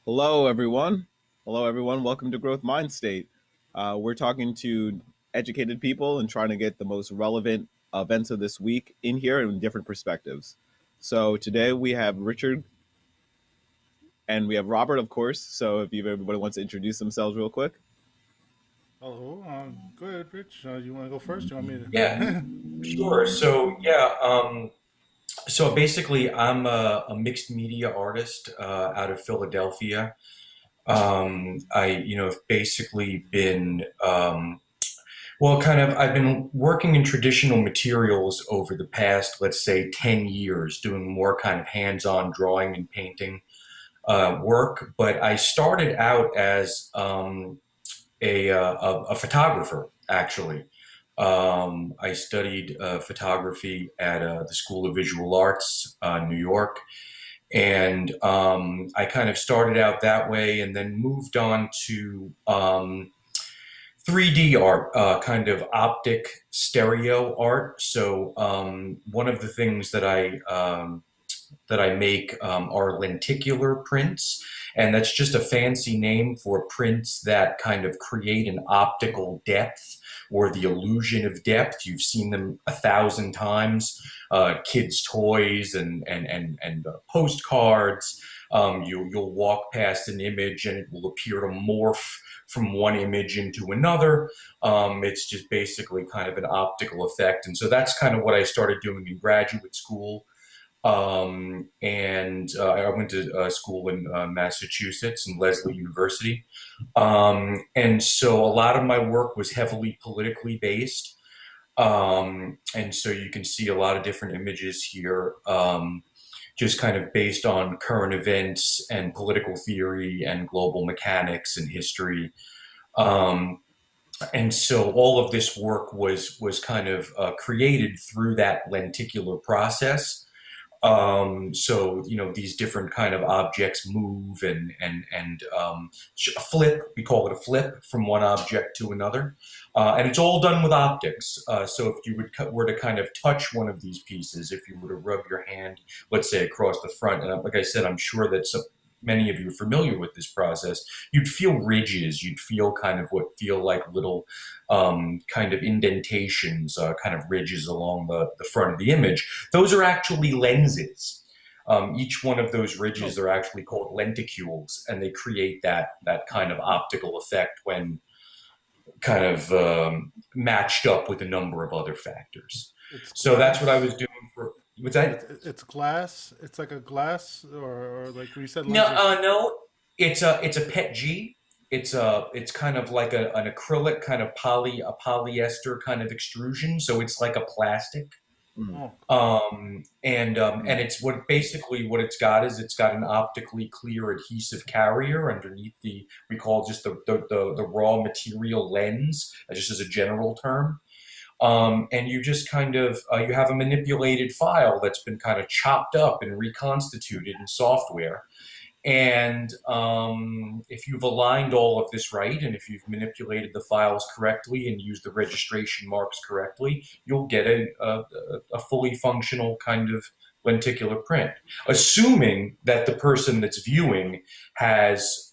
Hello, everyone. Hello, everyone. Welcome to Growth Mind State. We're talking to educated people and trying to get the most relevant events of this week in here in different perspectives. So today we have Richard and we have Robert, of course. So if everybody wants to introduce themselves real quick. Hello, go ahead, Rich. You want to go first? You want me Yeah, to? sure. So basically, I'm a mixed media artist out of Philadelphia. Have basically been, I've been working in traditional materials over the past, let's say, 10 years, doing more kind of hands-on drawing and painting work. But I started out as a photographer, actually. I studied photography at the School of Visual Arts, New York, and I kind of started out that way and then moved on to 3D art, kind of optic stereo art. So one of the things that I make are lenticular prints, and that's just a fancy name for prints that kind of create an optical depth or the illusion of depth. You've seen them 1,000 times, kids' toys and postcards. You'll walk past an image and it will appear to morph from one image into another. It's just basically kind of an optical effect, and so that's kind of what I started doing in graduate school. And I went to school in Massachusetts and Lesley University. And so a lot of my work was heavily politically based. And so you can see a lot of different images here, just kind of based on current events and political theory and global mechanics and history. Um, and so all of this work was kind of created through that lenticular process. So these different kind of objects move and a flip. We call it a flip from one object to another, and it's all done with optics. So if you were to kind of touch one of these pieces, if you were to rub your hand, let's say across the front, and like I said, I'm sure that many of you are familiar with this process, you'd feel ridges, you'd feel kind of what feel like little kind of indentations, kind of ridges along the front of the image. Those are actually lenses. Each one of those ridges are actually called lenticules, and they create that kind of optical effect when kind of matched up with a number of other factors. It's So that's what I was glass. doing for. What's that? It's glass. It's like a glass, or like we said, No, lenses. no. It's a PET G. It's kind of like an acrylic kind of a polyester kind of extrusion. So it's like a plastic. Mm, Oh, And it's what it's got is it's got an optically clear adhesive carrier underneath we call just the raw material lens, just as a general term. And you just kind of you have a manipulated file that's been kind of chopped up and reconstituted in software. And if you've aligned all of this right, and if you've manipulated the files correctly and used the registration marks correctly, you'll get a fully functional kind of lenticular print, assuming that the person that's viewing has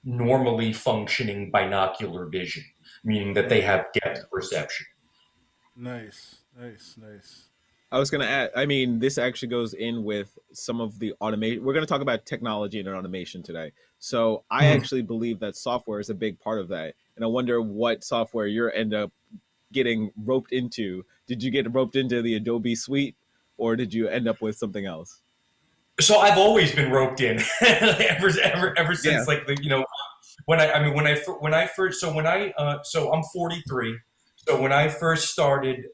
normally functioning binocular vision, meaning that they have depth perception. nice, nice, nice. I was going to add, I mean, this actually goes in with some of the automation. We're going to talk about technology and automation today. So I Mhm. actually believe that software is a big part of that. And I wonder what software you end up getting roped into. Did you get roped into the Adobe suite, or did you end up with something else? So I've always been roped in ever Yeah. since like when I first so I'm 43. So when I first started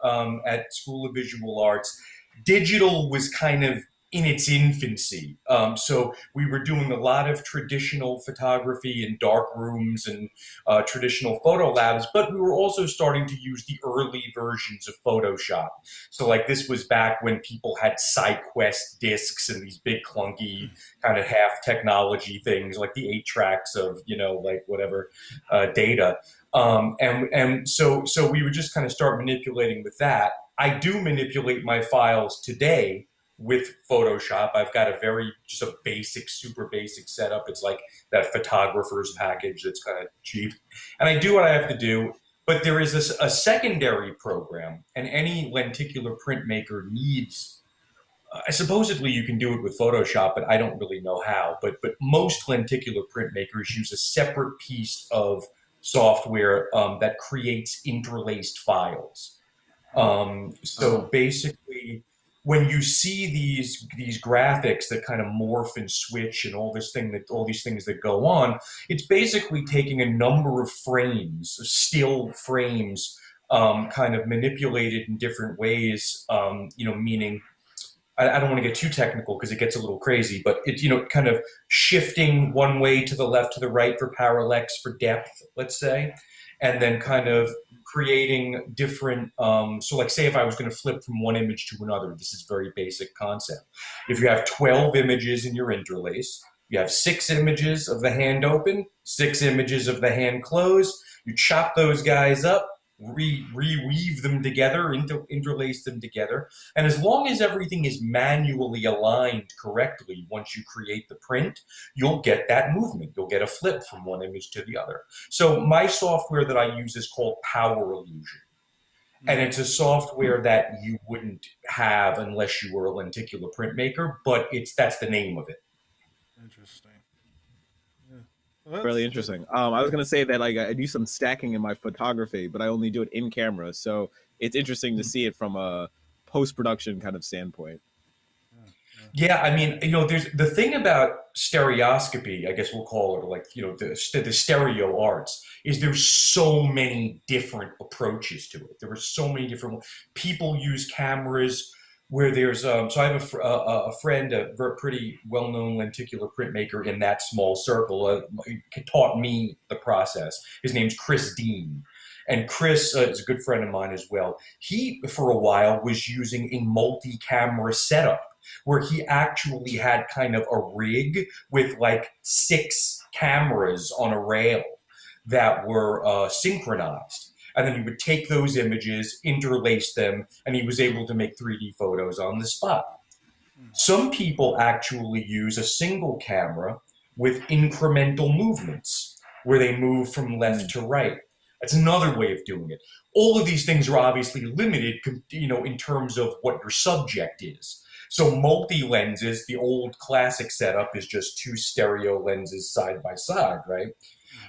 at School of Visual Arts, digital was kind of in its infancy. So we were doing a lot of traditional photography in dark rooms and traditional photo labs, but we were also starting to use the early versions of Photoshop. So like this was back when people had SideQuest discs and these big clunky kind of half technology things like the 8 tracks of like whatever data. And so we would just kind of start manipulating with that. I do manipulate my files today with Photoshop. I've got just a basic, super basic setup. It's like that photographer's package that's kind of cheap. And I do what I have to do. But there is a secondary program, and any lenticular printmaker needs. Supposedly, you can do it with Photoshop, but I don't really know how. But most lenticular printmakers use a separate piece of software that creates interlaced files. So Oh, basically, when you see these graphics that kind of morph and switch and all these things that go on, it's basically taking a number of frames, still frames, kind of manipulated in different ways. Meaning I don't want to get too technical because it gets a little crazy, but it's kind of shifting one way to the left to the right for parallax for depth, let's say, and then kind of creating different. So, like, say if I was going to flip from one image to another, this is very basic concept. If you have 12 images in your interlace, you have 6 images of the hand open, 6 images of the hand closed. You chop those guys up, reweave them together, interlace them together, and as long as everything is manually aligned correctly, once you create the print, you'll get that movement. You'll get a flip from one image to the other. So my software that I use is called Power Illusion. And Hmm, it's a software that you wouldn't have unless you were a lenticular printmaker, but that's the name of it. interesting. Yeah. Well, really that's interesting. I was gonna say that like I do some stacking in my photography, but I only do it in camera. So it's interesting to see it from a post production kind of standpoint. yeah, yeah. Yeah, I mean, there's the thing about stereoscopy, I guess we'll call it, like, the stereo arts, is there's so many different approaches to it. There are so many different people use cameras where there's so I have a friend, pretty well-known lenticular printmaker in that small circle, taught me the process. His name's Chris Dean, And Chris is a good friend of mine as well. He, for a while, was using a multi-camera setup where he actually had kind of a rig with like 6 cameras on a rail that were synchronized. And then he would take those images, interlace them, and he was able to make 3D photos on the spot. Some people actually use a single camera with incremental movements where they move from left to right. That's another way of doing it. All of these things are obviously limited, in terms of what your subject is. So multi-lenses, the old classic setup is just 2 stereo lenses side by side, right?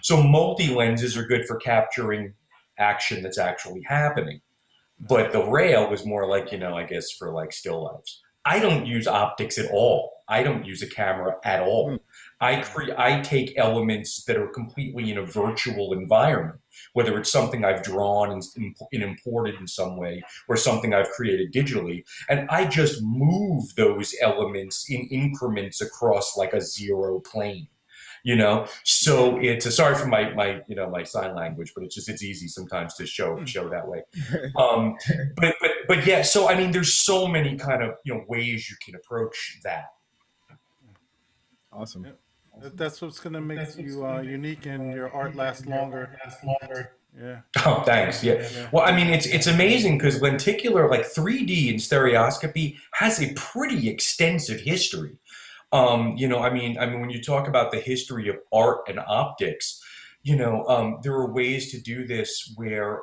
So multi-lenses are good for capturing action that's actually happening. But the rail was more like, I guess for like still lifes. I don't use optics at all. I don't use a camera at all. I take elements that are completely in a virtual environment, whether it's something I've drawn and imported in some way or something I've created digitally, and I just move those elements in increments across like a zero plane. So it's sorry for my sign language, but it's easy sometimes to show that way. But yeah, so I mean, there's so many kind of ways you can approach that. Awesome. That's what's going to make you unique and your art last longer. Yeah. Oh, thanks. Yeah. Well, I mean, it's amazing because lenticular, like 3D and stereoscopy, has a pretty extensive history. I mean, when you talk about the history of art and optics, there are ways to do this where,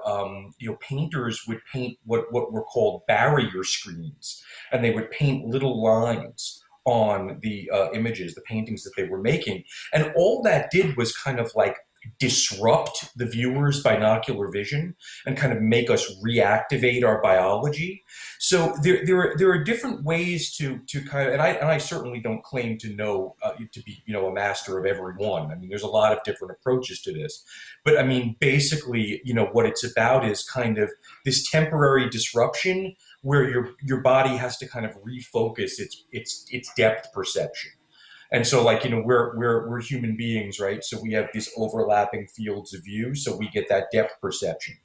painters would paint what were called barrier screens, and they would paint little lines on the images, the paintings that they were making. And all that did was kind of like disrupt the viewer's binocular vision and kind of make us reactivate our biology. So there are different ways to kind of, and I certainly don't claim to know to be a master of every one. I mean, there's a lot of different approaches to this, but I mean, basically, what it's about is kind of this temporary disruption where your body has to kind of refocus its depth perception. And so, like, we're human beings, right? So we have these overlapping fields of view, so we get that depth perception.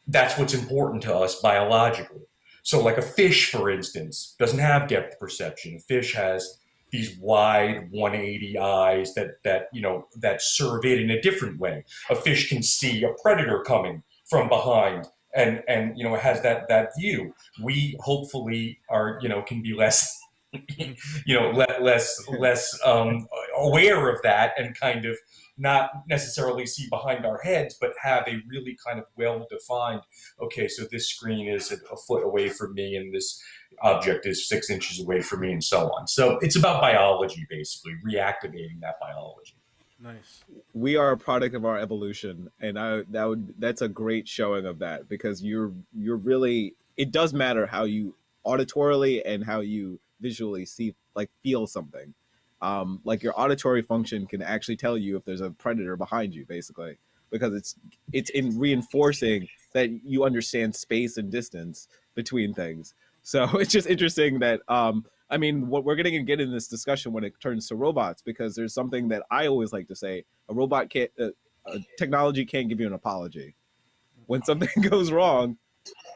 That's what's important to us biologically. So, like a fish, for instance, doesn't have depth perception. A fish has these wide 180 eyes that serve it in a different way. A fish can see a predator coming from behind and it has that view. We hopefully can be less less aware of that and kind of not necessarily see behind our heads, but have a really kind of well-defined, okay, so this screen is a foot away from me and this object is 6 inches away from me and so on. So it's about biology, basically, reactivating that biology. Nice. We are a product of our evolution, and that's a great showing of that, because you're really, it does matter how you auditorily and how you visually feel something. Like your auditory function can actually tell you if there's a predator behind you, basically, because it's in reinforcing that you understand space and distance between things. So it's just interesting that I mean, what we're going to get in this discussion when it turns to robots, because there's something that I always like to say: a robot can't, technology can't give you an apology. When something goes wrong,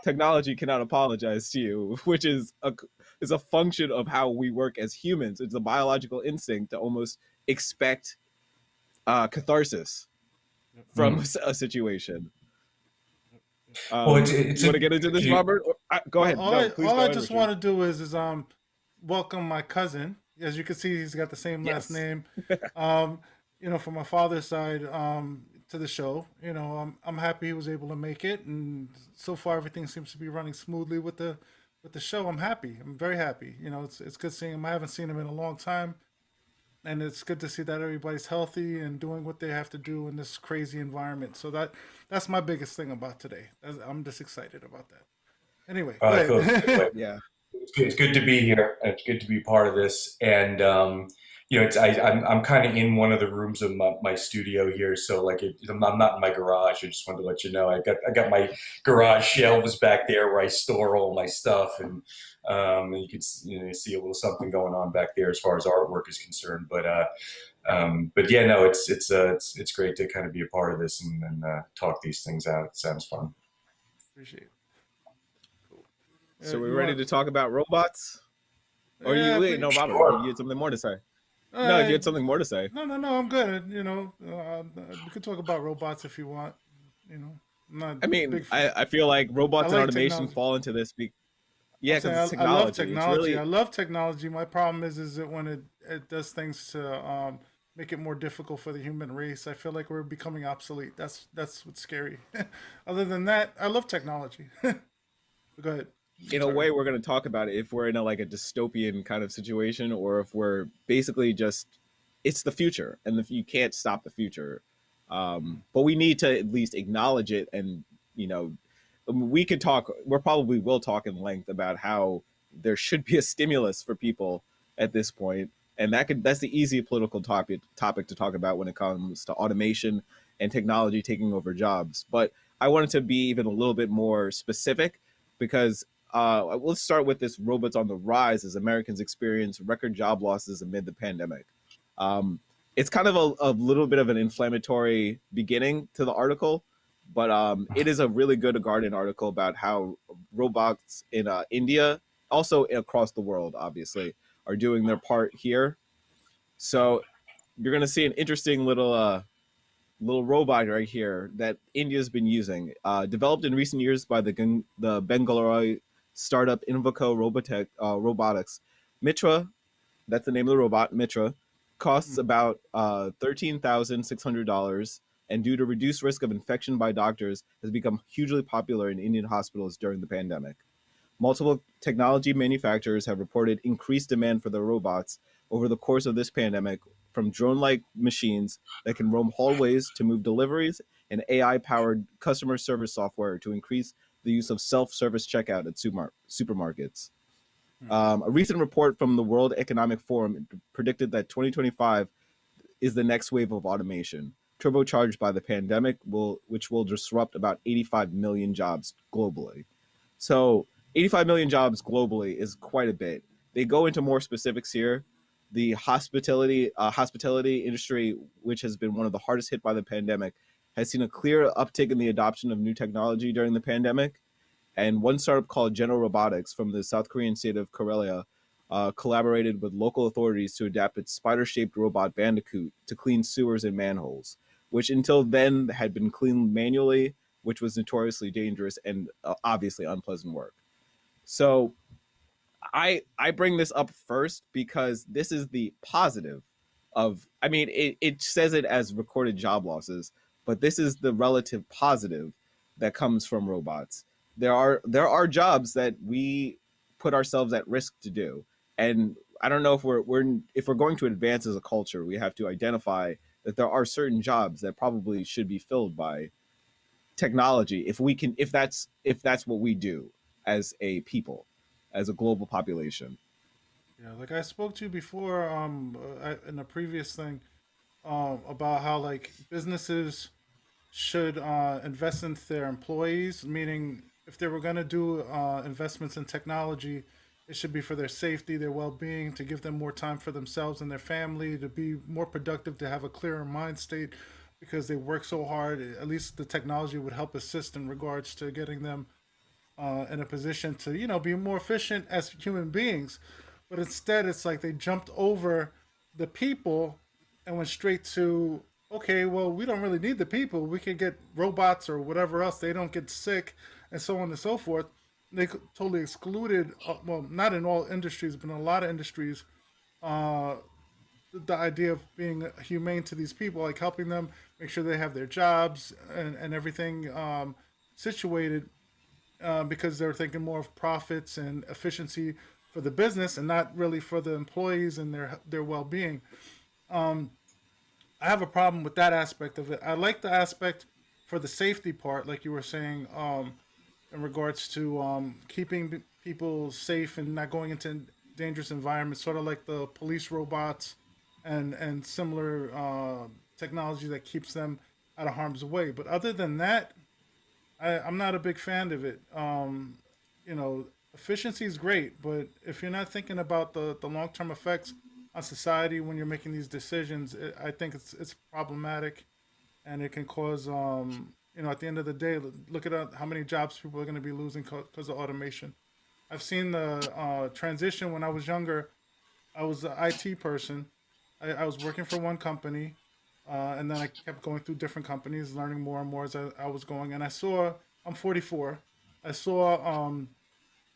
technology cannot apologize to you, which is a function of how we work as humans. It's a biological instinct to almost expect catharsis from a situation. Well, you want to get into this, Robert? Go ahead. All I just want to do is welcome my cousin. As you can see, he's got the same last name. From my father's side, to the show. I'm happy he was able to make it, and so far everything seems to be running smoothly with the show. I'm happy. I'm very happy. It's good seeing him. I haven't seen him in a long time, and it's good to see that everybody's healthy and doing what they have to do in this crazy environment. So that's my biggest thing about today. I'm just excited about that. Anyway, yeah. It's good to be here. It's good to be part of this. And, I'm kind of in one of the rooms of my studio here, so like I'm not in my garage. I just wanted to let you know I got my garage shelves back there where I store all my stuff, and you can see a little something going on back there as far as artwork is concerned. But yeah, no, it's great to kind of be a part of this and talk these things out. It sounds fun. Appreciate it. Cool. So we're You ready want? to talk about robots? Or you Yeah. wait? No, Robert, Sure. you had something more to say. No, you Uh, had something more to say. no, no, no. I'm good. We could talk about robots if you want. I'm not I a mean, big fan. I feel like I robots and like automation technology. fall into this. I'm Yeah, because it's saying I love technology. It's technology. I really love technology. My problem is that when it does things to make it more difficult for the human race, I feel like we're becoming obsolete. That's what's scary. Other than that, I love technology. Go ahead. in a Sorry. way we're going to talk about it if we're in a like a dystopian kind of situation or if we're basically just it's the future and you can't stop the future, but we need to at least acknowledge it. And you know we could talk, we're probably will talk in length about how there should be a stimulus for people at this point, and that's the easy political topic to talk about when it comes to automation and technology taking over jobs. But I wanted to be even a little bit more specific because let's start with this: robots on the rise as Americans experience record job losses amid the pandemic. Um, it's kind of a little bit of an inflammatory beginning to the article, but it is a really good Guardian article about how robots in India, also across the world, obviously, are doing their part here. So you're going to see an interesting little robot right here that India's been using, developed in recent years by the Bangalore startup Invoco Robotics. Mitra, that's the name of the robot. Mitra costs about $13,600, and due to reduced risk of infection by doctors, has become hugely popular in Indian hospitals during the pandemic. Multiple technology manufacturers have reported increased demand for their robots over the course of this pandemic, from drone like machines that can roam hallways to move deliveries and AI powered customer service software to increase the use of self service checkout at supermarkets. A recent report from the World Economic Forum predicted that 2025 is the next wave of automation, turbocharged by the pandemic, which will disrupt about 85 million jobs globally. So 85 million jobs globally is quite a bit. They go into more specifics here. The hospitality industry, which has been one of the hardest hit by the pandemic, has seen a clear uptick in the adoption of new technology during the pandemic. And one startup called General Robotics from the South Korean state of Karelia collaborated with local authorities to adapt its spider-shaped robot Bandicoot to clean sewers and manholes, which until then had been cleaned manually, which was notoriously dangerous and obviously unpleasant work. So I bring this up first because this is the positive of, I mean, it says it as recorded job losses, but this is the relative positive that comes from robots. There are jobs that we put ourselves at risk to do, and I don't know if if we're going to advance as a culture, we have to identify that there are certain jobs that probably should be filled by technology if we can, if that's what we do as a people, as a global population. Yeah, like I spoke to you before, in a previous thing, about how like businesses should invest into their employees, meaning if they were going to do investments in technology, it should be for their safety, their well being, to give them more time for themselves and their family, to be more productive, to have a clearer mind state because they work so hard. At least the technology would help assist in regards to getting them in a position to, be more efficient as human beings. But instead, it's like they jumped over the people and went straight to, okay, well, we don't really need the people. We can get robots or whatever else. They don't get sick and so on and so forth. They totally excluded, well, not in all industries, but in a lot of industries, uh, the idea of being humane to these people, like helping them make sure they have their jobs and everything situated, because they're thinking more of profits and efficiency for the business and not really for the employees and their well being. Um, I have a problem with that aspect of it. I like the aspect for the safety part, like you were saying, in regards to keeping people safe and not going into dangerous environments, sort of like the police robots and similar technology that keeps them out of harm's way. But other than that, I'm not a big fan of it. You know, efficiency is great, but if you're not thinking about the long term effects on society when you're making these decisions, I think it's problematic, and it can cause you know, at the end of the day, look at how many jobs people are going to be losing because of automation. I've seen the transition when I was younger. I was an IT person. I was working for one company, and then I kept going through different companies, learning more and more as I was going. And I saw, I'm 44. I saw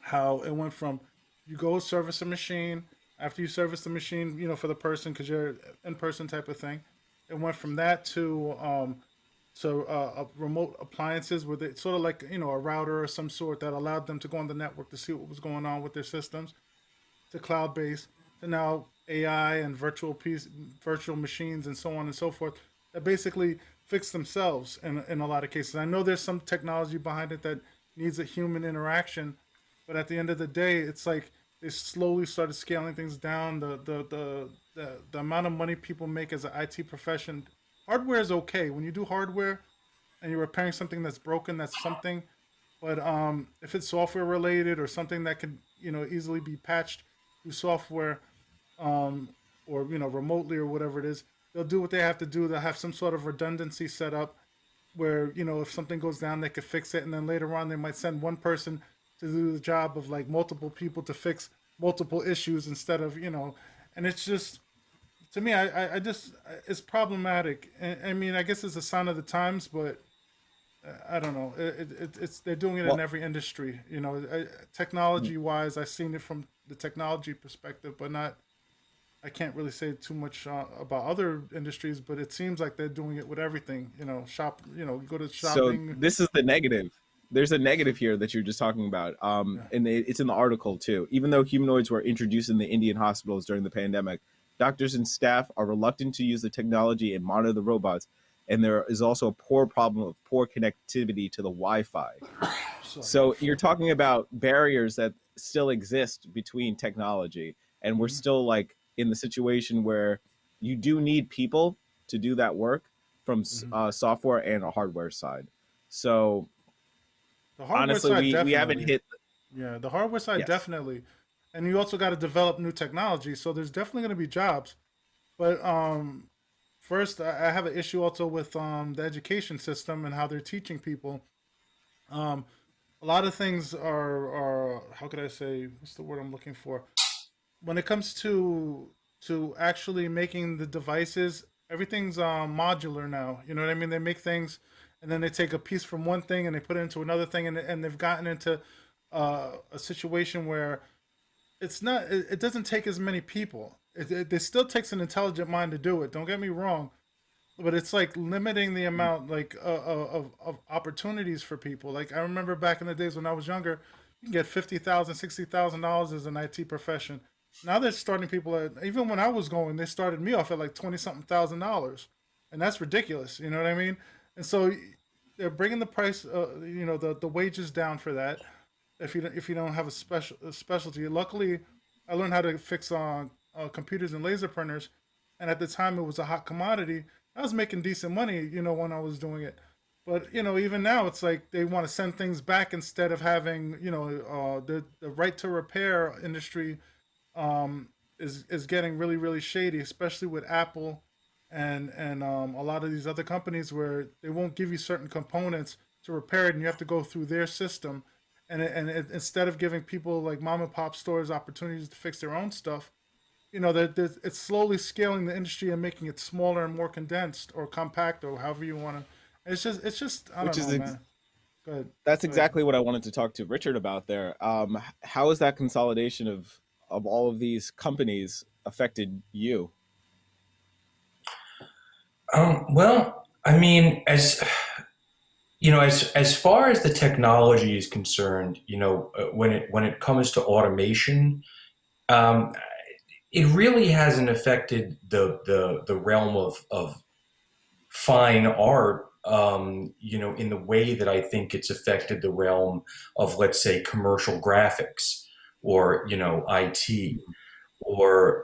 how it went from you go service a machine. After you service the machine, you know, for the person, because you're in person type of thing. It went from that to remote appliances where they sort of like, you know, a router or some sort that allowed them to go on the network to see what was going on with their systems, to cloud based, to now AI and virtual machines and so on and so forth that basically fix themselves in a lot of cases. I know there's some technology behind it that needs a human interaction, but at the end of the day, it's like they slowly started scaling things down. The amount of money people make as an IT profession, hardware is okay. When you do hardware and you're repairing something that's broken, that's something. But if it's software related or something that can, you know, easily be patched through software, um, or you know, remotely or whatever it is, they'll do what they have to do. They'll have some sort of redundancy set up where, you know, if something goes down, they could fix it, and then later on they might send one person to do the job of like multiple people to fix multiple issues instead of, you know. And it's just, to me, I just, it's problematic. I mean, I guess it's a sign of the times, but I don't know. It's they're doing it in Well, every industry. You know, technology wise, I've seen it from the technology perspective, but not. I can't really say too much about other industries, but it seems like they're doing it with everything. You know, shop. You know, go to so shopping. this is the negative. There's a negative here that you're just talking about, Yeah. and it's in the article too. Even though humanoids were introduced in the Indian hospitals during the pandemic, doctors and staff are reluctant to use the technology and monitor the robots, and there is also a poor problem of poor connectivity to the Wi-Fi. Sorry. So you're talking about barriers that still exist between technology, and we're Hmm. still like in the situation where you do need people to do that work from Hmm. software and a hardware side. So The hardware honestly, side we haven't definitely. hit. Yeah, the hardware side Yes. definitely. And you also got to develop new technology. So there's definitely going to be jobs. But first, I have an issue also with the education system and how they're teaching people. Um, a lot of things are how could I say, what's the word I'm looking for? When it comes to actually making the devices, everything's modular now. You know what I mean? They make things, and then they take a piece from one thing and they put it into another thing, and they've gotten into a situation where it's not. It doesn't take as many people. It still takes an intelligent mind to do it. Don't get me wrong, but it's like limiting the amount like of opportunities for people. Like I remember back in the days when I was younger, you can get $50,000, $60,000 as an IT profession. Now they're starting people at, even when I was going, they started me off at like 20 something $1,000, and that's ridiculous. You know what I mean? And so they're bringing the price, you know, the wages down for that. If you don't have a specialty, luckily I learned how to fix on computers and laser printers, and at the time it was a hot commodity. I was making decent money, you know, when I was doing it. But you know, even now, it's like they want to send things back instead of having, you know, the right to repair industry is getting really really shady, especially with Apple and a lot of these other companies where they won't give you certain components to repair it, and you have to go through their system. Instead of giving people like mom and pop stores opportunities to fix their own stuff, you know, that it's slowly scaling the industry and making it smaller and more condensed or compact or however you want to. It's just I don't Which is know, man. Go ahead. That's Go ahead. exactly what I wanted to talk to Richard about there. How has that consolidation of all of these companies affected you? Well, I mean, as you know, as far as the technology is concerned, you know, when it comes to automation, um, it really hasn't affected the realm of fine art. You know, in the way that I think it's affected the realm of, let's say, commercial graphics or, you know, IT. or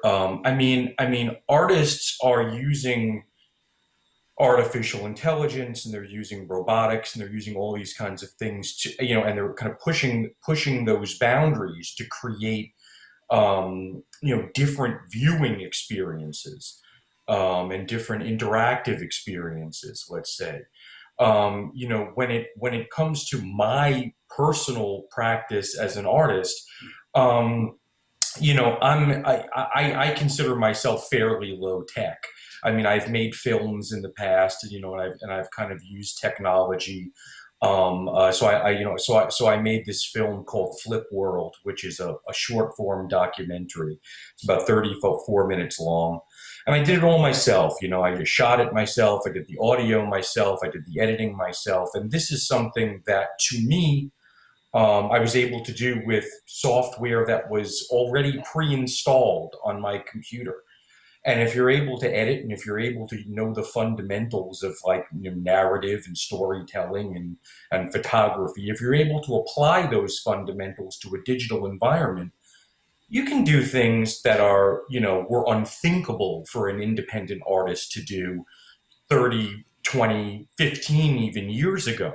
artists are using artificial intelligence, and they're using robotics, and they're using all these kinds of things to, and they're kind of pushing those boundaries to create different viewing experiences, and different interactive experiences, let's say. When it comes to my personal practice as an artist, um, I consider myself fairly low tech. I mean, I've made films in the past, and I've kind of used technology. So I made this film called Flip World, which is a short form documentary. It's about 34 minutes long, and I did it all myself. I just shot it myself. I did the audio myself. I did the editing myself, and this is something that, to me, I was able to do with software that was already pre-installed on my computer. And if you're able to edit, and if you're able to know the fundamentals of, like, narrative and storytelling and photography, if you're able to apply those fundamentals to a digital environment, you can do things that were unthinkable for an independent artist to do 30, 20, 15 even years ago.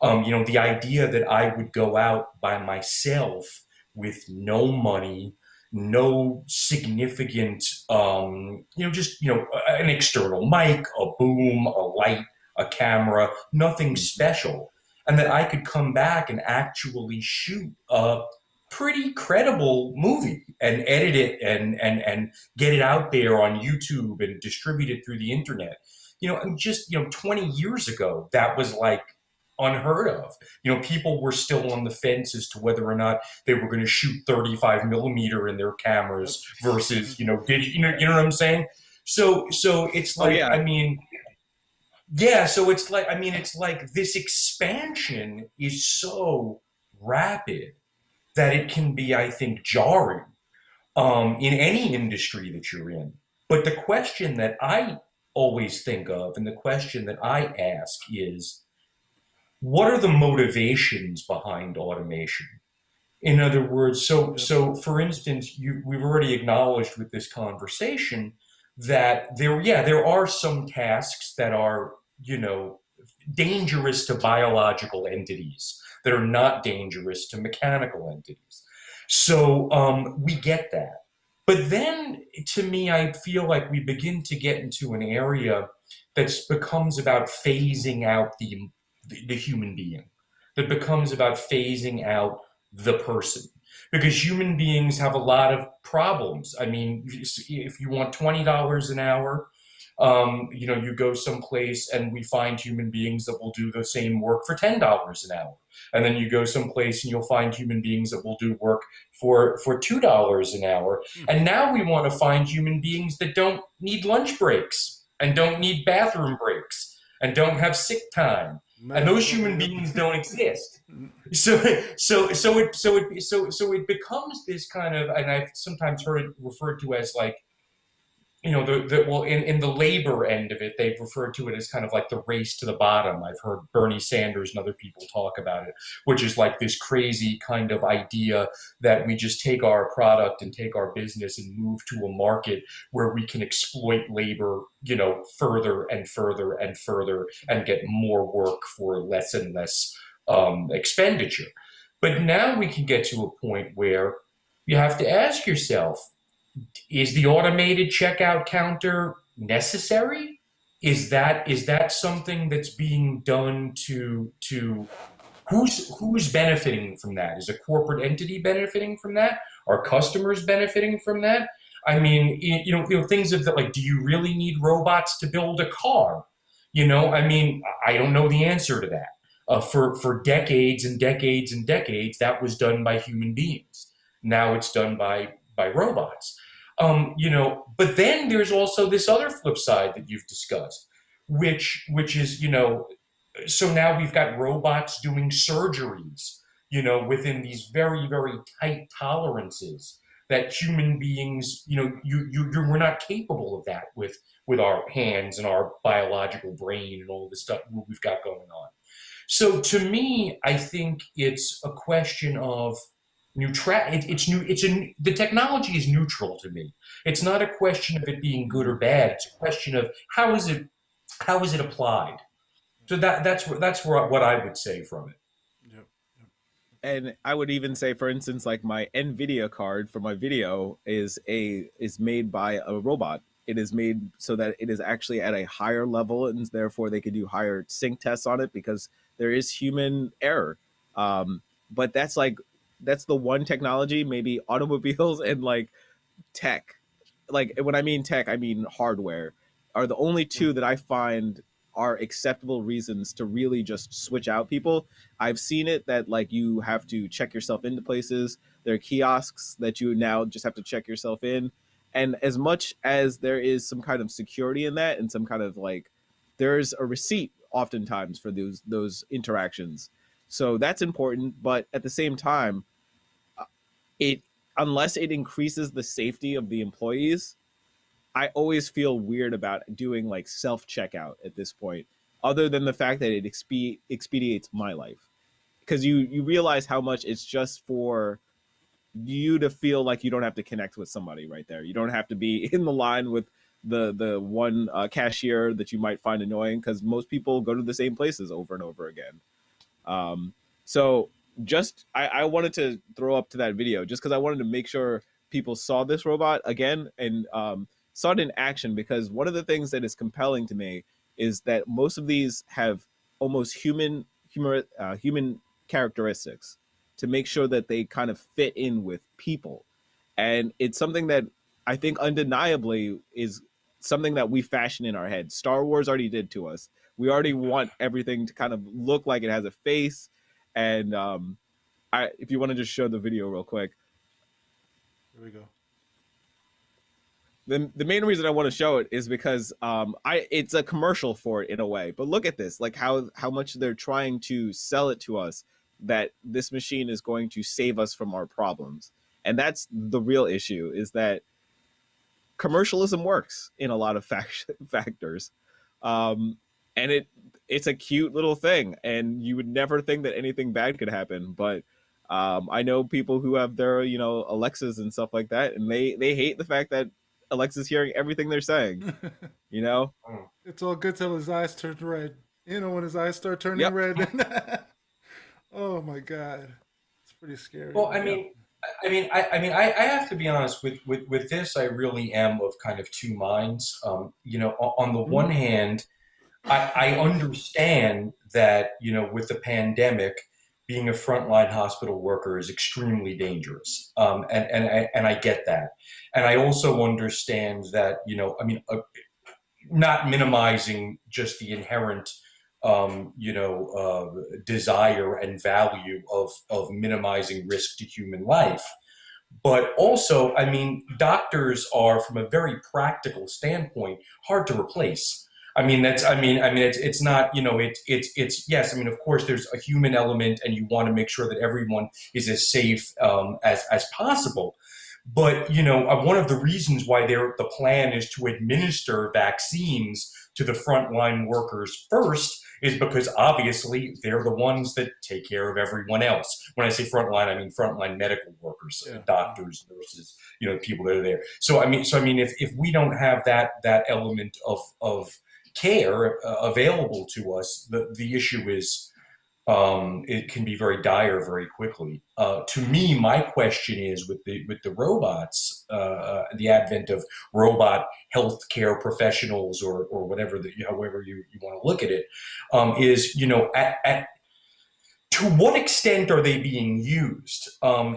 The idea that I would go out by myself with no money, no significant, an external mic, a boom, a light, a camera, nothing special, and that I could come back and actually shoot a pretty credible movie and edit it and get it out there on YouTube and distribute it through the internet. And just 20 years ago, that was like unheard of. People were still on the fence as to whether or not they were going to shoot 35 millimeter in their cameras versus you know what I'm saying. So it's like, yeah. I mean, yeah. So it's like, it's like this expansion is so rapid that it can be, I think, jarring, in any industry that you're in. But the question that I always think of, and the question that I ask, is, what are the motivations behind automation? In other words, so for instance, we've already acknowledged with this conversation that there are some tasks that are, dangerous to biological entities that are not dangerous to mechanical entities. So we get that. But then, to me, I feel like we begin to get into an area that becomes about phasing out the human being, that becomes about phasing out the person. Because human beings have a lot of problems. I mean, if you want $20 an hour, you go someplace and we find human beings that will do the same work for $10 an hour. And then you go someplace and you'll find human beings that will do work for $2 an hour. And now we want to find human beings that don't need lunch breaks and don't need bathroom breaks and don't have sick time. And those human beings don't exist. So it becomes this kind of, and I've sometimes heard it referred to as, like, in the labor end of it, they've referred to it as kind of like the race to the bottom. I've heard Bernie Sanders and other people talk about it, which is like this crazy kind of idea that we just take our product and take our business and move to a market where we can exploit labor, further and further and further, and get more work for less and less expenditure. But now we can get to a point where you have to ask yourself, is the automated checkout counter necessary? Is that something that's being done to who's benefiting from that? Is a corporate entity benefiting from that? Are customers benefiting from that? I mean, things of that, like, do you really need robots to build a car? I mean, I don't know the answer to that. For decades and decades and decades, that was done by human beings. Now it's done by robots. But then there's also this other flip side that you've discussed, which is, so now we've got robots doing surgeries, within these very, very tight tolerances that human beings, we're not capable of that with our hands and our biological brain and all the stuff we've got going on. So to me, I think it's a question of, The technology is neutral to me. It's not a question of it being good or bad. It's a question of how is it applied. So that's what I would say from it. Yep. Yep. And I would even say, for instance, like my NVIDIA card for my video is made by a robot. It is made so that it is actually at a higher level, and therefore they could do higher sync tests on it because there is human error. But that's the one technology, maybe automobiles and like tech. Like when I mean tech, I mean hardware, are the only two that I find are acceptable reasons to really just switch out people. I've seen it that like you have to check yourself into places. There are kiosks that you now just have to check yourself in. And as much as there is some kind of security in that and some kind of like there's a receipt oftentimes for those interactions. So that's important, but at the same time, it unless it increases the safety of the employees, I always feel weird about doing like self checkout at this point, other than the fact that it expedites my life. Because you realize how much it's just for you to feel like you don't have to connect with somebody right there. You don't have to be in the line with the one cashier that you might find annoying because most people go to the same places over and over again. So just I wanted to throw up to that video just because I wanted to make sure people saw this robot again and saw it in action, because one of the things that is compelling to me is that most of these have almost human characteristics to make sure that they kind of fit in with people. And it's something that I think undeniably is something that we fashion in our head. Star Wars already did to us. We already want everything to kind of look like it has a face. And if you want to just show the video real quick, Here we go. the main reason I want to show it is because it's a commercial for it in a way. But look at this, like how much they're trying to sell it to us that this machine is going to save us from our problems. And that's the real issue, is that commercialism works in a lot of factors. And it's a cute little thing, and you would never think that anything bad could happen. But I know people who have their Alexas and stuff like that, and they hate the fact that Alexa's hearing everything they're saying. You know, It's all good till his eyes turn red. When his eyes start turning Yep. red. Oh my god, it's pretty scary. Well, I have to be honest with this. I really am of kind of two minds. On the one hand, I understand that with the pandemic, being a frontline hospital worker is extremely dangerous, and I get that, and I also understand that not minimizing just the inherent desire and value of minimizing risk to human life. But also, doctors are, from a very practical standpoint, hard to replace. It's not, it's yes. Of course, there's a human element, and you want to make sure that everyone is as safe as possible. But one of the reasons why the plan is to administer vaccines to the frontline workers first is because obviously they're the ones that take care of everyone else. When I say frontline, I mean frontline medical workers, doctors, nurses, people that are there. So if we don't have that element of care available to us, the issue is it can be very dire very quickly. To me, my question is with the robots, the advent of robot healthcare professionals, or whatever however you want to look at it, is to what extent are they being used?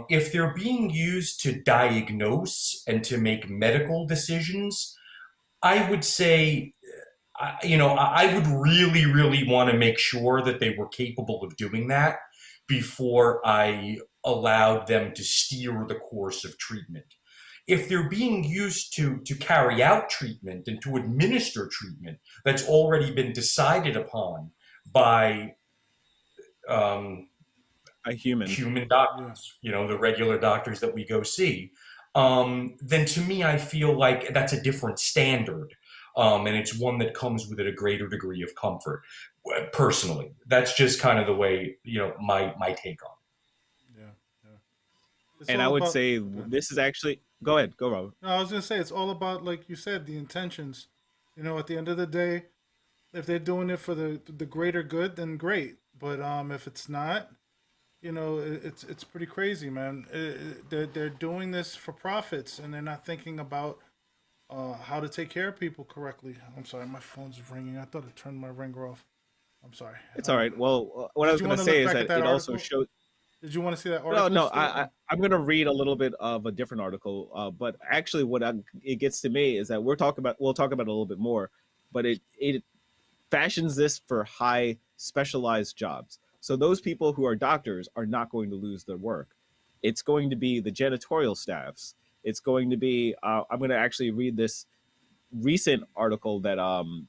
If they're being used to diagnose and to make medical decisions, I would say I would really, really want to make sure that they were capable of doing that before I allowed them to steer the course of treatment. If they're being used to carry out treatment and to administer treatment that's already been decided upon by a human doctors, the regular doctors that we go see, then to me, I feel like that's a different standard. And it's one that comes with a greater degree of comfort. Personally, that's just kind of the way my take on it. Yeah, yeah. It's And I all would about. say Okay. this is actually, go ahead, go Robert. No, I was gonna say it's all about, like you said, the intentions. At the end of the day, if they're doing it for the greater good, then great. But if it's not, it's pretty crazy, man. They're doing this for profits, and they're not thinking about how to take care of people correctly. I'm sorry, my phone's ringing. I thought it turned my ringer off. I'm sorry. It's all right. Well, what I Did was you going want to to say look is back at that that it also article? shows. Did you want to see that No, article no, still? I'm going to read a little bit of a different article, but actually, it gets to me is that we'll talk about it a little bit more, but it fashions this for high specialized jobs. So those people who are doctors are not going to lose their work. It's going to be the janitorial staffs. It's going to be. I'm going to actually read this recent article that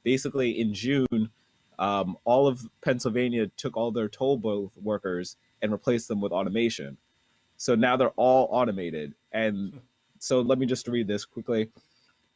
basically in June, all of Pennsylvania took all their toll booth workers and replaced them with automation. So now they're all automated. And so let me just read this quickly.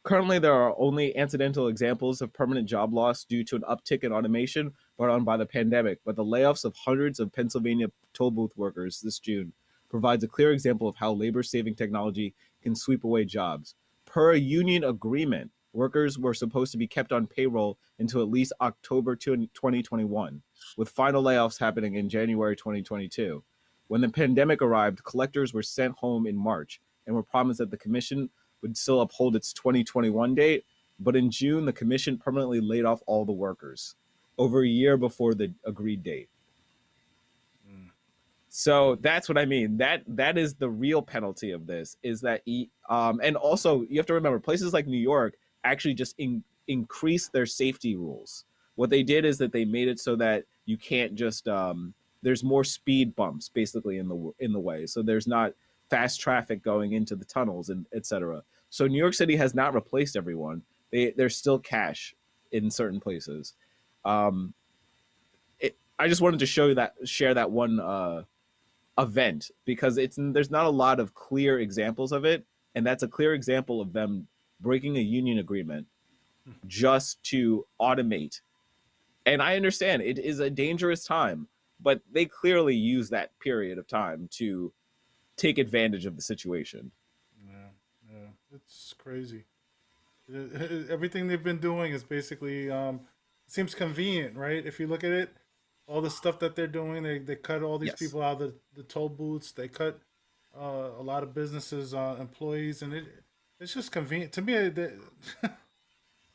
Currently, there are only incidental examples of permanent job loss due to an uptick in automation brought on by the pandemic, but the layoffs of hundreds of Pennsylvania toll booth workers this June provides a clear example of how labor-saving technology can sweep away jobs. Per a union agreement, workers were supposed to be kept on payroll until at least October 2021, with final layoffs happening in January 2022. When the pandemic arrived, collectors were sent home in March and were promised that the commission would still uphold its 2021 date, but in June, the commission permanently laid off all the workers over a year before the agreed date. Mm. So that's what I mean. That is the real penalty of this. Is that and also you have to remember places like New York actually just increase their safety rules. What they did is that they made it so that you can't just there's more speed bumps basically in the way. So there's not fast traffic going into the tunnels and etc. So New York City has not replaced everyone. There's still cash in certain places. Um, I just wanted to share that one event because there's not a lot of clear examples of it, and that's a clear example of them breaking a union agreement just to automate. And I understand it is a dangerous time, but they clearly use that period of time to take advantage of the situation. Yeah, yeah, it's crazy. Everything they've been doing is basically seems convenient, right? If you look at it, all the stuff that they're doing, they cut all these Yes. people out of the toll booths. They cut a lot of businesses employees, and it's just convenient to me.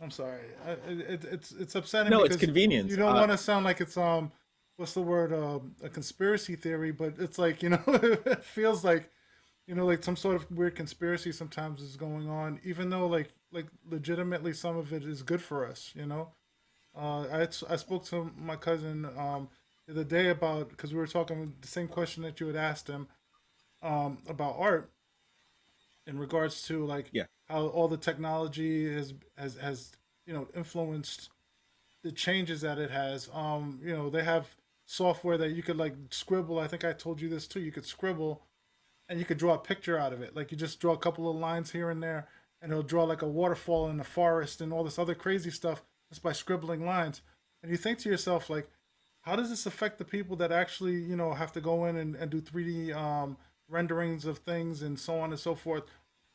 I'm sorry, it's upsetting No, it's because you convenience. don't want to sound like it's what's the word, a conspiracy theory, but it's like it feels like some sort of weird conspiracy sometimes is going on, even though like legitimately some of it is good for us. I spoke to my cousin the other day about, because we were talking the same question that you had asked him about art in regards to like Yeah. how all the technology has influenced the changes that it has. They have software that you could like scribble. I think I told you this too. You could scribble and you could draw a picture out of it. Like you just draw a couple of lines here and there, and it'll draw like a waterfall in the forest and all this other crazy stuff just by scribbling lines. And you think to yourself, like, how does this affect the people that actually, have to go in and do 3D renderings of things and so on and so forth?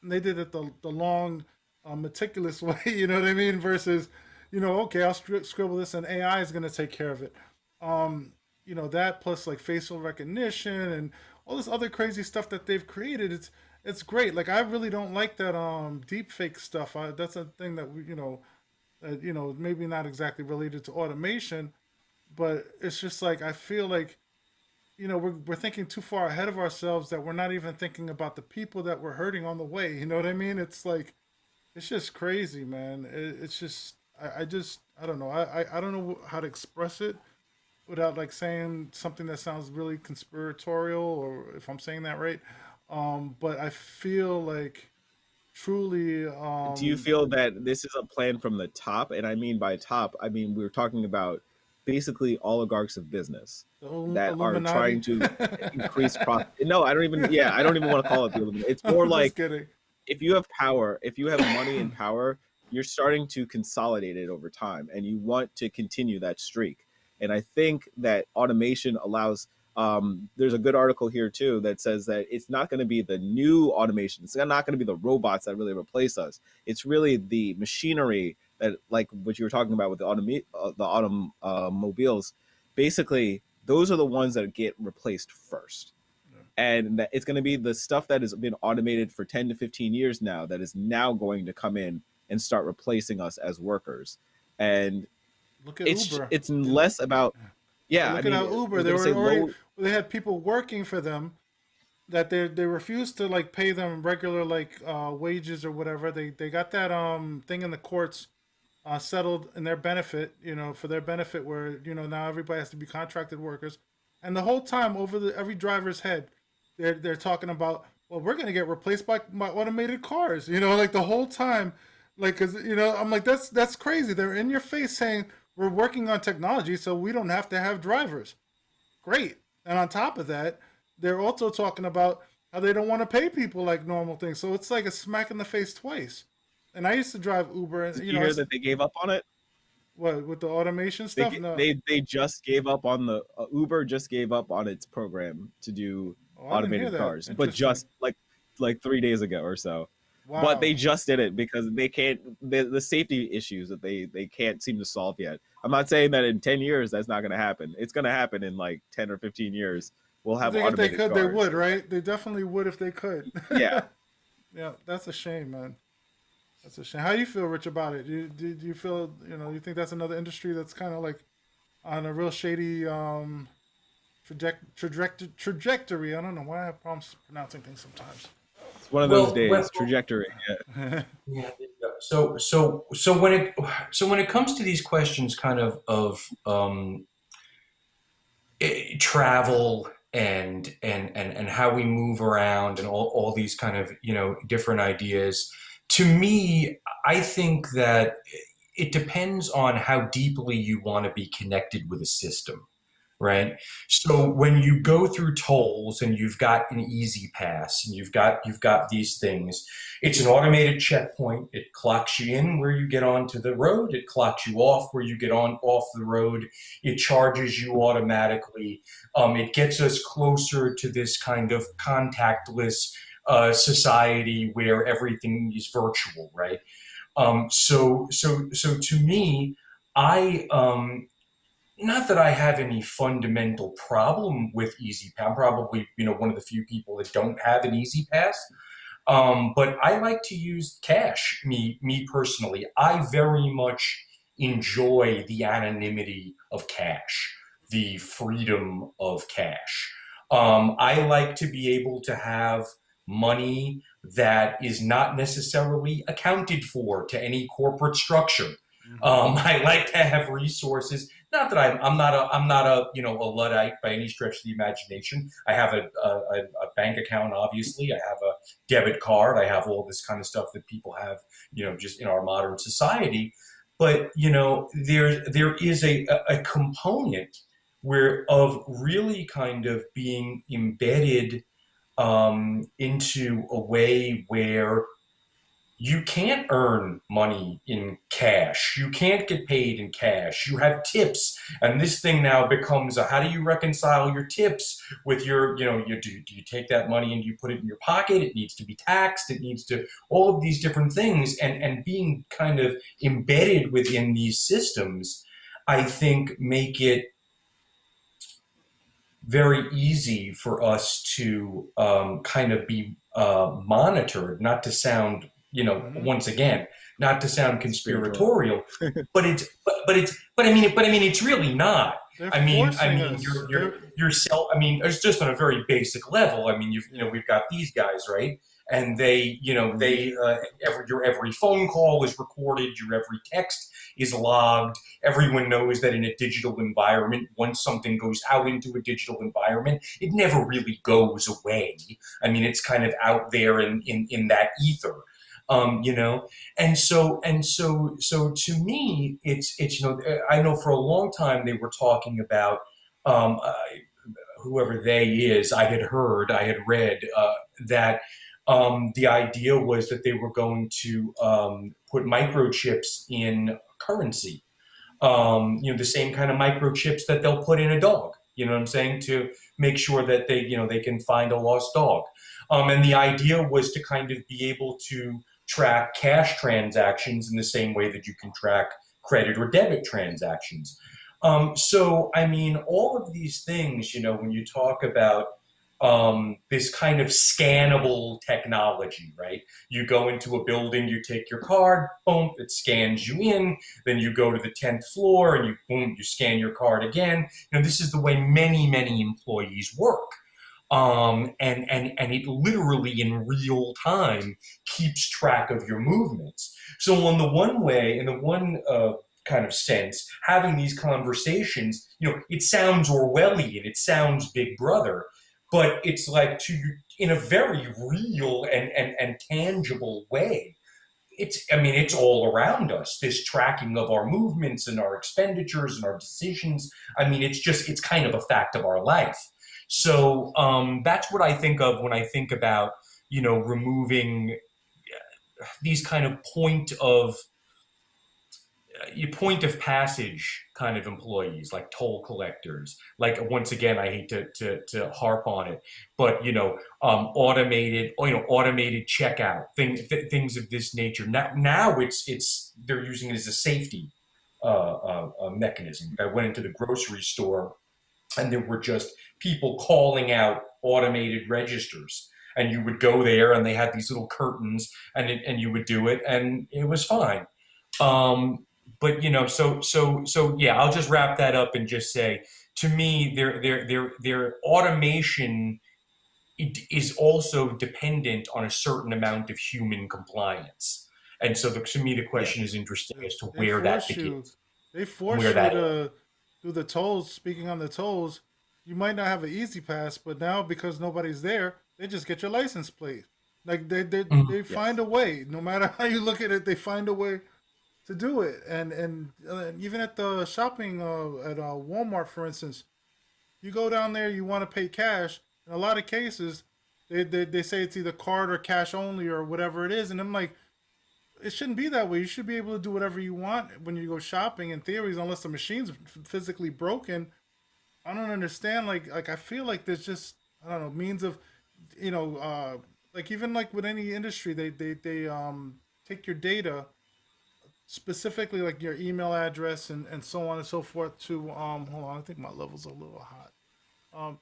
And they did it the long, meticulous way, you know what I mean? Versus, okay, I'll scribble this and AI is going to take care of it. That plus like facial recognition and all this other crazy stuff that they've created. It's great. Like I really don't like that deep fake stuff. That's a thing that maybe not exactly related to automation, but it's just like I feel like we're thinking too far ahead of ourselves, that we're not even thinking about the people that we're hurting on the way. You know what I mean? It's like it's just crazy, man. It's just I don't know. I don't know how to express it without like saying something that sounds really conspiratorial, or if I'm saying that right. But I feel like truly, Do you feel that this is a plan from the top? And I mean by top, I mean we're talking about basically oligarchs of business the that are trying Illuminati. to increase profit. No, I don't even. Yeah, I don't even want to call it the Illuminati. It's more I'm just like kidding. if you have power, if you have money and power, you're starting to consolidate it over time, and you want to continue that streak. And I think that automation allows there's a good article here too that says that it's not going to be the new automation. It's not going to be the robots that really replace us. It's really the machinery that, like what you were talking about with the automobiles. Basically, those are the ones that get replaced first. And that it's going to be the stuff that has been automated for 10 to 15 years now that is now going to come in and start replacing us as workers. And look at Uber. It's less about, yeah. Look at how Uber, they had people working for them that they refused to like pay them regular like wages or whatever. They got that thing in the courts settled in their benefit, for their benefit, where now everybody has to be contracted workers. And the whole time over every driver's head, they're talking about, well, we're gonna get replaced by automated cars. Like the whole time, like, cause I'm like, that's crazy. They're in your face saying we're working on technology so we don't have to have drivers. Great. And on top of that, they're also talking about how they don't want to pay people like normal things. So it's like a smack in the face twice. And I used to drive Uber. And, Did you hear that they gave up on it? What, with the automation stuff? No. They just gave up on the Uber just gave up on its program to do automated cars, but just like 3 days ago or so. Wow. But they just did it because they can't, the safety issues that they can't seem to solve yet. I'm not saying that in 10 years that's not going to happen. It's going to happen in like 10 or 15 years. We'll have automated cars. If they could, they would, right? They definitely would if they could. Yeah. Yeah, that's a shame, man. That's a shame. How do you feel, Rich, about it? Do you feel, you think that's another industry that's kind of like on a real shady trajectory? I don't know why I have problems pronouncing things sometimes. It's one of those days. Trajectory. Yeah. Yeah. So when it comes to these questions, kind of travel and how we move around and all these kind of different ideas, to me, I think that it depends on how deeply you want to be connected with a system. Right. So when you go through tolls and you've got an easy pass and you've got these things, it's an automated checkpoint. It clocks you in where you get onto the road. It clocks you off where you get off the road. It charges you automatically. It gets us closer to this kind of contactless society where everything is virtual. Right. So to me, not that I have any fundamental problem with Easy Pass. I'm probably, one of the few people that don't have an Easy Pass. But I like to use cash, me personally. I very much enjoy the anonymity of cash, the freedom of cash. I like to be able to have money that is not necessarily accounted for to any corporate structure. I like to have resources. Not that I'm not a a Luddite by any stretch of the imagination. I have a bank account, obviously. I have a debit card. I have all this kind of stuff that people have, just in our modern society. But there is a component of really kind of being embedded into a way where you can't earn money in cash. You can't get paid in cash. You have tips. And this thing now becomes how do you reconcile your tips with your, do you take that money and you put it in your pocket? It needs to be taxed. It needs to, all of these different things. And being kind of embedded within these systems, I think make it very easy for us to kind of be monitored, not to sound once again, not to sound conspiratorial, but I mean, it's really not. Yourself. I mean, it's just on a very basic level. I mean, we've got these guys, right? And they, your every phone call is recorded, your every text is logged. Everyone knows that in a digital environment, once something goes out into a digital environment, it never really goes away. I mean, it's kind of out there in that ether. And so to me, it's I know for a long time they were talking about whoever they is. I had read that the idea was that they were going to put microchips in currency. The same kind of microchips that they'll put in a dog. You know what I'm saying? To make sure that they can find a lost dog. And the idea was to kind of be able to track cash transactions in the same way that you can track credit or debit transactions. So, I mean, all of these things, when you talk about this kind of scannable technology, right? You go into a building, you take your card, boom, it scans you in. Then you go to the 10th floor and boom, you scan your card again. This is the way many, many employees work. And it literally in real time keeps track of your movements. So in the one kind of sense, having these conversations, it sounds Orwellian, it sounds Big Brother, but it's like in a very real and tangible way. It's all around us, this tracking of our movements and our expenditures and our decisions. It's kind of a fact of our life. So that's what I think of when I think about, removing these kind of point of passage kind of employees, like toll collectors. Like, once again, I hate to harp on it, but automated checkout things of this nature. Now it's they're using it as a safety mechanism. I went into the grocery store and there were just people calling out automated registers, and you would go there and they had these little curtains, and you would do it and it was fine. But so yeah, I'll just wrap that up and just say, to me, their automation is also dependent on a certain amount of human compliance. And so to me, the question is interesting as to where that begins. They force you to do the tolls. Speaking on the tolls, you might not have an easy pass, but now because nobody's there, they just get your license plate. Like they find a way. No matter how you look at it, they find a way to do it. And even at the shopping at Walmart, for instance, you go down there, you want to pay cash. In a lot of cases, they say it's either card or cash only or whatever it is, and I'm like, it shouldn't be that way. You should be able to do whatever you want when you go shopping. In theories, unless the machine's physically broken. I don't understand. Like I feel like there's just, I don't know, means of, like even like with any industry, they take your data, specifically like your email address and so on and so forth to hold on, I think my level's a little hot. What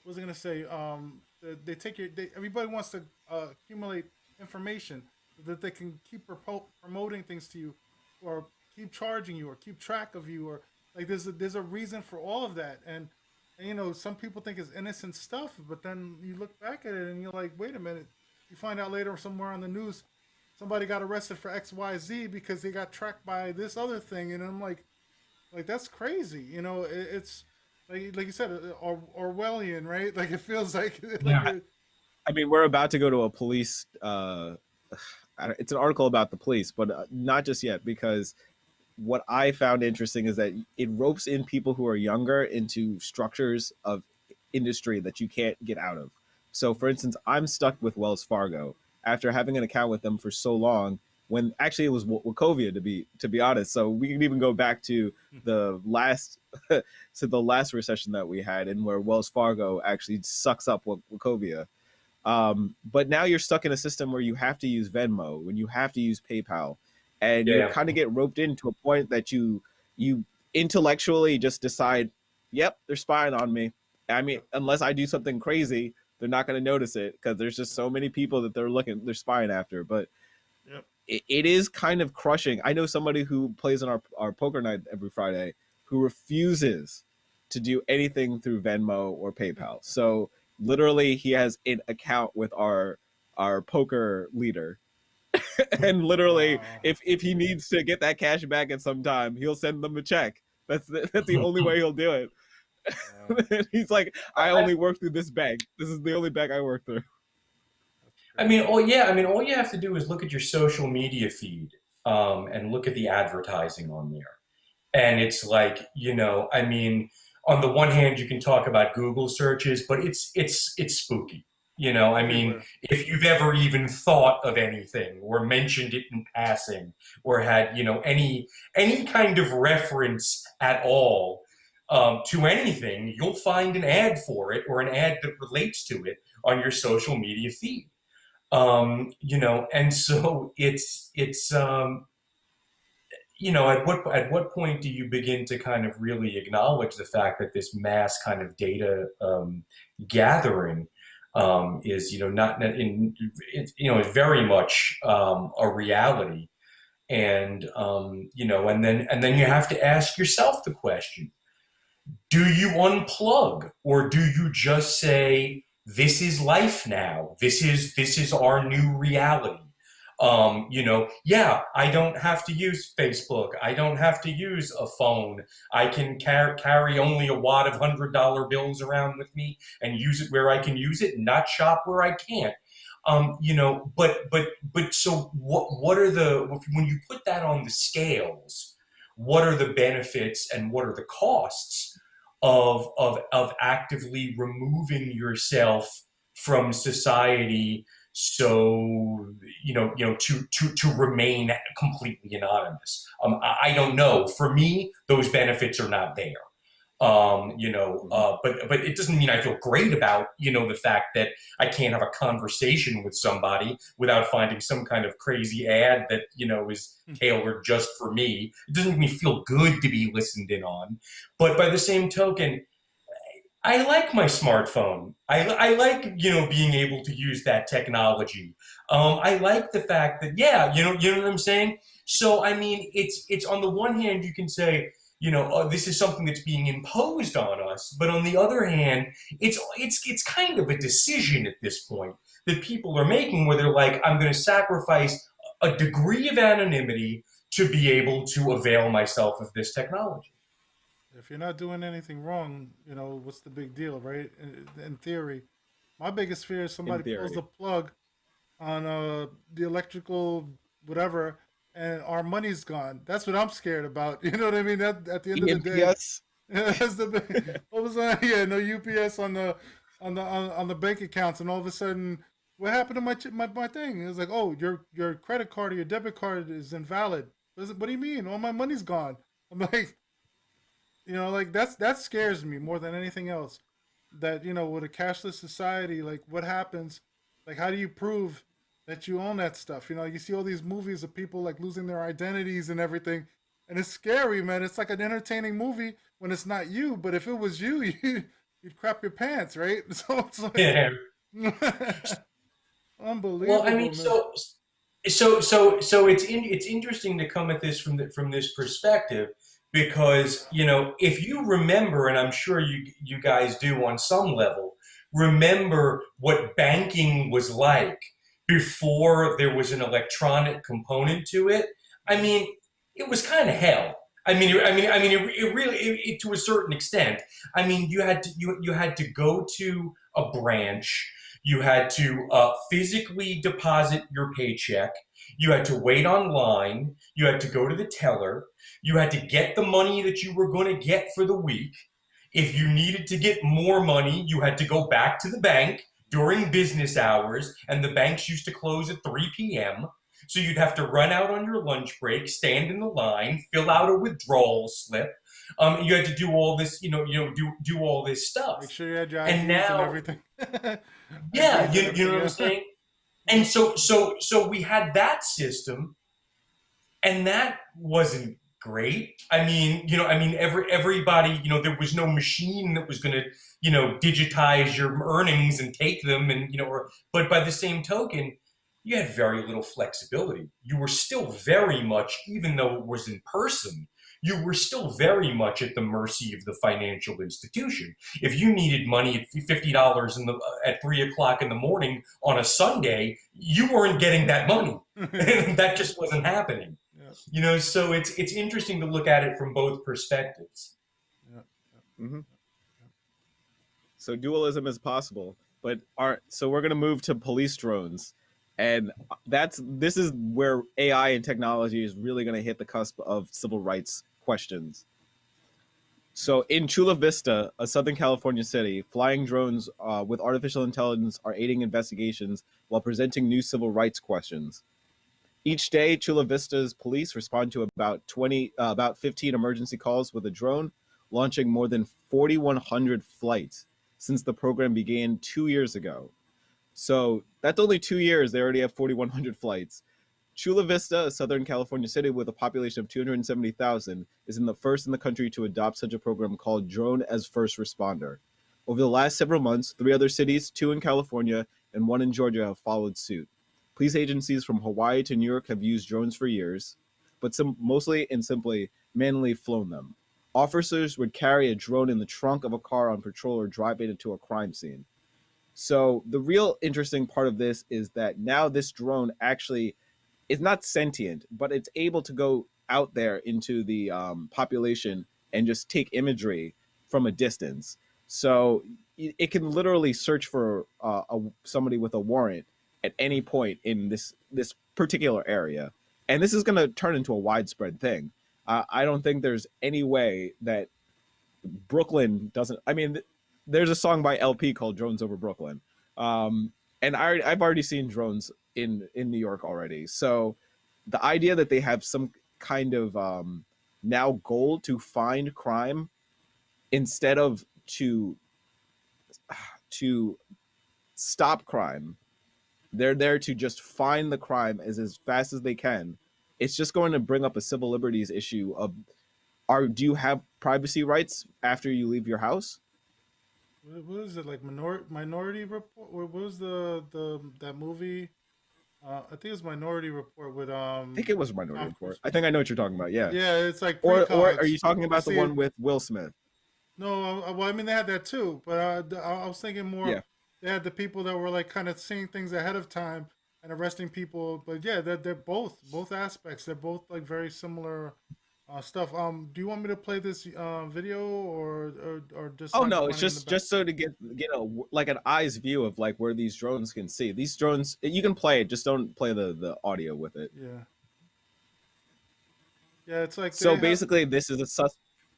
was I gonna say? They take everybody wants to accumulate information so that they can keep promoting things to you, or keep charging you, or keep track of you, or like there's a reason for all of that. And some people think it's innocent stuff, but then you look back at it and you're like, wait a minute. You find out later somewhere on the news, somebody got arrested for XYZ because they got tracked by this other thing, and I'm like that's crazy. It's like you said, Orwellian, right? Like it feels like. Yeah. I mean, we're about to go to a police. It's an article about the police, but not just yet, because what I found interesting is that it ropes in people who are younger into structures of industry that you can't get out of. So, for instance, I'm stuck with Wells Fargo after having an account with them for so long. When actually it was Wachovia, to be honest. So we can even go back to the last recession that we had, and where Wells Fargo actually sucks up Wachovia. But now you're stuck in a system where you have to use Venmo, when you have to use PayPal, and you kind of get roped into a point that you intellectually just decide, yep, they're spying on me. I mean, unless I do something crazy, they're not going to notice it, because there's just so many people that they're spying after. But it is kind of crushing. I know somebody who plays on our poker night every Friday who refuses to do anything through Venmo or PayPal. So literally he has an account with our poker leader. And literally, if he needs to get that cash back at some time, he'll send them a check. That's the only way he'll do it. He's like, I only work through this bank. This is the only bank I work through. All you have to do is look at your social media feed, and look at the advertising on there. And it's like, on the one hand, you can talk about Google searches, but it's spooky. If you've ever even thought of anything or mentioned it in passing, or had, any kind of reference at all, to anything, you'll find an ad for it or an ad that relates to it on your social media feed. And so at what point do you begin to kind of really acknowledge the fact that this mass kind of data gathering is not in is very much a reality, and then you have to ask yourself the question: do you unplug, or do you just say, this is life now, this is our new reality? Yeah, I don't have to use Facebook, I don't have to use a phone, I can carry only a wad of $100 bills around with me and use it where I can use it, not shop where I can't. But so what are when you put that on the scales, what are the benefits and what are the costs of actively removing yourself from society, so to remain completely anonymous? I don't know. For me, those benefits are not there. But it doesn't mean I feel great about the fact that I can't have a conversation with somebody without finding some kind of crazy ad that is tailored just for me. It doesn't make me feel good to be listened in on. But by the same token, I like my smartphone. I like being able to use that technology. I like the fact that you know what I'm saying. So I mean, it's on the one hand you can say, this is something that's being imposed on us, but on the other hand, it's kind of a decision at this point that people are making, where they're like, I'm going to sacrifice a degree of anonymity to be able to avail myself of this technology. If you're not doing anything wrong, what's the big deal, right? In theory, my biggest fear is In somebody pulls theory. the plug on the electrical whatever, and our money's gone. That's what I'm scared about. You know what I mean? That at the end of the day, EMPS. that's the big, all of a sudden, yeah, no UPS on the bank accounts, and all of a sudden, what happened to my thing? It was like, oh, your credit card or your debit card is invalid. What do you mean? All my money's gone. I'm like, like that scares me more than anything else. That with a cashless society, like what happens? Like, how do you prove that you own that stuff? You see all these movies of people like losing their identities and everything, and it's scary, man. It's like an entertaining movie when it's not you, but if it was you, you'd crap your pants, right? So it's like Yeah. Well, I unbelievable, mean, man. so it's interesting to come at this from this perspective, because if you remember, and I'm sure you guys do on some level, remember what banking was like before there was an electronic component to it. I mean, it was kind of hell. It really, to a certain extent. I mean, you had to go to a branch. You had to physically deposit your paycheck. You had to wait online. You had to go to the teller. You had to get the money that you were going to get for the week. If you needed to get more money, you had to go back to the bank during business hours, and the banks used to close at 3 p.m. So you'd have to run out on your lunch break, stand in the line, fill out a withdrawal slip. You had to do all this, do all this Make stuff. sure you had your And IDs and now, everything. yeah, IDs and you know everything, what I'm yeah. saying? And so we had that system, and that wasn't great. Everybody, there was no machine that was going to, digitize your earnings and take them, and but by the same token, you had very little flexibility. You were still very much, even though it was in person, you were still very much at the mercy of the financial institution. If you needed money at $50 at 3 o'clock in the morning on a Sunday, you weren't getting that money. That just wasn't happening. Yeah, So it's interesting to look at it from both perspectives. yeah, Hmm. So dualism is possible, but so we're gonna move to police drones, and this is where AI and technology is really gonna hit the cusp of civil rights questions. So in Chula Vista, a Southern California city, flying drones with artificial intelligence are aiding investigations while presenting new civil rights questions. Each day, Chula Vista's police respond to about 15 emergency calls with a drone, launching more than 4,100 flights since the program began 2 years ago. So that's only 2 years. They already have 4,100 flights. Chula Vista, a Southern California city with a population of 270,000, is in the first in the country to adopt such a program called Drone as First Responder. Over the last several months, 3 other cities, 2 in California and 1 in Georgia, have followed suit. Police agencies from Hawaii to New York have used drones for years, but some mostly and simply manually flown them. Officers would carry a drone in the trunk of a car on patrol or drive it into a crime scene. So the real interesting part of this is that now this drone actually is not sentient, but it's able to go out there into the population and just take imagery from a distance. So it can literally search for somebody with a warrant at any point in this particular area, and this is going to turn into a widespread thing. I don't think there's any way that Brooklyn doesn't. I mean, there's a song by LP called "Drones Over Brooklyn," and I've already seen drones in New York already. So the idea that they have some kind of now goal to find crime instead of to stop crime, they're there to just find the crime as fast as they can. It's just going to bring up a civil liberties issue of do you have privacy rights after you leave your house? What is it like Minority Report? What was the that movie? I think it was Minority Report with I think it was Minority Tom Report. Cruise. I think I know what you're talking about. Yeah. Yeah, it's like Or are precogs. you talking I about the see it. one with Will Smith? No, well, I mean they had that too, but I was thinking more. Yeah. They had the people that were like kind of seeing things ahead of time and arresting people. But yeah, they're both aspects. They're both like very similar stuff. Do you want me to play this video or just Oh have it no, it's running in the back? just so to get a like an eyes view of like where these drones can see. These drones, you can play it, just don't play the audio with it. Yeah, yeah. It's like So they have. basically, this is a sus.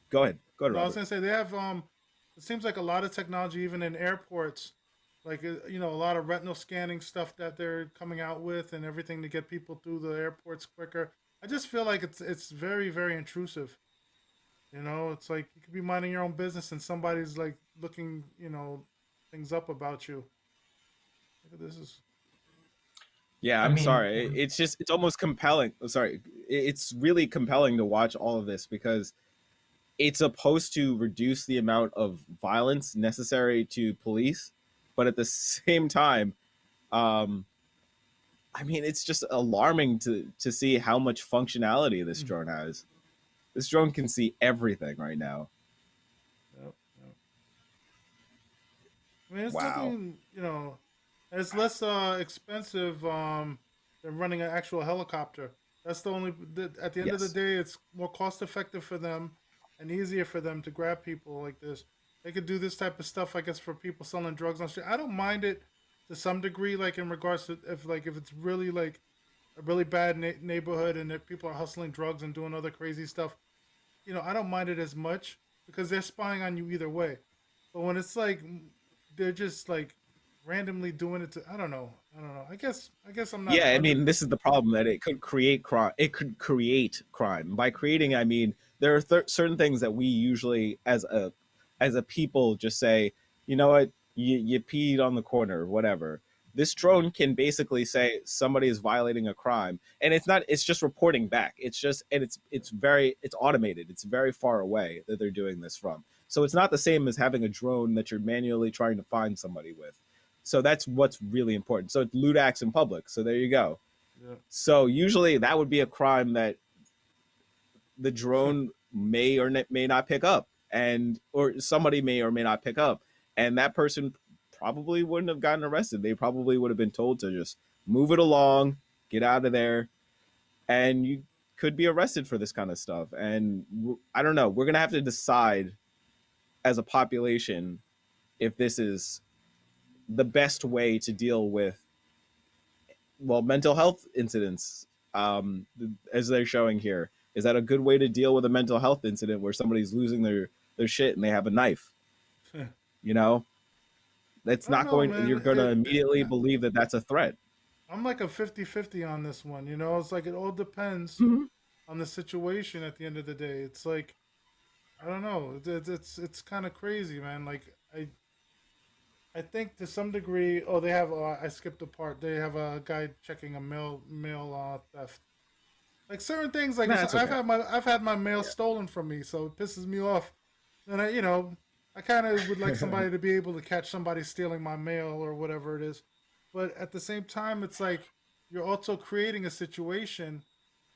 Go ahead, No, I was Robert. gonna say they have. It seems like a lot of technology, even in airports, like a lot of retinal scanning stuff that they're coming out with, and everything to get people through the airports quicker. I just feel like it's very very intrusive. It's like you could be minding your own business, and somebody's like looking, things up about you. Look at this is. Yeah, I I'm mean, sorry. It's almost compelling. Sorry, it's really compelling to watch all of this because it's supposed to reduce the amount of violence necessary to police, but at the same time, um, I mean, it's just alarming to see how much functionality this Mm, drone has. This drone can see everything right now. yep, yep. I mean, it's Wow. nothing, it's less expensive than running an actual helicopter. That's the only. At the end of the Yes. day, it's more cost effective for them and easier for them to grab people like this. They could do this type of stuff, I guess, for people selling drugs on street. I don't mind it to some degree, like in regards to if it's really like a really bad neighborhood and that people are hustling drugs and doing other crazy stuff. I don't mind it as much because they're spying on you either way. But when it's like they're just like randomly doing it to, I don't know. I don't know. I guess I'm not Yeah, I 100. mean, this is the problem that it could create crime. It could create crime. By creating, I mean there are certain things that we usually, as a people, just say, you know what, you peed on the corner, whatever. This drone can basically say somebody is violating a crime, and it's not. It's just reporting back. It's just, and it's automated. It's very far away that they're doing this from. So it's not the same as having a drone that you're manually trying to find somebody with. So that's what's really important. So it's lewd acts in public. So there you go. Yeah. So usually that would be a crime that the drone may or may not pick up, and or somebody may or may not pick up, and that person probably wouldn't have gotten arrested. They probably would have been told to just move it along, get out of there, and you could be arrested for this kind of stuff. And I don't know. We're gonna have to decide as a population if this is the best way to deal with mental health incidents, as they're showing here. Is that a good way to deal with a mental health incident where somebody's losing their shit and they have a knife? I You know, that's don't not know, going. You're man. going to immediately believe that that's a threat. I'm like a 50-50 on this one. It's like it all depends Mhm. on the situation at the end of the day. It's like I don't know. It's kind of crazy, man. Like I think to some degree. Oh, they have. I skipped a part. They have a guy checking a mail theft. Like certain things, like Nah, it's okay. I've had my mail Yeah. stolen from me, so it pisses me off. And I kind of would like somebody to be able to catch somebody stealing my mail or whatever it is. But at the same time, it's like you're also creating a situation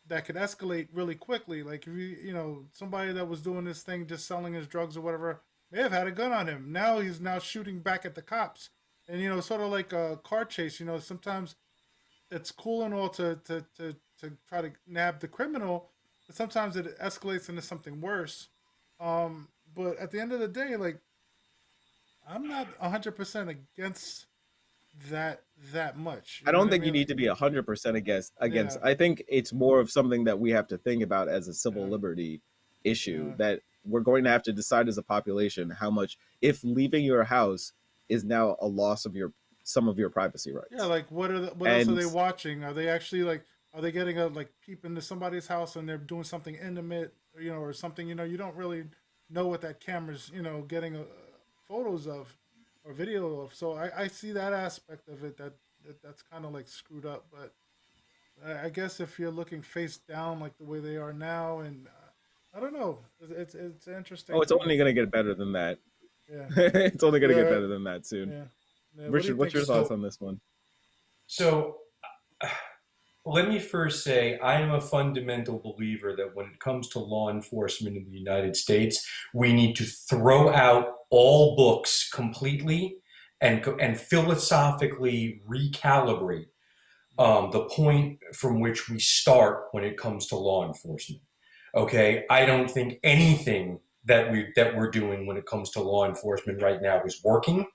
that could escalate really quickly. Like if somebody that was doing this thing, just selling his drugs or whatever, may have had a gun on him. Now he's now shooting back at the cops, and sort of like a car chase. Sometimes it's cool and all to try to nab the criminal, but sometimes it escalates into something worse. But at the end of the day, like I'm not 100% against that much. I You know don't what I think you mean? need Like, to be 100% against. yeah, I think it's more of something that we have to think about as a civil yeah, liberty issue yeah, that we're going to have to decide as a population how much, if leaving your house is now a loss of your some of your privacy yeah. rights. Like, what else are And they watching? Are they actually like? Are they getting a like peep into somebody's house and they're doing something intimate, or something? You don't really know what that camera's getting photos of or video of. So I see that aspect of it that's kind of like screwed up. But I guess if you're looking face down like the way they are now, and I don't know, it's an oh, interesting it's only going to get better than that. yeah, It's only going to get yeah, better than that soon. yeah, yeah. What do you Richard, what's think? your thoughts So, on this one? so let me first say I am a fundamental believer that when it comes to law enforcement in the United States, we need to throw out all books completely and philosophically recalibrate the point from which we start when it comes to law enforcement. Okay, I don't think anything that we're doing when it comes to law enforcement right now is working.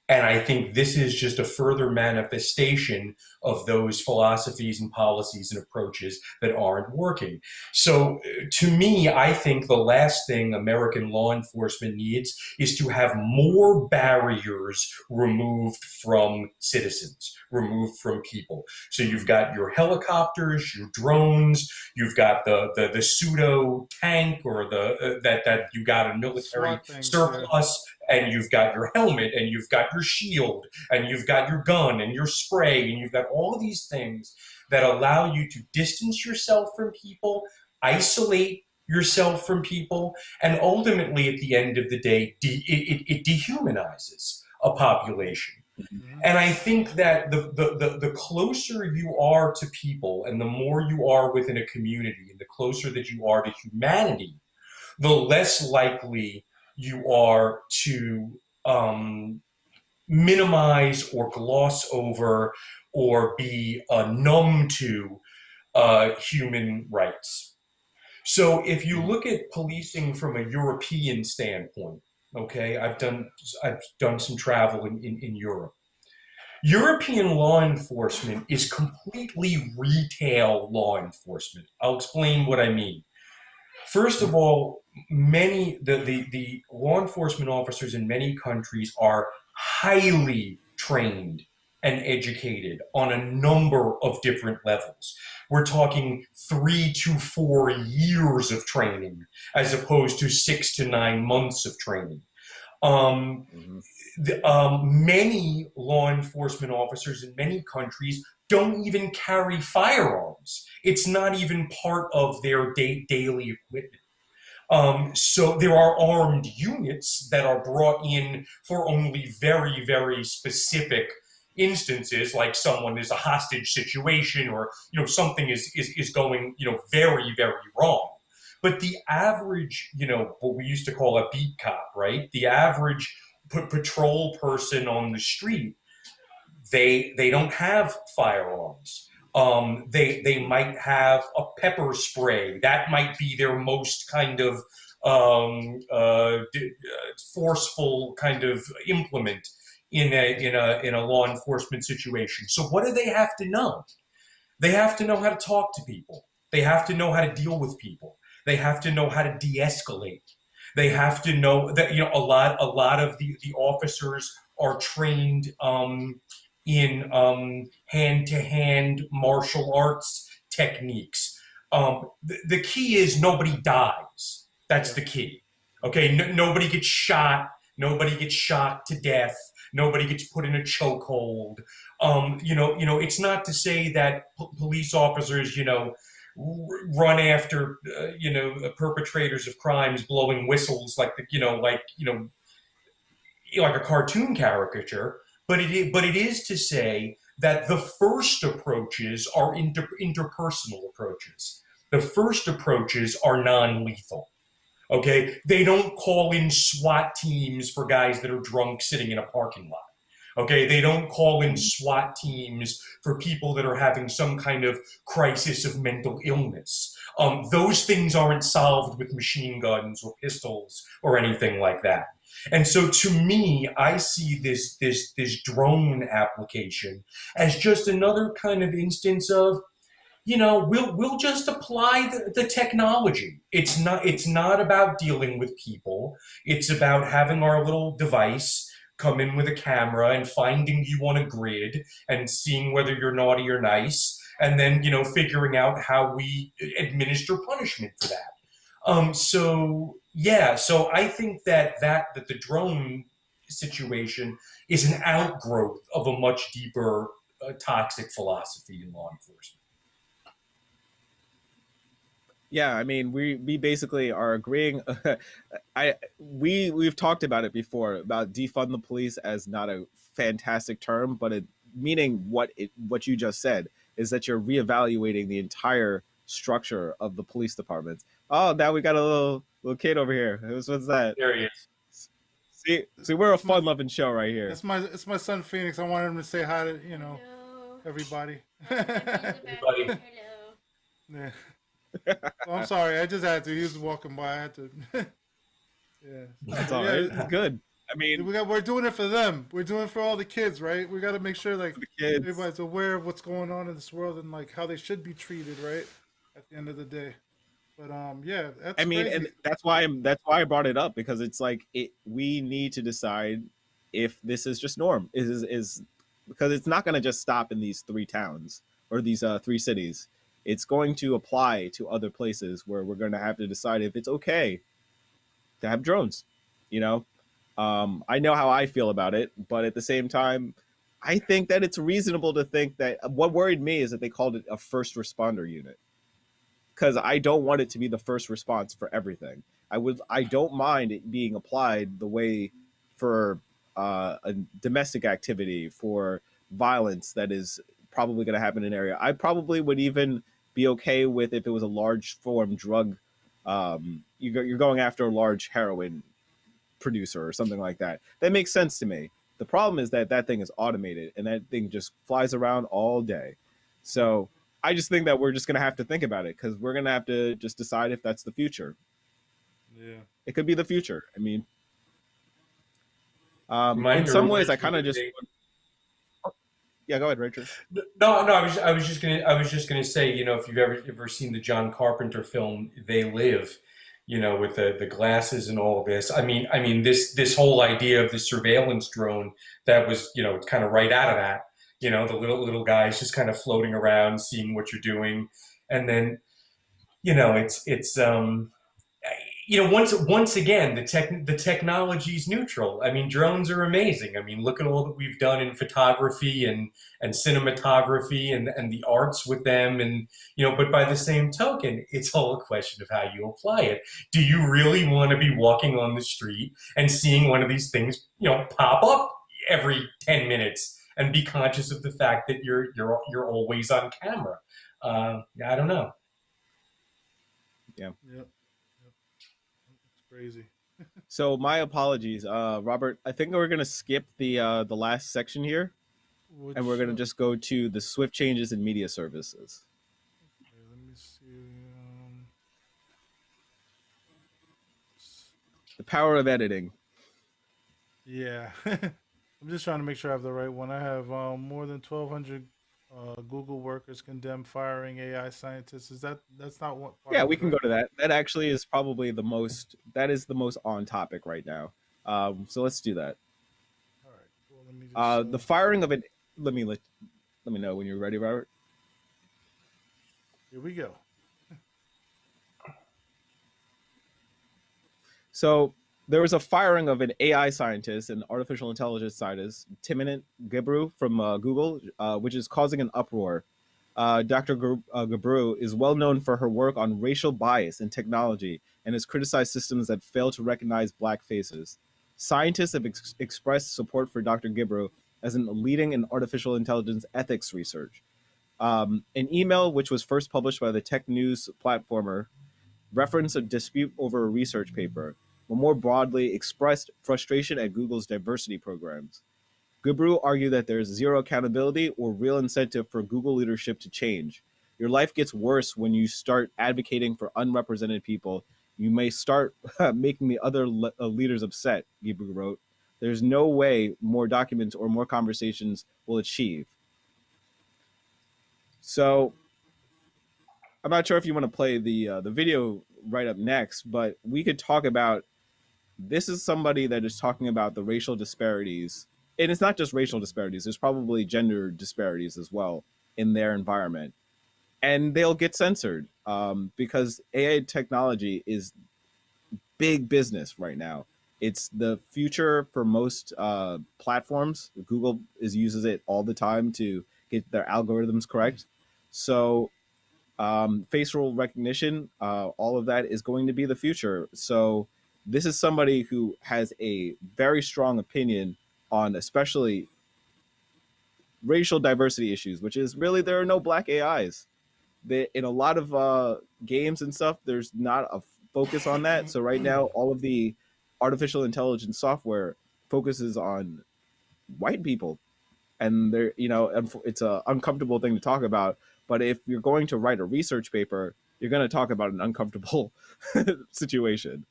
And I think this is just a further manifestation of those philosophies and policies and approaches that aren't working. So, to me, I think the last thing American law enforcement needs is to have more barriers removed from citizens, removed from people. So, you've got your helicopters, your drones, you've got the pseudo tank or that you got a The military SWAT things, yeah. surplus, and you've got your helmet and you've got your shield and you've got your gun and your spray and you've got all of these things that allow you to distance yourself from people, isolate yourself from people, and ultimately at the end of the day it dehumanizes a population. Mm-hmm. And I think that the closer you are to people and the more you are within a community and the closer that you are to humanity, the less likely you are to minimize or gloss over or be numb to human rights. So if you Mhm. look at policing from a European standpoint, okay, I've done some travel in Europe. European law enforcement is completely retail law enforcement. I'll explain what I mean. First of all, the law enforcement officers in many countries are highly trained and educated on a number of different levels. We're talking 3 to 4 years of training as opposed to 6 to 9 months of training. Um, Mhm. Many law enforcement officers in many countries don't even carry firearms. It's not even part of their daily equipment. So there are armed units that are brought in for only very, very specific instances, like someone is a hostage situation, or something is going very, very wrong. But the average, what we used to call a beat cop, right? The average patrol person on the street, they don't have firearms. They might have a pepper spray. That might be their most kind of forceful kind of implement in a law enforcement situation. So what do they have to know? They have to know how to talk to people. They have to know how to deal with people. They have to know how to de-escalate. They have to know that a lot of the officers are trained in hand-to-hand martial arts techniques. The key is nobody dies. That's Yeah, the key. Okay, nobody gets shot. Nobody gets shocked to death. Nobody gets put in a chokehold. It's not to say that police officers, run after, perpetrators of crimes, blowing whistles like a cartoon caricature. But it is to say that the first approaches are interpersonal approaches. The first approaches are non-lethal. Okay, they don't call in SWAT teams for guys that are drunk sitting in a parking lot. Okay, they don't call in SWAT teams for people that are having some kind of crisis of mental illness. Those things aren't solved with machine guns or pistols or anything like that. And so, to me, I see this drone application as just another kind of instance of, we'll just apply the technology. It's not about dealing with people. It's about having our little device come in with a camera and finding you on a grid and seeing whether you're naughty or nice, and then figuring out how we administer punishment for that. So yeah, so I think that the drone situation is an outgrowth of a much deeper toxic philosophy in law enforcement. Yeah, I mean, we basically are agreeing. We've talked about it before about defund the police as not a fantastic term, but it meaning what you just said is that you're reevaluating the entire structure of the police departments. Oh, now we got a little kid over here. What's that? There he is. See, we're a It's my fun loving show right here. it's my son Phoenix. I wanted him to say hi to Hello. everybody. I'm in the bathroom. Everybody. Hello. Yeah. Well, I'm sorry. I just had to. He was walking by. I had to. Yeah. That's all right. It's good. I mean, We're doing it for them. We're doing it for all the kids, right? We got to make sure like the kids. everybody's aware of what's going on in this world and like how they should be treated, right? At the end of the day. But yeah, that's I mean, crazy. and that's why I brought it up, because it's like we need to decide if this is just norm. Is because it's not going to just stop in these three towns or these three cities. It's going to apply to other places where we're going to have to decide if it's okay to have drones. You know, I know how I feel about it, but at the same time, I think that it's reasonable to think that what worried me is that they called it a first responder unit, because I don't want it to be the first response for everything. I don't mind it being applied the way for a domestic activity, for violence that is probably going to happen in an area. I probably would even be okay with if it was a large form drug. You're going after a large heroin producer or something like that. That makes sense to me. The problem is that thing is automated and that thing just flies around all day. So I just think that we're just going to have to think about it, because we're going to have to just decide if that's the future. Yeah. It could be the future. I mean, Remind in me- some ways, I remind kind me of just today- yeah. Go ahead, Richard. No, I was just gonna say, if you've ever seen the John Carpenter film They Live, with the glasses and all of this. I mean this whole idea of the surveillance drone that was, kind of right out of that. The little guys just kind of floating around, seeing what you're doing, and then, it's once again, the technology is neutral. I mean, drones are amazing. I mean, look at all that we've done in photography and cinematography and the arts with them, and but by the same token, it's all a question of how you apply it. Do you really want to be walking on the street and seeing one of these things pop up every 10 minutes and be conscious of the fact that you're always on camera? I don't know. Yeah. Yep. It's crazy. So my apologies, Robert. I think we're gonna skip the last section here, Which, and we're gonna just go to the swift changes in media services. okay, let me see. The power of editing. Yeah. I'm just trying to make sure I have the right one. I have more than 1,200 Google workers condemn firing AI scientists. That's not what part Yeah, of we it, can right? go to that. That actually is probably that is the most on topic right now. So let's do that. All right. Well, let me just. The firing of it. Let me know when you're ready, Robert. Here we go. So there was a firing of an AI scientist, an artificial intelligence scientist, Timnit Gebru from Google, which is causing an uproar. Dr. Gebru is well known for her work on racial bias in technology and has criticized systems that fail to recognize black faces. Scientists have expressed support for Dr. Gebru as an leading in artificial intelligence ethics research. An email, which was first published by the tech news platformer, referenced a dispute over a research paper, but more broadly expressed frustration at Google's diversity programs. Gubru argued that there is zero accountability or real incentive for Google leadership to change. Your life gets worse when you start advocating for unrepresented people. You may start making the other leaders upset, Gibru wrote. There's no way more documents or more conversations will achieve. So I'm not sure if you want to play the video right up next, but we could talk about, this is somebody that is talking about the racial disparities, and it's not just racial disparities. There's probably gender disparities as well in their environment, and they'll get censored because AI technology is big business right now. It's the future for most platforms. Google uses it all the time to get their algorithms correct. So facial recognition, all of that is going to be the future. So this is somebody who has a very strong opinion on especially racial diversity issues, which is really there are no black AIs. In a lot of games and stuff, there's not a focus on that. So right now, all of the artificial intelligence software focuses on white people, and they're, it's a uncomfortable thing to talk about. But if you're going to write a research paper, you're going to talk about an uncomfortable situation.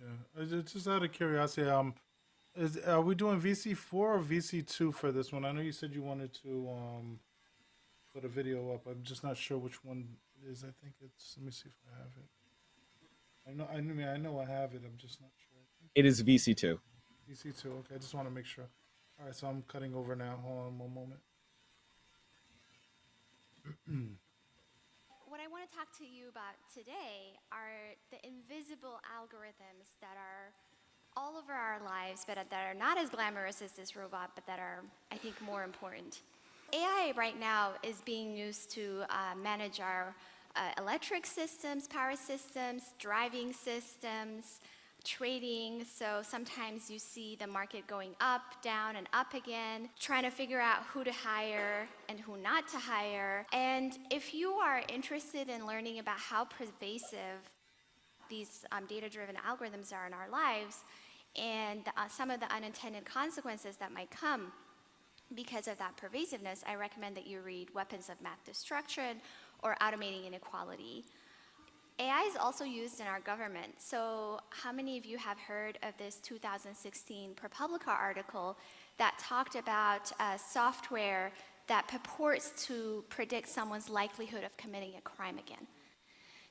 Yeah, just out of curiosity, are we doing VC4 or VC2 for this one? I know you said you wanted to put a video up. I'm just not sure which one it is. I think it's. Let me see if I have it. I know I have it. I'm just not sure. It is VC2. VC2. Okay, I just want to make sure. All right, so I'm cutting over now. Hold on one moment. What I want to talk to you about today are the invisible algorithms that are all over our lives, but that are not as glamorous as this robot, but that are, I think, more important. AI right now is being used to manage our electric systems, power systems, driving systems, trading. So sometimes you see the market going up, down, and up again, trying to figure out who to hire and who not to hire. And if you are interested in learning about how pervasive these data-driven algorithms are in our lives, and some of the unintended consequences that might come because of that pervasiveness, I recommend that you read Weapons of Math Destruction or Automating Inequality. AI is also used in our government. So how many of you have heard of this 2016 ProPublica article that talked about software that purports to predict someone's likelihood of committing a crime again?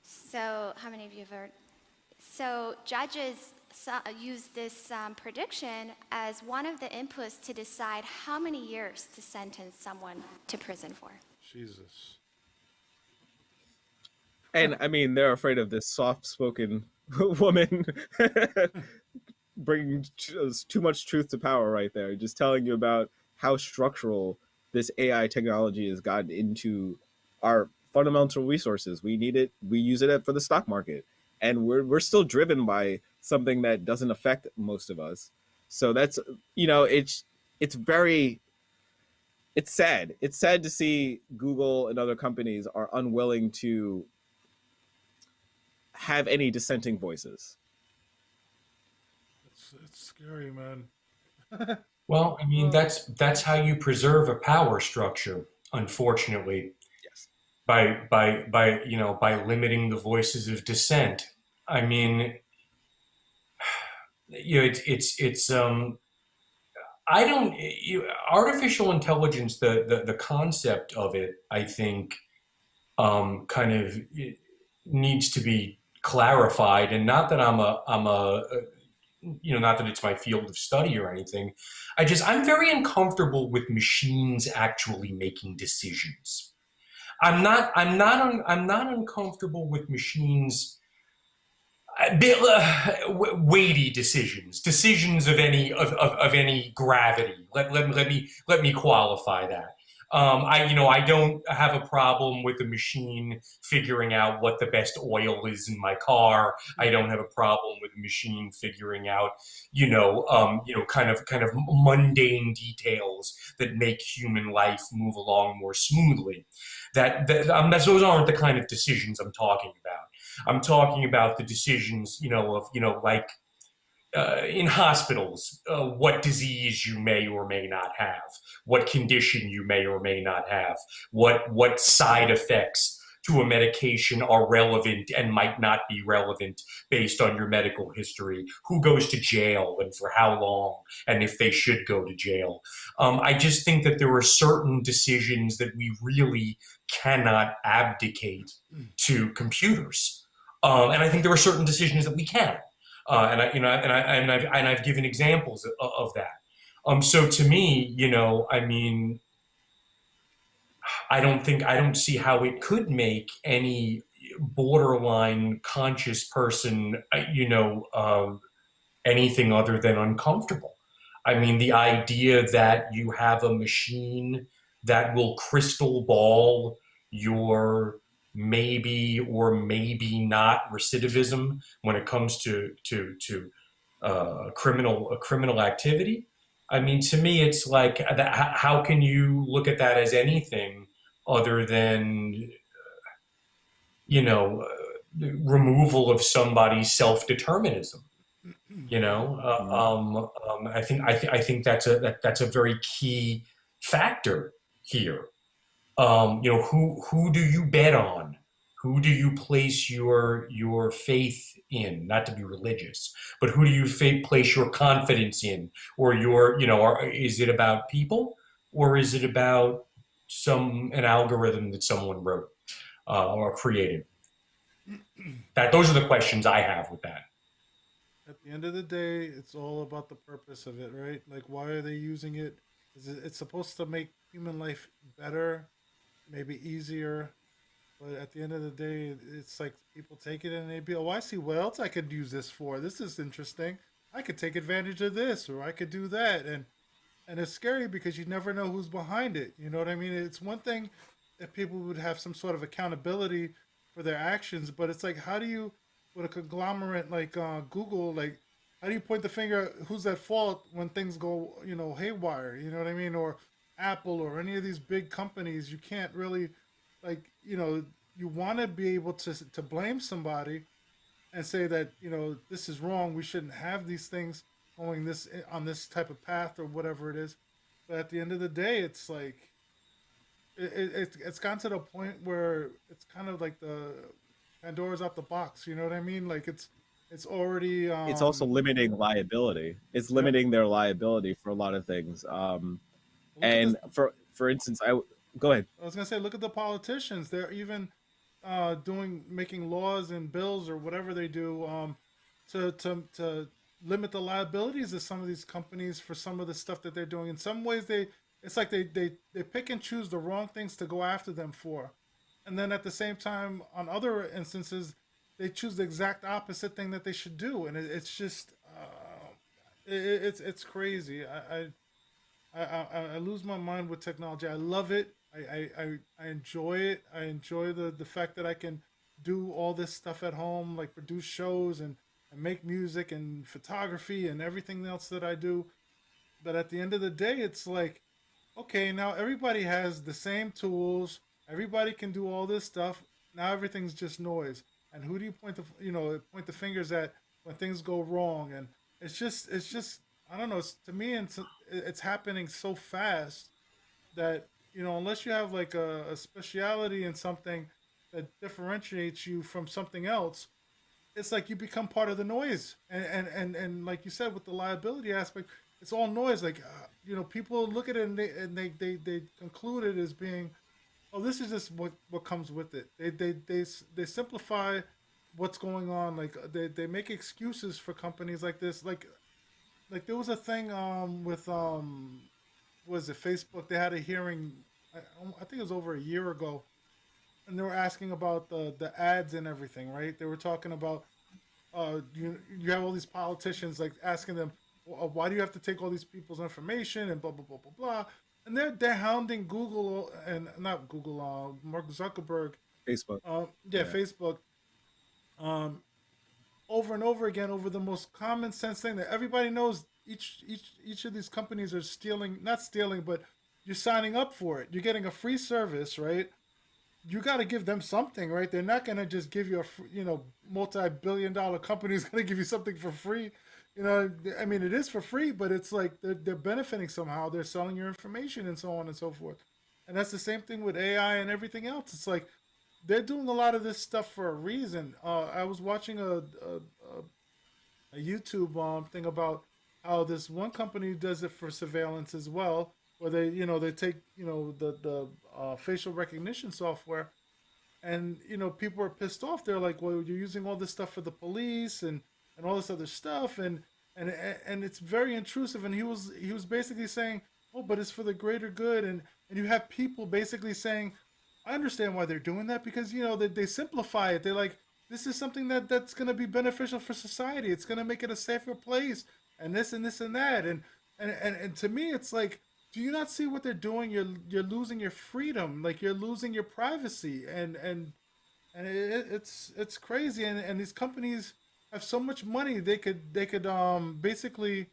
So how many of you have heard? So judges use this prediction as one of the inputs to decide how many years to sentence someone to prison for. Jesus. And I mean, they're afraid of this soft-spoken woman bringing too much truth to power right there, just telling you about how structural this AI technology has gotten into our fundamental resources. We need it. We use it for the stock market, and we're still driven by something that doesn't affect most of us. So that's, it's very, it's sad. It's sad to see Google and other companies are unwilling to have any dissenting voices. It's scary, man. Well, I mean, that's how you preserve a power structure, unfortunately. Yes. By limiting the voices of dissent. I mean, it's I don't artificial intelligence, the concept of it, I think, kind of needs to be clarified. And not that I'm a not that it's my field of study or anything. I'm very uncomfortable with machines actually making decisions. I'm not uncomfortable with machines. weighty decisions of any gravity. Let me qualify that. I don't have a problem with the machine figuring out what the best oil is in my car. I don't have a problem with the machine figuring out, kind of mundane details that make human life move along more smoothly. Those aren't the kind of decisions I'm talking about. I'm talking about the decisions, like in hospitals, what disease you may or may not have, what condition you may or may not have, what side effects to a medication are relevant and might not be relevant based on your medical history, who goes to jail and for how long, and if they should go to jail. I just think that there are certain decisions that we really cannot abdicate to computers. And I think there are certain decisions that we can. And I've given examples of that. So to me, I don't see how it could make any borderline conscious person, anything other than uncomfortable. I mean, the idea that you have a machine that will crystal ball your maybe or maybe not recidivism when it comes to criminal activity. I mean, to me, it's like, how can you look at that as anything other than, you know, removal of somebody's self-determinism? I think that's a very key factor here. Who do you bet on? Who do you place your faith in? Not to be religious, but who do you place your confidence in, or is it about people, or is it about an algorithm that someone wrote or created? Those are the questions I have with that. At the end of the day, it's all about the purpose of it, right? Like, why are they using it? It's supposed to make human life better, maybe easier, but at the end of the day, it's like people take it and they be, oh, I see what else I could use this for. This is interesting. I could take advantage of this, or I could do that, and it's scary because you never know who's behind it. You know what I mean? It's one thing if people would have some sort of accountability for their actions, but it's like, how do you, with a conglomerate like Google, like, how do you point the finger at who's at fault when things go, haywire? You know what I mean? Or Apple or any of these big companies, you can't really, like, you want to be able to blame somebody and say that this is wrong. We shouldn't have these things going this on this type of path or whatever it is. But at the end of the day, it's like it's gotten to the point where it's kind of like the Pandora's off the box. You know what I mean? Like it's already. It's also limiting liability. It's limiting their liability for a lot of things. And for instance, go ahead. I was gonna say, look at the politicians. They're even making laws and bills or whatever they do to limit the liabilities of some of these companies for some of the stuff that they're doing. In some ways, it's like they pick and choose the wrong things to go after them for, and then at the same time, on other instances, they choose the exact opposite thing that they should do, and it's just it's crazy. I lose my mind with technology. I love it. I enjoy it. I enjoy the fact that I can do all this stuff at home, like produce shows and make music and photography and everything else that I do. But at the end of the day, it's like, okay, now everybody has the same tools. Everybody can do all this stuff. Now everything's just noise. And who do you point the fingers at when things go wrong? And it's just I don't know. To me, it's happening so fast that unless you have like a speciality in something that differentiates you from something else, it's like you become part of the noise. And like you said, with the liability aspect, it's all noise. Like people look at it and they conclude it as being, oh, this is just what comes with it. They simplify what's going on. Like they make excuses for companies like this. Like there was a thing with was it Facebook? They had a hearing. I think it was over a year ago, and they were asking about the ads and everything. Right? They were talking about you have all these politicians like asking them, why do you have to take all these people's information and blah blah blah blah blah, and they're hounding Google and not Google, Mark Zuckerberg, Facebook. yeah, Facebook, um, over and over again over the most common sense thing that everybody knows. Each of these companies are stealing, not stealing, but you're signing up for it. You're getting a free service, right? You got to give them something, right? They're not going to just give you multi-billion-dollar company is going to give you something for free. I mean, it is for free, but it's like they're benefiting somehow. They're selling your information and so on and so forth. And that's the same thing with AI and everything else. It's like they're doing a lot of this stuff for a reason. I was watching a YouTube thing about how this one company does it for surveillance as well, where they take the facial recognition software, and people are pissed off. They're like, well, you're using all this stuff for the police and all this other stuff, and it's very intrusive. And he was basically saying, oh, but it's for the greater good, and you have people basically saying, I understand why they're doing that, because they simplify it. They're like, this is something that's going to be beneficial for society. It's going to make it a safer place, and this and this and that. And to me, it's like, do you not see what they're doing? You're losing your freedom, like you're losing your privacy, and it's crazy. And these companies have so much money, they could basically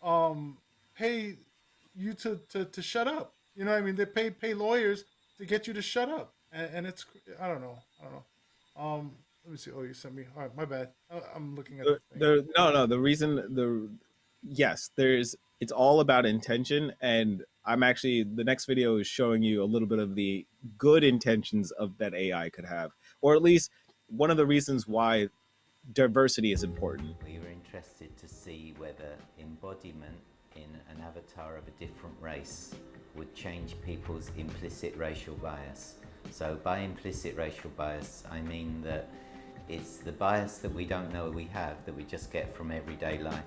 um pay you to shut up. You know what I mean? They pay lawyers to get you to shut up, and it's, I don't know. Let me see. Oh, you sent me. All right, my bad. I'm looking at the thing. No, the reason the yes, there's it's all about intention, and I'm actually the next video is showing you a little bit of the good intentions of that AI could have, or at least one of the reasons why diversity is important. We were interested to see whether embodiment in an avatar of a different race would change people's implicit racial bias. So by implicit racial bias, I mean that it's the bias that we don't know we have, that we just get from everyday life.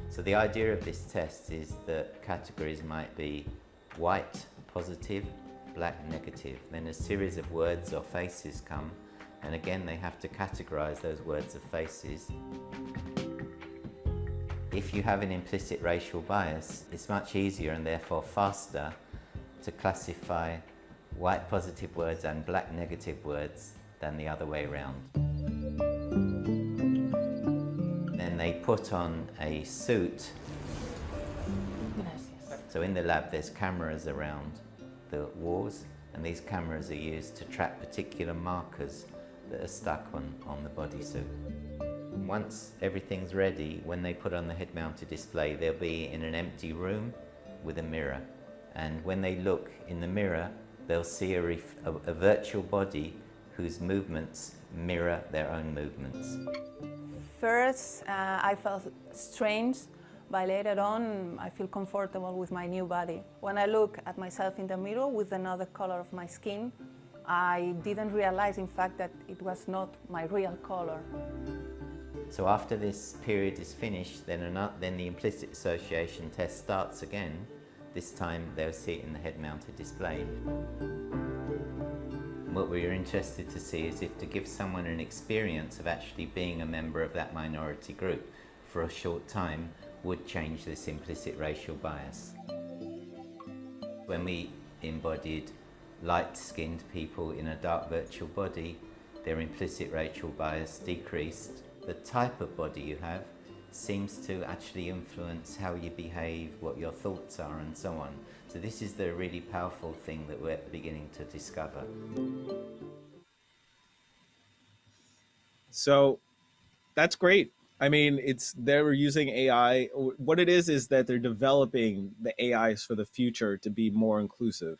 So the idea of this test is that categories might be white, positive, black, negative. Then a series of words or faces come, and again they have to categorize those words or faces. If you have an implicit racial bias, it's much easier and therefore faster to classify white positive words and black negative words than the other way around. Then they put on a suit. So in the lab there's cameras around the walls, and these cameras are used to track particular markers that are stuck on the bodysuit. Once everything's ready, when they put on the head-mounted display, they'll be in an empty room with a mirror. And when they look in the mirror, they'll see a virtual body whose movements mirror their own movements. First, I felt strange, but later on, I feel comfortable with my new body. When I look at myself in the mirror with another color of my skin, I didn't realize, in fact, that it was not my real color. So after this period is finished, then the implicit association test starts again. This time they'll see it in the head-mounted display. What we're interested to see is if to give someone an experience of actually being a member of that minority group for a short time would change this implicit racial bias. When we embodied light-skinned people in a dark virtual body, their implicit racial bias decreased. The type of body you have seems to actually influence how you behave, what your thoughts are, and so on. So this is the really powerful thing that we're beginning to discover. So that's great. I mean, they're using AI. What it is that they're developing the AIs for the future to be more inclusive.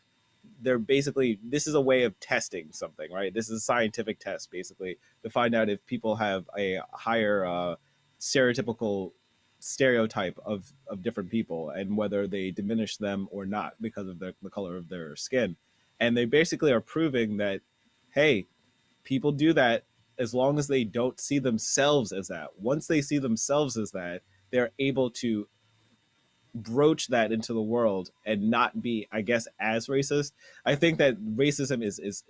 They're basically, this is a way of testing something, right? This is a scientific test, basically, to find out if people have a higher stereotypical stereotype of different people and whether they diminish them or not because of the color of their skin. And they basically are proving that, hey, people do that as long as they don't see themselves as that. Once they see themselves as that, they're able to broach that into the world and not be, I guess, as racist. I think that racism is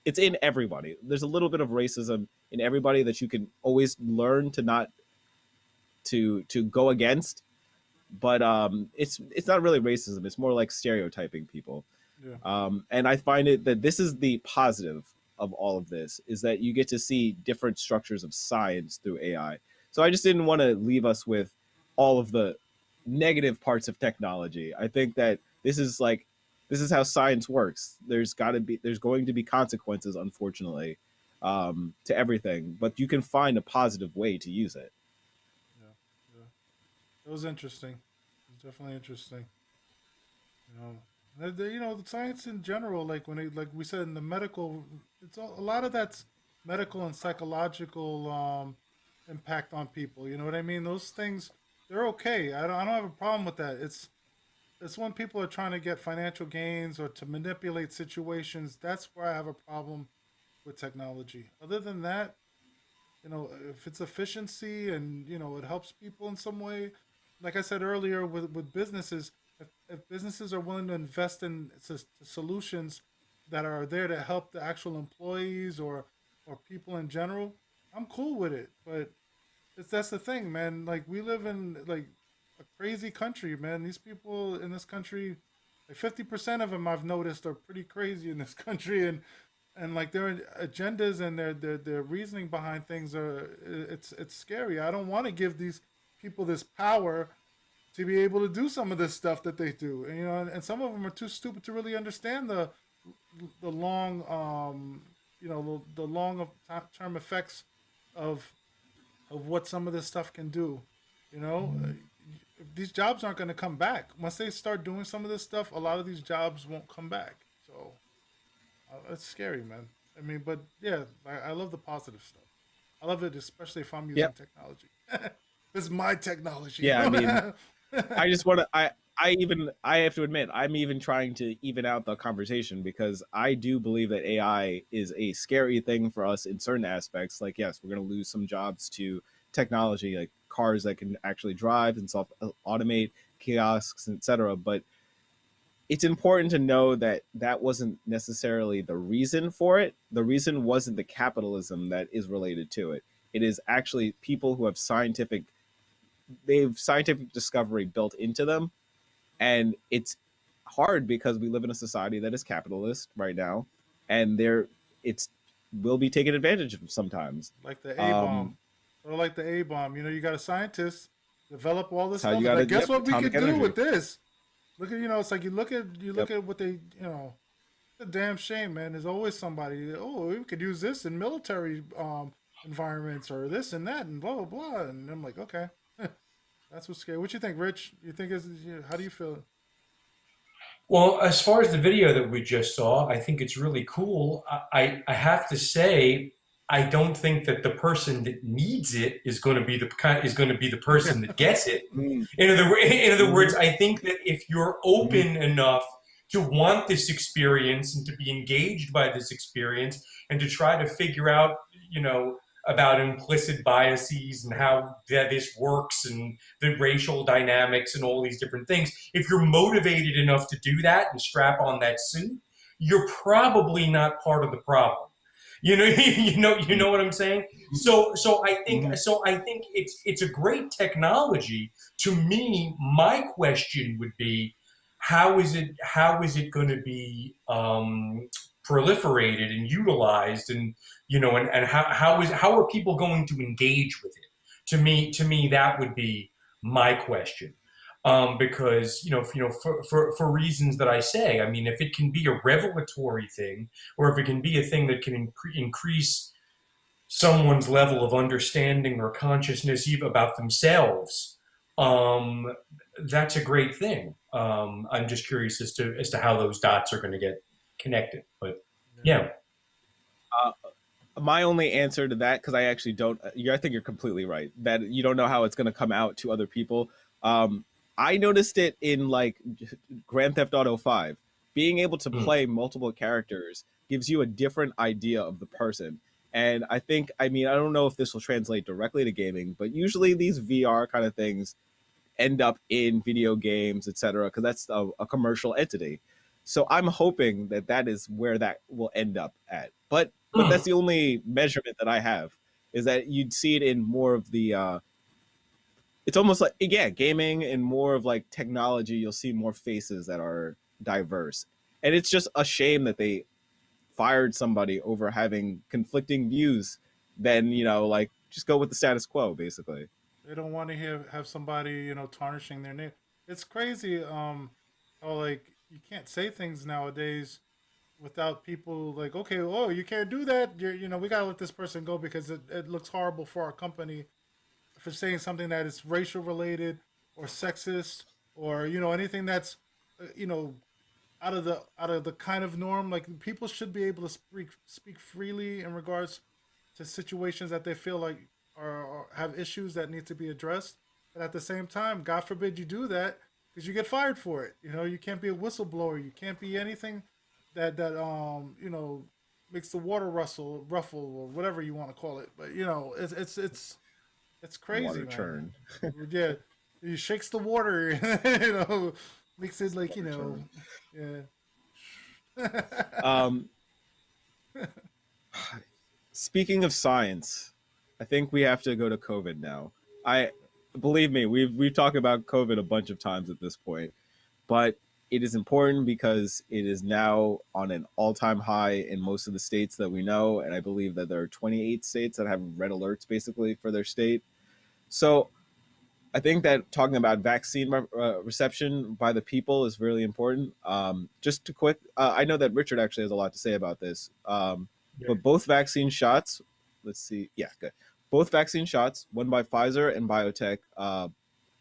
it's in everybody. There's a little bit of racism in everybody that you can always learn to not to go against, but it's not really racism. It's more like stereotyping people. Yeah. And I find it that this is the positive of all of this, is that you get to see different structures of science through AI. So I just didn't want to leave us with all of the negative parts of technology. I think that this is how science works. There's going to be consequences, unfortunately, to everything, but you can find a positive way to use it. Yeah. Yeah. It was interesting. It was definitely interesting. You know, the science in general, like like we said in the medical, it's a lot of that's medical and psychological impact on people. You know what I mean? Those things, they're okay. I don't have a problem with that. It's when people are trying to get financial gains or to manipulate situations. That's where I have a problem with technology. Other than that, if it's efficiency and it helps people in some way, like I said earlier, with businesses, if businesses are willing to invest in solutions that are there to help the actual employees or people in general, I'm cool with it. But that's the thing, man. Like, we live in like a crazy country, man. These people in this country, like 50% of them, I've noticed, are pretty crazy in this country, and like their agendas and their reasoning behind things it's scary. I don't want to give these people this power to be able to do some of this stuff that they do, and some of them are too stupid to really understand the long the long term effects of what some of this stuff can do. If these jobs aren't going to come back once they start doing some of this stuff, a lot of these jobs won't come back. So it's scary, man. I mean, but yeah, I love the positive stuff. I love it, especially if I'm using technology. This is my technology. Yeah, I mean, I just want to. I have to admit, I'm even trying to even out the conversation, because I do believe that AI is a scary thing for us in certain aspects. Like, yes, we're going to lose some jobs to technology, like cars that can actually drive and self automate, kiosks, etc. But it's important to know that that wasn't necessarily the reason for it. The reason wasn't the capitalism that is related to it. It is actually people who have scientific discovery built into them. And it's hard because we live in a society that is capitalist right now, and it's will be taken advantage of sometimes. Like the A bomb. Or like the A bomb. You got a scientist develop all this stuff. Like, guess what we could do with this? Look at it's like you look at what they it's a damn shame, man. There's always somebody, oh, we could use this in military environments or this and that and blah blah blah. And I'm like, okay. That's what's scary. What you think, Rich? How do you feel? Well, as far as the video that we just saw, I think it's really cool. I have to say, I don't think that the person that needs it is going to be the person that gets it. In other words, I think that if you're open enough to want this experience and to be engaged by this experience and to try to figure out, about implicit biases and how this works and the racial dynamics and all these different things. If you're motivated enough to do that and strap on that suit, you're probably not part of the problem. You know what I'm saying? So I think it's a great technology. To me, my question would be, how is it going to be proliferated and utilized, and and how are people going to engage with it? To me that would be my question, because for reasons that I say, I mean, if it can be a revelatory thing, or if it can be a thing that can increase someone's level of understanding or consciousness even about themselves, that's a great thing. I'm just curious as to how those dots are going to get connected, but yeah. My only answer to that, because I actually don't, I think you're completely right that you don't know how it's going to come out to other people. I noticed it in like Grand Theft Auto 5. Being able to play multiple characters gives you a different idea of the person. And I don't know if this will translate directly to gaming, but usually these VR kind of things end up in video games, etc., because that's a commercial entity. So I'm hoping that that is where that will end up at. But that's the only measurement that I have, is that you'd see it in more of the it's almost like, yeah, gaming and more of like technology. You'll see more faces that are diverse, and it's just a shame that they fired somebody over having conflicting views. Then, like, just go with the status quo, basically. They don't want to have somebody, tarnishing their name. It's crazy. How, like, you can't say things nowadays without people like, okay, oh, you can't do that. We gotta let this person go because it looks horrible for our company for saying something that is racial related or sexist, or anything that's you know out of the kind of norm. Like, people should be able to speak freely in regards to situations that they feel like or have issues that need to be addressed. But at the same time, God forbid you do that, because you get fired for it. You can't be a whistleblower. You can't be anything that makes the water ruffle, or whatever you want to call it. But it's crazy, Water man. churn. Yeah, he shakes the water, makes it like, Water yeah. Um, Speaking of science, I think we have to go to COVID now. I Believe me, we've talked about COVID a bunch of times at this point, but it is important because it is now on an all-time high in most of the states that we know, and I believe that there are 28 states that have red alerts basically for their state. So I think that talking about vaccine reception by the people is really important. Just to quick, I know that Richard actually has a lot to say about this. But both vaccine shots, let's see, yeah, good. Both vaccine shots, one by Pfizer and BioNTech,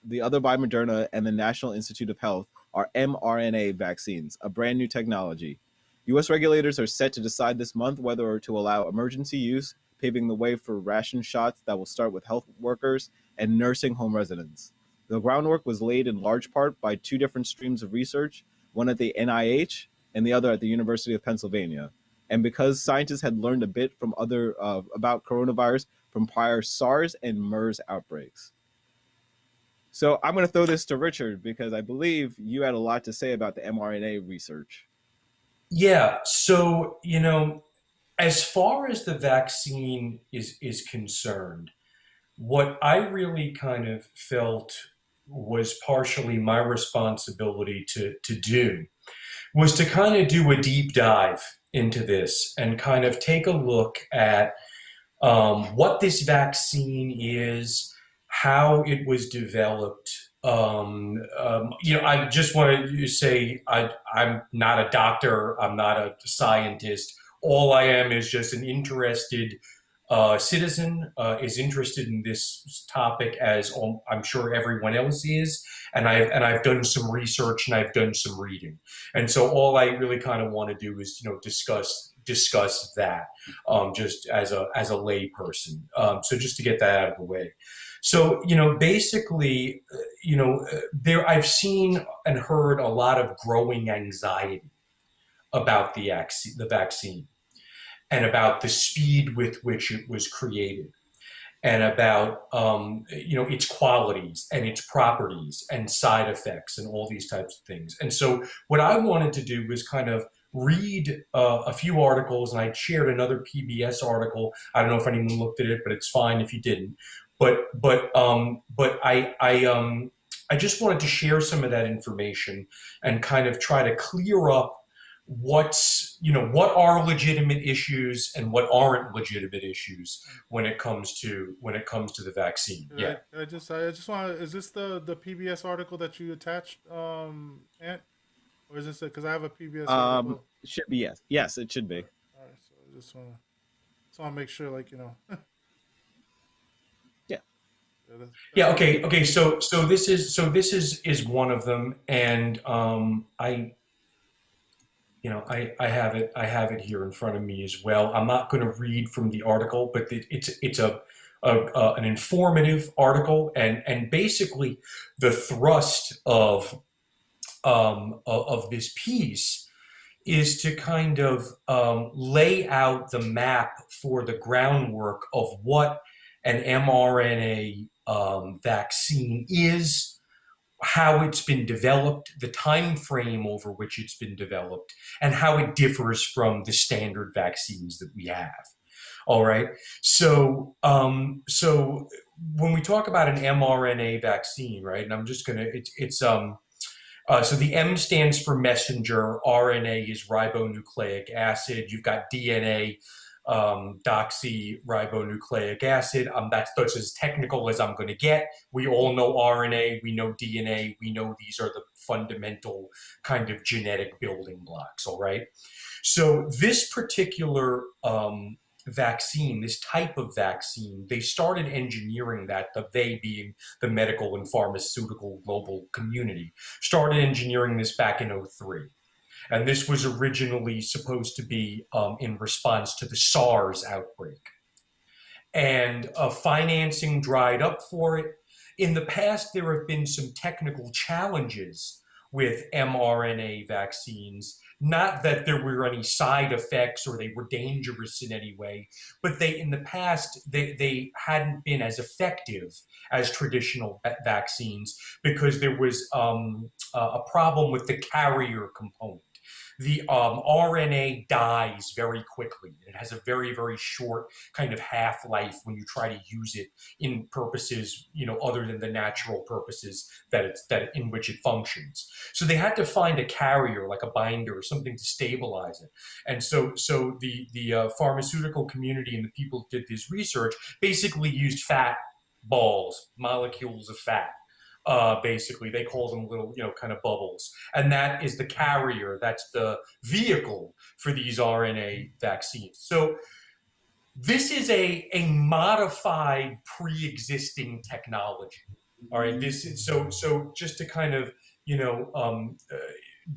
the other by Moderna and the National Institute of Health, are mRNA vaccines, a brand new technology. U.S. regulators are set to decide this month whether to allow emergency use, paving the way for ration shots that will start with health workers and nursing home residents. The groundwork was laid in large part by two different streams of research, one at the NIH and the other at the University of Pennsylvania. And because scientists had learned a bit from other about coronavirus from prior SARS and MERS outbreaks. So I'm going to throw this to Richard because I believe you had a lot to say about the mRNA research. Yeah. So, as far as the vaccine is concerned, what I really kind of felt was partially my responsibility to do was to kind of do a deep dive into this and kind of take a look at what this vaccine is, how it was developed. I just want to say I'm not a doctor, I'm not a scientist. All I am is just an interested citizen, is interested in this topic as I'm sure everyone else is, and I've done some research and I've done some reading, and so all I really kind of want to do is discuss that just as a lay person. So just to get that out of the way. So basically, there I've seen and heard a lot of growing anxiety about the vaccine and about the speed with which it was created, and about its qualities and its properties and side effects and all these types of things. And so what I wanted to do was kind of read a few articles, and I shared another PBS article. I don't know if anyone looked at it, but it's fine if you didn't. But I just wanted to share some of that information and kind of try to clear up what are legitimate issues and what aren't legitimate issues when it comes to the vaccine. Yeah. I just want to. Is this the PBS article that you attached, Ant? Or is this because I have a PBS article? It should be, yes, it should be. All right, so I just want to make sure, like, Yeah. Yeah. Okay. So this is one of them, and I have it here in front of me as well. I'm not going to read from the article, but it's an informative article, and basically the thrust of this piece is to kind of lay out the map for the groundwork of what an mRNA vaccine is, how it's been developed, the time frame over which it's been developed, and how it differs from the standard vaccines that we have. All right. So, so when we talk about an mRNA vaccine, right, and I'm just gonna, so the M stands for messenger, RNA is ribonucleic acid. You've got DNA, deoxyribonucleic acid. That's as technical as I'm going to get. We all know RNA, we know DNA, we know these are the fundamental kind of genetic building blocks, all right? So this particular vaccine, this type of vaccine, they started engineering that, they being the medical and pharmaceutical global community, started engineering this back in 2003. And this was originally supposed to be in response to the SARS outbreak. And financing dried up for it. In the past, there have been some technical challenges with mRNA vaccines. Not that there were any side effects or they were dangerous in any way, but in the past, they hadn't been as effective as traditional vaccines because there was a problem with the carrier component. The RNA dies very quickly. It has a very, very short kind of half-life when you try to use it in purposes, other than the natural purposes that in which it functions. So they had to find a carrier, like a binder or something to stabilize it. And so the pharmaceutical community and the people who did this research basically used fat balls, molecules of fat. Basically, they call them little, kind of bubbles. And that is the carrier, that's the vehicle for these RNA vaccines. So this is a modified pre-existing technology. All right, this is so just to kind of,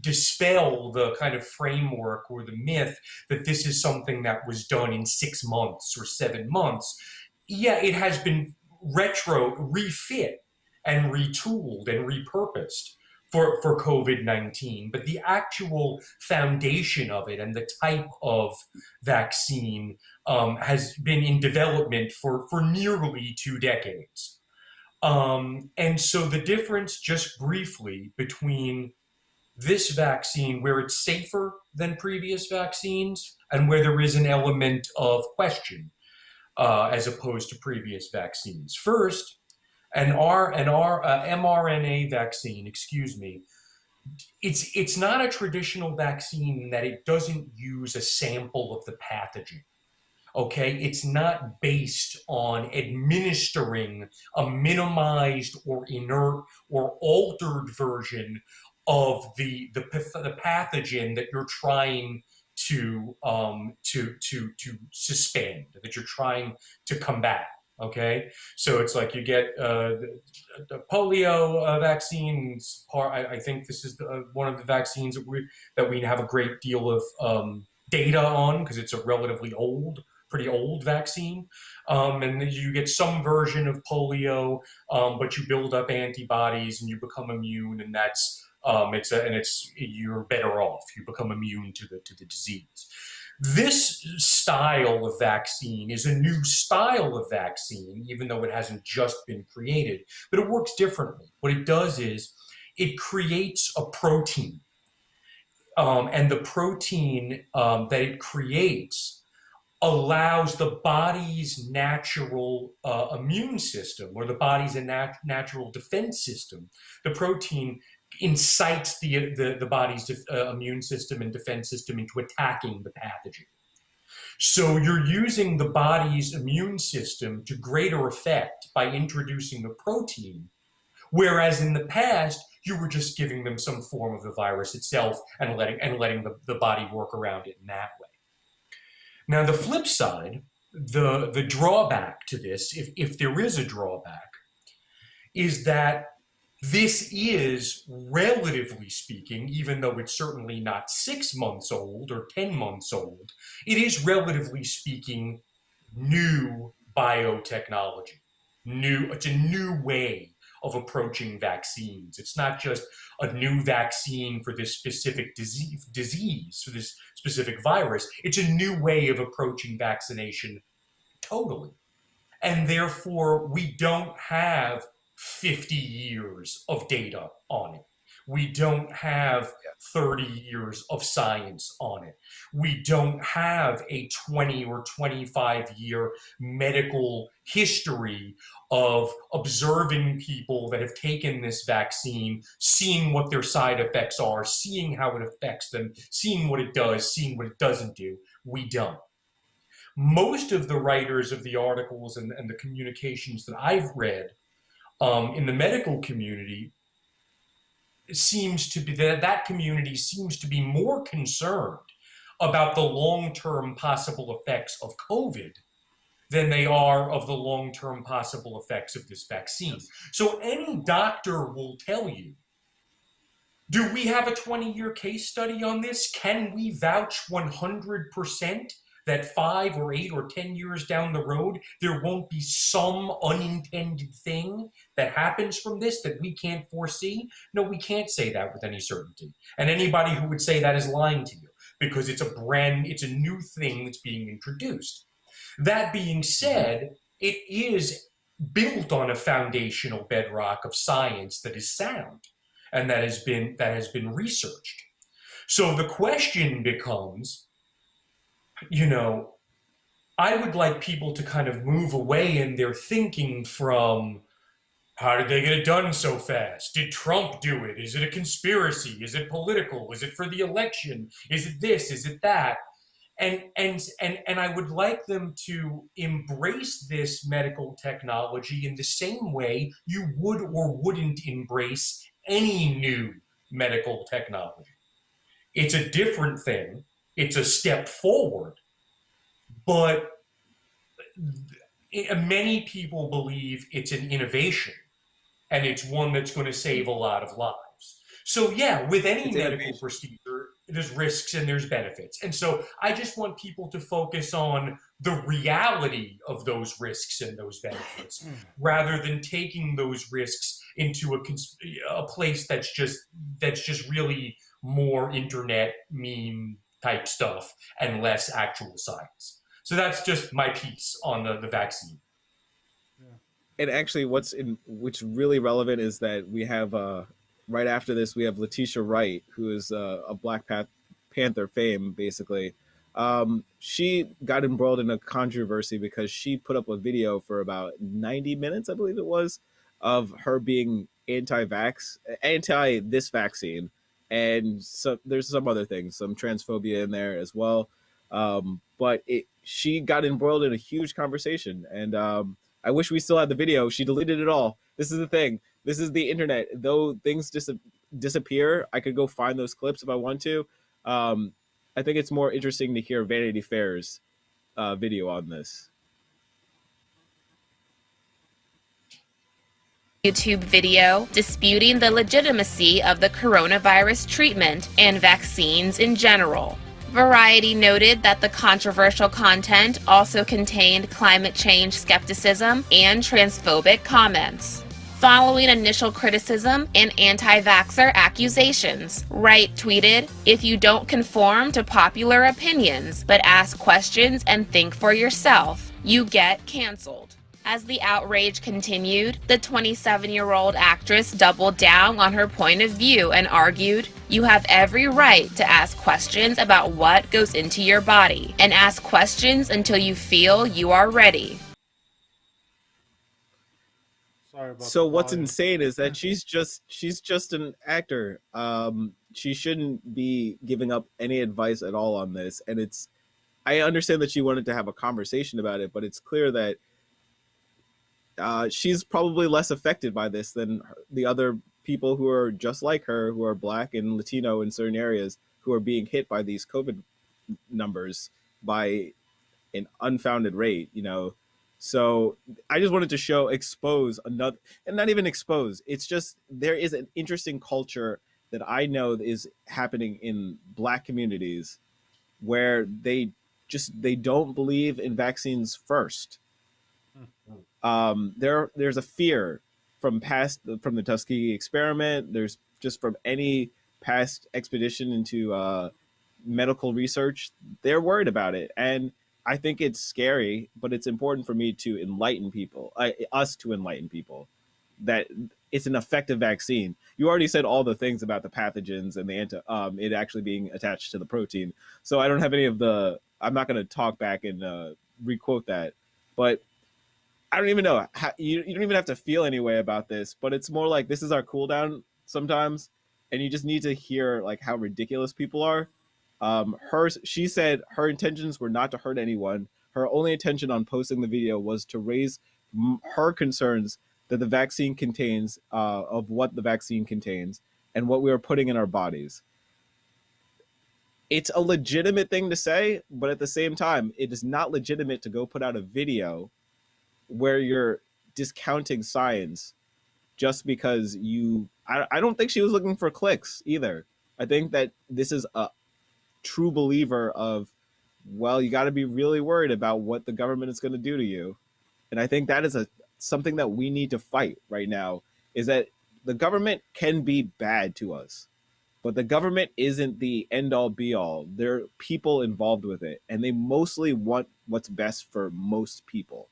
dispel the kind of framework or the myth that this is something that was done in 6 months or 7 months. Yeah, it has been refit and retooled and repurposed for COVID-19. But the actual foundation of it and the type of vaccine has been in development for nearly 2 decades. And so the difference, just briefly, between this vaccine, where it's safer than previous vaccines and where there is an element of question as opposed to previous vaccines. First, an mRNA vaccine, it's not a traditional vaccine in that it doesn't use a sample of the pathogen. Okay, it's not based on administering a minimized or inert or altered version of the pathogen that you're trying to suspend, that you're trying to combat. Okay, so it's like you get the polio vaccines. I think this is one of the vaccines that we have a great deal of data on because it's a relatively pretty old vaccine. And you get some version of polio, but you build up antibodies and you become immune, and that's you're better off. You become immune to the disease. This style of vaccine is a new style of vaccine, even though it hasn't just been created, but it works differently. What it does is it creates a protein, and the protein that it creates allows the body's natural immune system, or the body's natural defense system. The protein incites the body's immune system and defense system into attacking the pathogen. So you're using the body's immune system to greater effect by introducing the protein, whereas in the past, you were just giving them some form of the virus itself and letting the body work around it in that way. Now, the flip side, the drawback to this, if there is a drawback, is that this is, relatively speaking, even though it's certainly not 6 months old or 10 months old, it is, relatively speaking, new biotechnology. It's a new way of approaching vaccines. It's not just a new vaccine for this specific disease, for this specific virus. It's a new way of approaching vaccination totally. And therefore, we don't have 50 years of data on it. We don't have 30 years of science on it. We don't have a 20 or 25-year medical history of observing people that have taken this vaccine, seeing what their side effects are, seeing how it affects them, seeing what it does, seeing what it doesn't do. We don't. Most of the writers of the articles and the communications that I've read in the medical community seems to be that community seems to be more concerned about the long-term possible effects of COVID than they are of the long-term possible effects of this vaccine. So any doctor will tell you, do we have a 20-year case study on this? Can we vouch 100% that 5 or 8 or 10 years down the road, there won't be some unintended thing that happens from this that we can't foresee? No, we can't say that with any certainty. And anybody who would say that is lying to you, because it's a new thing that's being introduced. That being said, it is built on a foundational bedrock of science that is sound and that has been researched. So the question becomes, I would like people to kind of move away in their thinking from, how did they get it done so fast? Did Trump do it? Is it a conspiracy? Is it political? Is it for the election? Is it this? Is it that? And I would like them to embrace this medical technology in the same way you would or wouldn't embrace any new medical technology. It's a different thing. It's a step forward. But many people believe it's an innovation, and it's one that's going to save a lot of lives. So yeah, with any medical procedure, there's risks and there's benefits. And so I just want people to focus on the reality of those risks and those benefits, rather than taking those risks into a place that's just really more internet meme type stuff and less actual science. So that's just my piece on the vaccine. And actually, what's really relevant is that we have right after this, we have Letitia Wright, who is a Black Panther fame, basically. She got embroiled in a controversy because she put up a video for about 90 minutes, I believe it was, of her being anti this vaccine. And so there's some other things, some transphobia in there as well. But she got embroiled in a huge conversation. And I wish we still had the video. She deleted it all. This is the thing. This is the internet. Though things disappear, I could go find those clips if I want to. I think it's more interesting to hear Vanity Fair's video on this. YouTube video disputing the legitimacy of the coronavirus treatment and vaccines in general. Variety noted that the controversial content also contained climate change skepticism and transphobic comments. Following initial criticism and anti-vaxxer accusations, Wright tweeted, "If you don't conform to popular opinions, but ask questions and think for yourself, you get canceled." As the outrage continued, the 27-year-old actress doubled down on her point of view and argued, "You have every right to ask questions about what goes into your body, and ask questions until you feel you are ready." So what's insane is that she's just an actor. She shouldn't be giving up any advice at all on this. And I understand that she wanted to have a conversation about it, but it's clear that she's probably less affected by this than the other people who are just like her, who are Black and Latino in certain areas, who are being hit by these COVID numbers by an unfounded rate, So I just wanted to expose another, and not even expose. It's just, there is an interesting culture that I know is happening in Black communities where they don't believe in vaccines first. There's a fear from the Tuskegee experiment. There's just from any past expedition into medical research. They're worried about it, and I think it's scary. But it's important for me to enlighten people, us to enlighten people, that it's an effective vaccine. You already said all the things about the pathogens and the it actually being attached to the protein. So I don't have any of the. I'm not going to talk back and requote that, but I don't even know how, you don't even have to feel any way about this. But it's more like this is our cooldown sometimes, and you just need to hear like how ridiculous people are. She said her intentions were not to hurt anyone. Her only intention on posting the video was to raise her concerns that the vaccine contains, of what the vaccine contains and what we are putting in our bodies. It's a legitimate thing to say, but at the same time, it is not legitimate to go put out a video where you're discounting science just because I don't think she was looking for clicks either. I think that this is a true believer of, well, you got to be really worried about what the government is going to do to you. And I think that is something that we need to fight right now, is that the government can be bad to us, but the government isn't the end all be all. There are people involved with it, and they mostly want what's best for most people.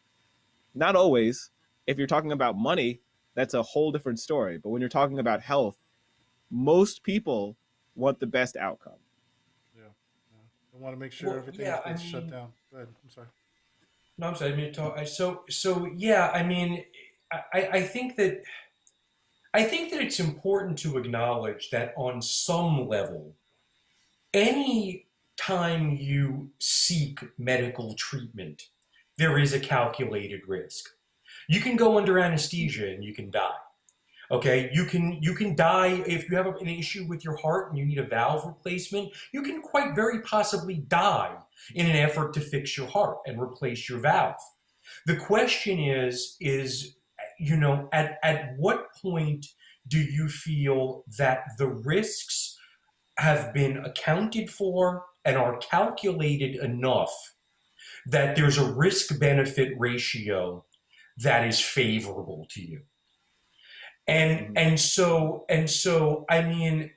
Not always. If you're talking about money, that's a whole different story. But when you're talking about health, most people want the best outcome. Yeah. I want to make sure everything gets shut down. Go ahead. I'm sorry. No, I'm sorry. I mean, so yeah. I mean, I think that it's important to acknowledge that on some level, any time you seek medical treatment, there is a calculated risk. You can go under anesthesia and you can die. Okay, you can die if you have an issue with your heart and you need a valve replacement. You can quite very possibly die in an effort to fix your heart and replace your valve. The question is at what point do you feel that the risks have been accounted for and are calculated enough that there's a risk-benefit ratio that is favorable to you? And so I mean,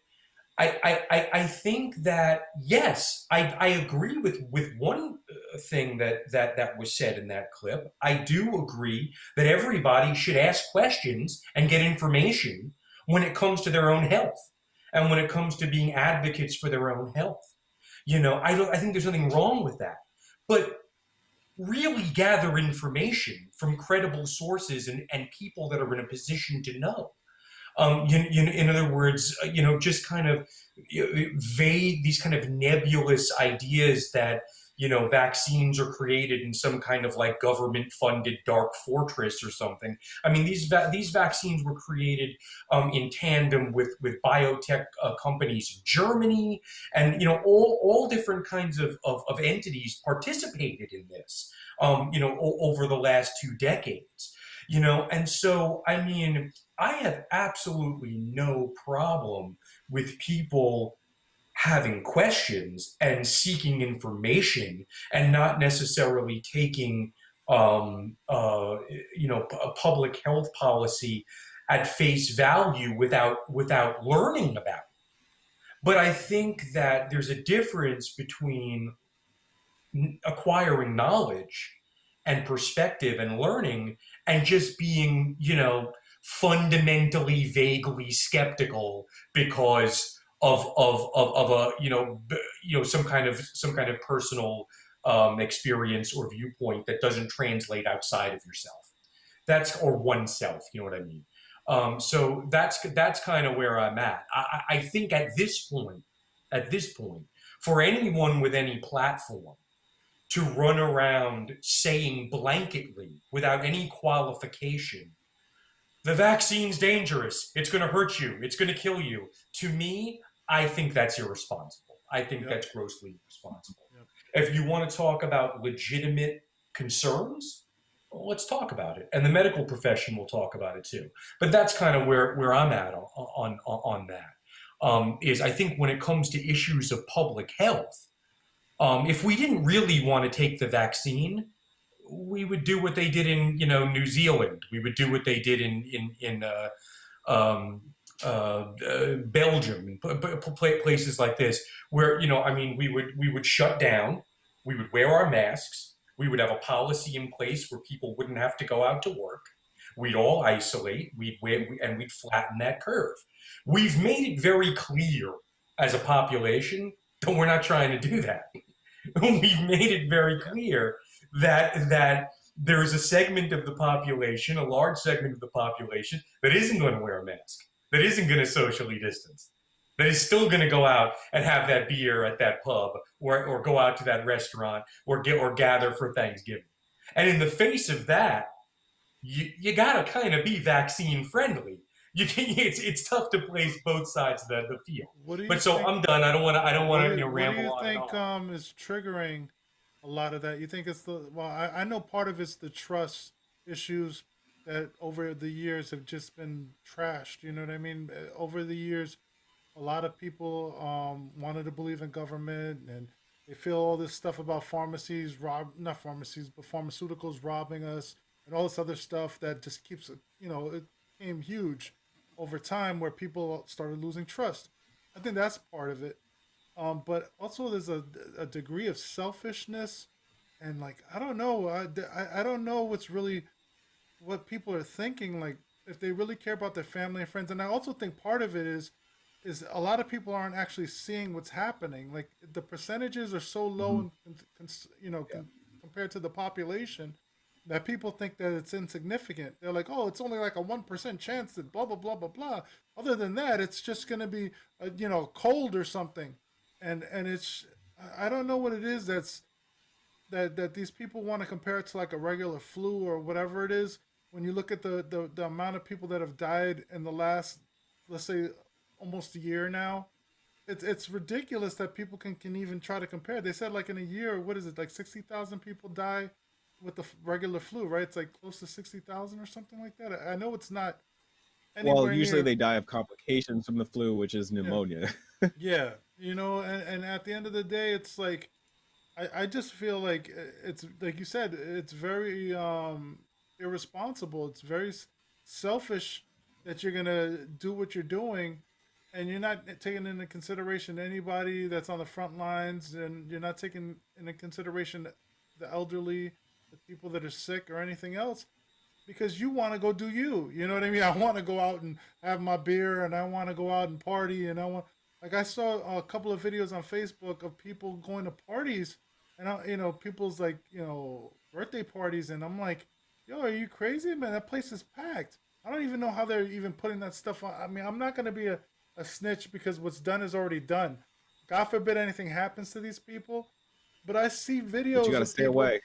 I think that yes, I agree with one thing that was said in that clip. I do agree that everybody should ask questions and get information when it comes to their own health and when it comes to being advocates for their own health. I think there's nothing wrong with that, but really gather information from credible sources and people that are in a position to know. In other words, just kind of vague, these kind of nebulous ideas that, vaccines are created in some kind of like government-funded dark fortress or something. I mean, these vaccines were created in tandem with biotech companies in Germany, and all different kinds of entities participated in this, over the last 2 decades. And so I mean, I have absolutely no problem with people having questions and seeking information and not necessarily taking, a public health policy at face value without learning about it. But I think that there's a difference between acquiring knowledge and perspective and learning and just being, fundamentally vaguely skeptical because of a some kind of personal experience or viewpoint that doesn't translate outside of yourself. Or oneself, you know what I mean? So that's kind of where I'm at. I think at this point, for anyone with any platform to run around saying blanketly, without any qualification, the vaccine's dangerous, it's going to hurt you, it's going to kill you. To me, I think that's irresponsible. I think that's grossly irresponsible. If you want to talk about legitimate concerns, well, let's talk about it. And the medical profession will talk about it too. But that's kind of where I'm at on that. Is I think when it comes to issues of public health, if we didn't really want to take the vaccine, we would do what they did in New Zealand. We would do what they did in Belgium, places like this, where we would shut down, we would wear our masks, we would have a policy in place where people wouldn't have to go out to work, We'd all isolate, and we'd flatten that curve. We've made it very clear as a population that we're not trying to do that. We've made it very clear that there is a segment of the population, a large segment of the population, that isn't going to wear a mask, that isn't going to socially distance, that is still going to go out and have that beer at that pub, or go out to that restaurant, or gather for Thanksgiving. And in the face of that, you got to kind of be vaccine friendly. It's tough to place both sides of the field. But so I'm done. I don't want to ramble on. What do you think is triggering a lot of that? You think it's I know part of it's the trust issues that over the years have just been trashed. You know what I mean? Over the years, a lot of people wanted to believe in government, and they feel all this stuff about pharmaceuticals robbing us, and all this other stuff that just keeps, it became huge over time, where people started losing trust. I think that's part of it. But also there's a degree of selfishness, and like, I don't know. I don't know what people are thinking, like if they really care about their family and friends. And I also think part of it is a lot of people aren't actually seeing what's happening. Like the percentages are so low, compared to the population, that people think that it's insignificant. They're like, oh, it's only like a 1% chance that blah, blah, blah, blah, blah. Other than that, it's just going to be, cold or something. And it's, I don't know what it is that these people want to compare it to, like a regular flu or whatever it is. When you look at the amount of people that have died in the last, let's say, almost a year now, it's ridiculous that people can even try to compare. They said like in a year, what is it, like 60,000 people die with the regular flu, right? It's like close to 60,000 or something like that. I know it's not anywhere Well, usually near. they die of complications from the flu, which is pneumonia. Yeah, and at the end of the day, it's like, I just feel like it's like you said, it's very irresponsible. It's very selfish that you're gonna do what you're doing, and you're not taking into consideration anybody that's on the front lines, and you're not taking into consideration the elderly, the people that are sick, or anything else, because you want to go do you. You know what I mean? I want to go out and have my beer, and I want to go out and party, and I saw a couple of videos on Facebook of people going to parties, and people's like, birthday parties, and I'm like, yo, are you crazy, man? That place is packed. I don't even know how they're even putting that stuff on. I mean, I'm not gonna be a snitch, because what's done is already done. God forbid anything happens to these people. But I see videos. But you got to stay away.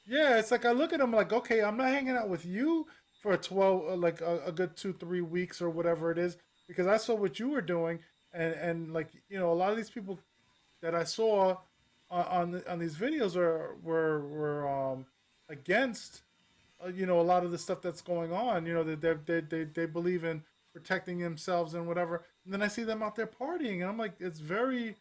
Yeah, it's like I look at them like, okay, I'm not hanging out with you for a a good 2-3 weeks or whatever it is, because I saw what you were doing, and like, a lot of these people that I saw on these videos were against a lot of the stuff that's going on. They believe in protecting themselves and whatever, and then I see them out there partying, and I'm like, it's very,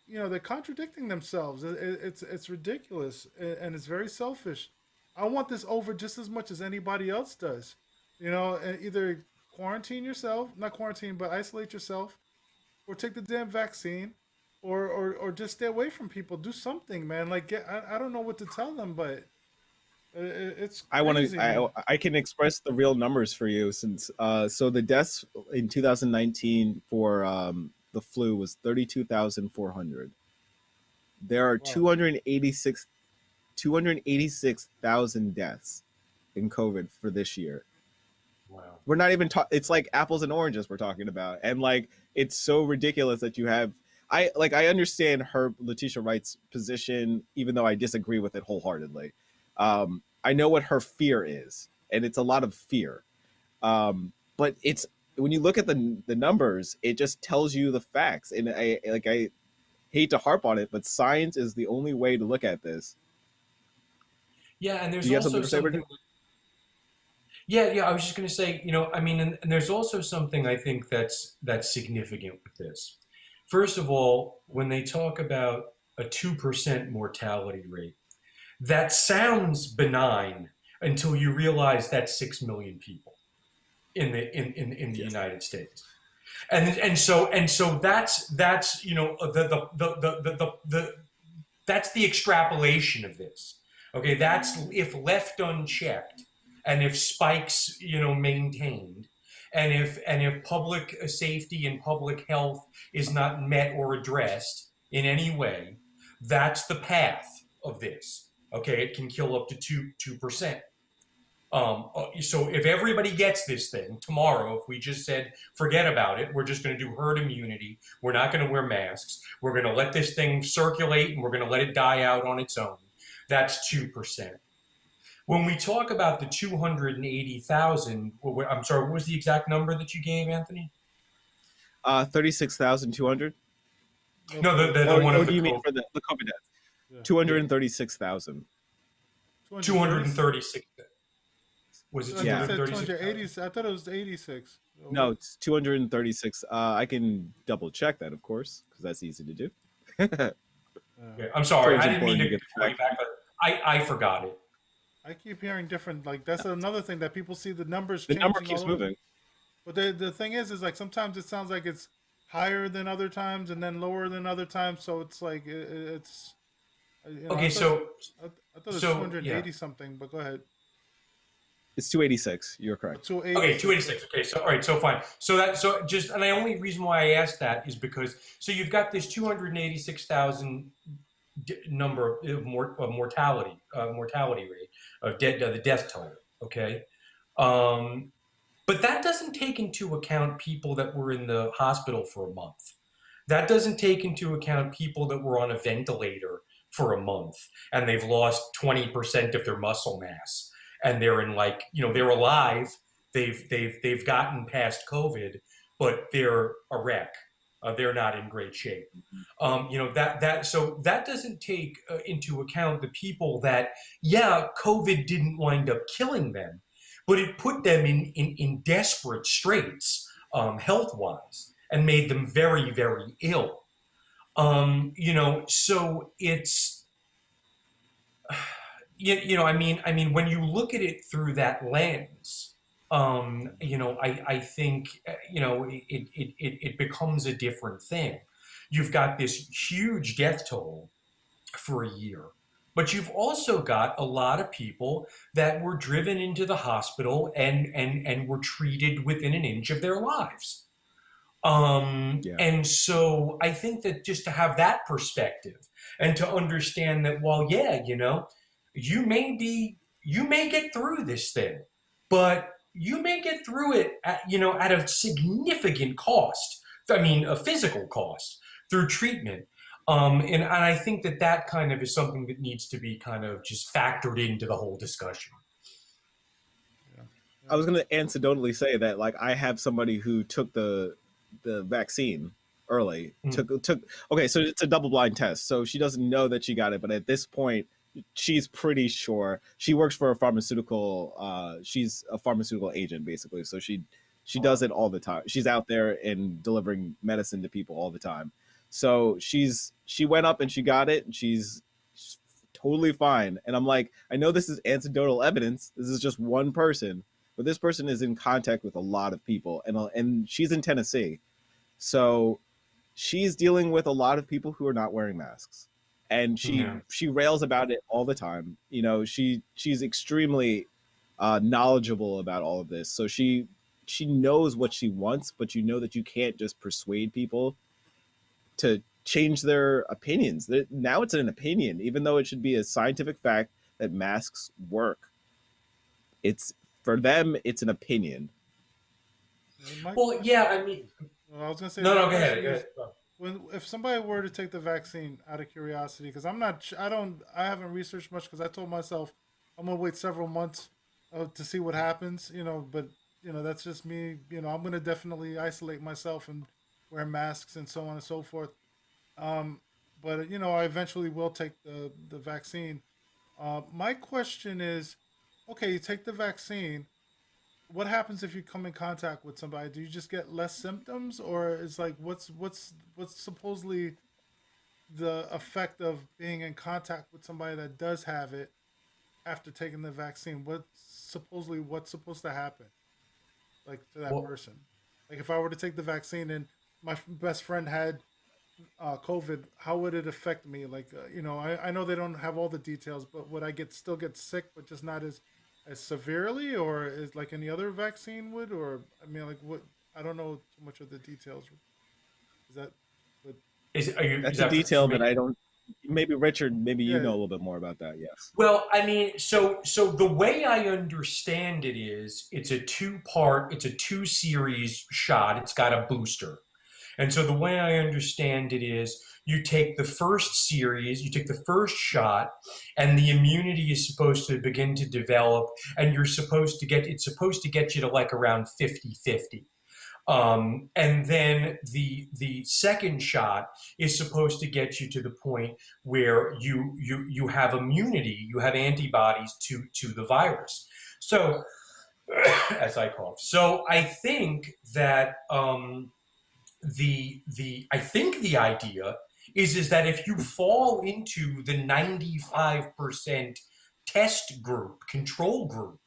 they're contradicting themselves. It's ridiculous, and it's very selfish. I want this over just as much as anybody else does. And either quarantine yourself, not quarantine, but isolate yourself, or take the damn vaccine, or just stay away from people. Do something, man. Like, I don't know what to tell them, but it's crazy. I can express the real numbers for you, since so the deaths in 2019 for the flu was 32,400. There are 286,000 deaths in COVID for this year. Wow. We're not even it's like apples and oranges we're talking about, and like, it's so ridiculous that you have. I understand Letitia Wright's position, even though I disagree with it wholeheartedly. I know what her fear is, and it's a lot of fear. But it's, when you look at the numbers, it just tells you the facts. And I hate to harp on it, but science is the only way to look at this. Yeah, and there's also something. Yeah. I was just going to say, and there's also something I think that's significant with this. First of all, when they talk about a 2% mortality rate, that sounds benign until you realize that's 6 million people in the United States, and so that's that's the extrapolation of this. Okay, that's if left unchecked, and if spikes, maintained, and if public safety and public health is not met or addressed in any way, that's the path of this. Okay, it can kill up to 2%. So if everybody gets this thing tomorrow, if we just said, forget about it, we're just going to do herd immunity, we're not going to wear masks, we're going to let this thing circulate and we're going to let it die out on its own, that's 2%. When we talk about the 280,000, I'm sorry, what was the exact number that you gave, Anthony? 36,200. No, the one of do the you mean COVID. for the COVID deaths? Yeah. 236,000. 236. Was it Yeah. 236? I thought it was 86. No, it's 236. I can double check that, of course, because that's easy to do. Yeah, I'm sorry, I didn't mean to get call you back, but I forgot it. I keep hearing different, like, that's another thing that people see the numbers The changing. number keeps all over. moving. But the thing is like sometimes it sounds like it's higher than other times and then lower than other times. So it's like it's. Okay, I thought it was so, 280 yeah. something, but go ahead. It's 286. You're correct. 286. Okay, 286. Okay, so all right, so fine. And the only reason why I asked that is because you've got this 286,000 number of mortality rate of the death toll. Okay, but that doesn't take into account people that were in the hospital for a month. That doesn't take into account people that were on a ventilator for a month and they've lost 20% of their muscle mass and they're in they're alive. They've gotten past COVID, but they're a wreck. They're not in great shape. So that doesn't take into account the people that, COVID didn't wind up killing them, but it put them in desperate straits, health-wise, and made them very, very ill. So it's, I mean, when you look at it through that lens, I think, it becomes a different thing. You've got this huge death toll for a year, but you've also got a lot of people that were driven into the hospital and were treated within an inch of their lives. And so I think that just to have that perspective and to understand that, well, you may get through this thing, but you may get through it at a significant cost. I mean, a physical cost through treatment. And I think that kind of is something that needs to be kind of just factored into the whole discussion. I was going to anecdotally say that, like, I have somebody who took the vaccine early. Okay, so it's a double-blind test, so she doesn't know that she got it, but at this point she's pretty sure. She works for a pharmaceutical she's a pharmaceutical agent, basically, so she does it all the time. She's out there and delivering medicine to people all the time. So she went up and she got it, and she's totally fine. And I'm like, I know this is anecdotal evidence, this is just one person, but this person is in contact with a lot of people, and she's in Tennessee. So she's dealing with a lot of people who are not wearing masks. And she rails about it all the time. She's extremely knowledgeable about all of this. So she knows what she wants, but that you can't just persuade people to change their opinions. Now it's an opinion, even though it should be a scientific fact that masks work. For them, it's an opinion. Well, I mean, I was gonna say, no, go ahead. If somebody were to take the vaccine, out of curiosity, because I haven't researched much, because I told myself I'm gonna wait several months to see what happens, but that's just me. I'm gonna definitely isolate myself and wear masks and so on and so forth. But I eventually will take the vaccine. My question is, okay, you take the vaccine. What happens if you come in contact with somebody? Do you just get less symptoms, or is like what's supposedly the effect of being in contact with somebody that does have it after taking the vaccine? What's supposed to happen, like, to that person? Like, if I were to take the vaccine and my best friend had COVID, how would it affect me? Like, I know they don't have all the details, but would I still get sick, but just not as as severely, or is like any other vaccine would, or I mean, like what? I don't know too much of the details. Is that what? Is That's a that for detail that me? I don't. Maybe Richard, maybe you Yeah. know a little bit more about that. Yes. Well, I mean, so the way I understand it is, it's a two series shot. It's got a booster. And so the way I understand it is you take the first series, you take the first shot, and the immunity is supposed to begin to develop, and it's supposed to get you to like around 50-50. And then the second shot is supposed to get you to the point where you have immunity, you have antibodies to the virus. So as I cough. So I think that the idea is that if you fall into the 95% test group, control group,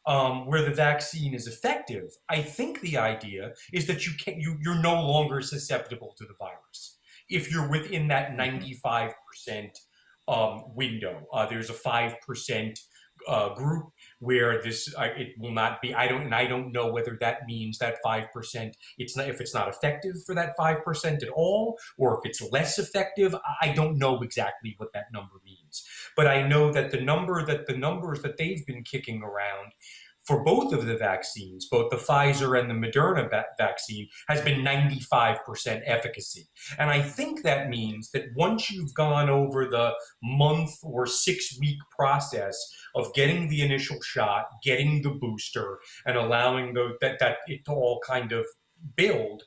where the vaccine is effective, I think the idea is that you're no longer susceptible to the virus if you're within that Mm-hmm. 95% window. There's a 5% group where this it will not be. I don't know whether that means that 5%. It's not, if it's not effective for that 5% at all, or if it's less effective. I don't know exactly what that number means, but I know that the numbers that they've been kicking around for both of the vaccines, both the Pfizer and the Moderna vaccine, has been 95% efficacy. And I think that means that once you've gone over the month or 6 week process of getting the initial shot, getting the booster, and allowing that it to all kind of build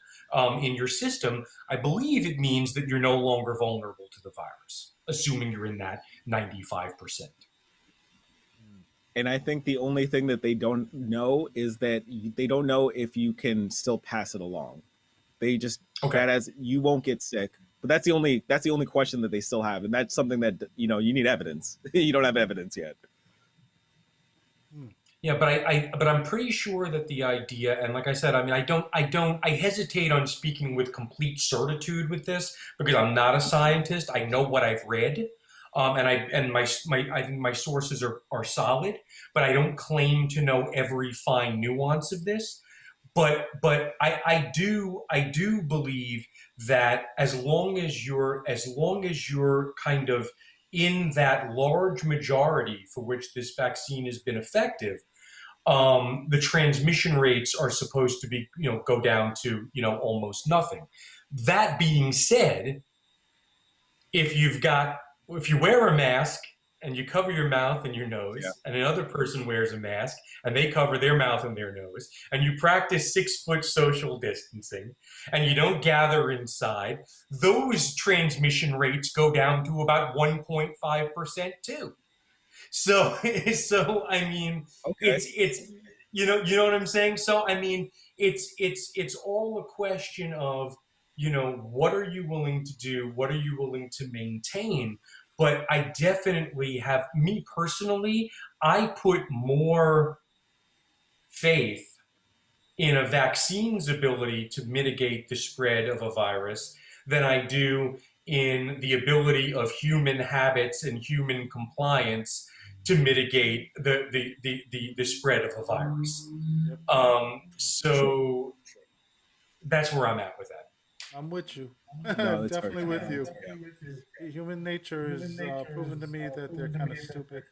in your system, I believe it means that you're no longer vulnerable to the virus, assuming you're in that 95%. And I think the only thing that they don't know is that they don't know if you can still pass it along. They just Okay. that as you won't get sick, but that's the only question that they still have, and that's something that you need evidence. You don't have evidence yet. Hmm. Yeah, but I'm pretty sure that the idea, and like I said, I mean, I hesitate on speaking with complete certitude with this because I'm not a scientist. I know what I've read, and I think my sources are solid, but I don't claim to know every fine nuance of this. But I do believe that as long as you're kind of in that large majority for which this vaccine has been effective, the transmission rates are supposed to be, go down to, almost nothing. That being said, if you've got, if you wear a mask and you cover your mouth and your Yeah. nose, and another person wears a mask and they cover their mouth and their nose, and you practice 6 foot social distancing and you don't gather inside, those transmission rates go down to about 1.5% too. So, so I mean, Okay. it's you know what I'm saying. So I mean, it's all a question of, what are you willing to do, what are you willing to maintain. But I definitely have, me personally, I put more faith in a vaccine's ability to mitigate the spread of a virus than I do in the ability of human habits and human compliance to mitigate the spread of a virus. Yep. Sure. So that's where I'm at with that. I'm with you. No, that's very Definitely true. with you. Yeah. Human nature is proven to me that they're kind of stupid.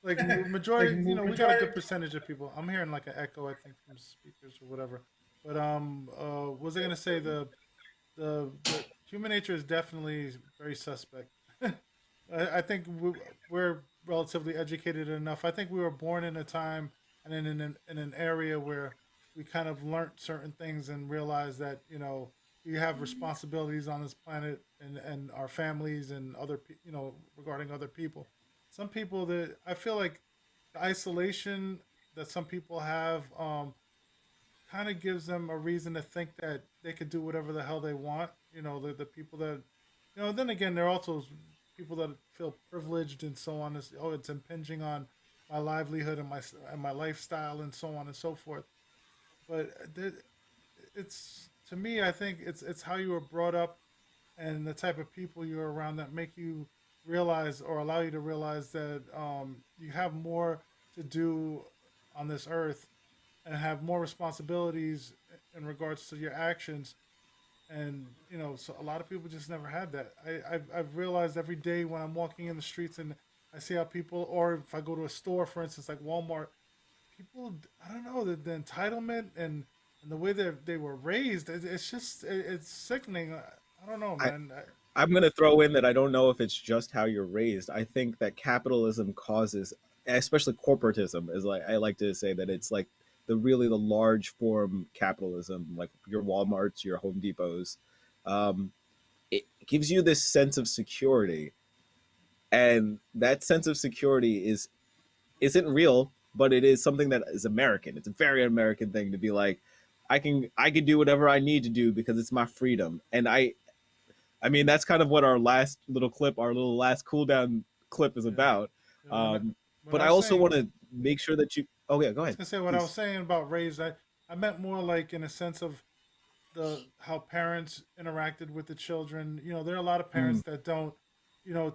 Like majority, we got a good percentage of people. I'm hearing like an echo, I think, from speakers or whatever. But was I gonna say the human nature is definitely very suspect. I think we're relatively educated enough. I think we were born in a time and in an area where we kind of learned certain things and realized that we have responsibilities on this planet and our families and regarding other people. Some people that I feel like the isolation that some people have kind of gives them a reason to think that they could do whatever the hell they want. The people that, then again, there are also people that feel privileged and so on. It's impinging on my livelihood and my lifestyle and so on and so forth. But it's to me, I think it's how you were brought up and the type of people you're around that make you realize or allow you to realize that you have more to do on this earth and have more responsibilities in regards to your actions. And so a lot of people just never had that. I've realized every day when I'm walking in the streets and I see how people, or if I go to a store, for instance, like Walmart, people, I don't know, the entitlement and the way that they were raised, it's just it's sickening. I don't know, I, man. I'm going to throw in that I don't know if it's just how you're raised. I think that capitalism causes, especially corporatism, is like I like to say that it's like the large form capitalism, like your WalMarts, your Home Depots. Um, it gives you this sense of security, and that sense of security isn't real, but it is something that is American. It's a very American thing to be like, I can do whatever I need to do because it's my freedom, and I mean, that's kind of what our last little clip, our little last cool down clip is Yeah. about. When But I I was also saying, want to make sure that you. Oh yeah, go I was ahead, gonna say what I was please. saying about raised. I meant more like in a sense of the how parents interacted with the children. There are a lot of Mm, parents that don't,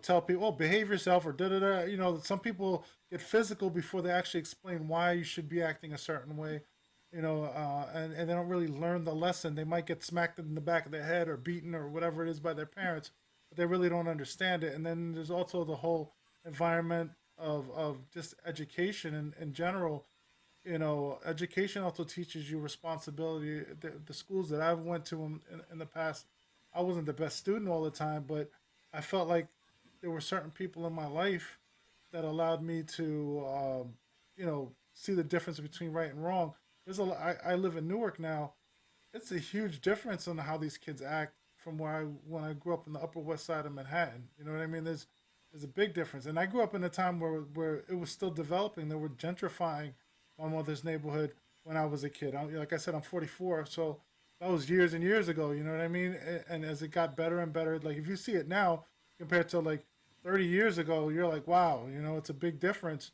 tell people, "Oh, behave yourself," or da da da. Some people get physical before they actually explain why you should be acting a certain way. And they don't really learn the lesson. They might get smacked in the back of their head or beaten or whatever it is by their parents, but they really don't understand it. And then there's also the whole environment of just education in general. Education also teaches you responsibility. The schools that I've went to in the past, I wasn't the best student all the time, but I felt like there were certain people in my life that allowed me to, see the difference between right and wrong. I live in Newark now. It's a huge difference on how these kids act from when I grew up in the Upper West Side of Manhattan. You know what I mean? There's a big difference, and I grew up in a time where it was still developing. They were gentrifying my mother's neighborhood when I was a kid. Like I said, I'm 44, so that was years and years ago. You know what I mean? And as it got better and better, like if you see it now compared to like 30 years ago, you're like, wow, it's a big difference.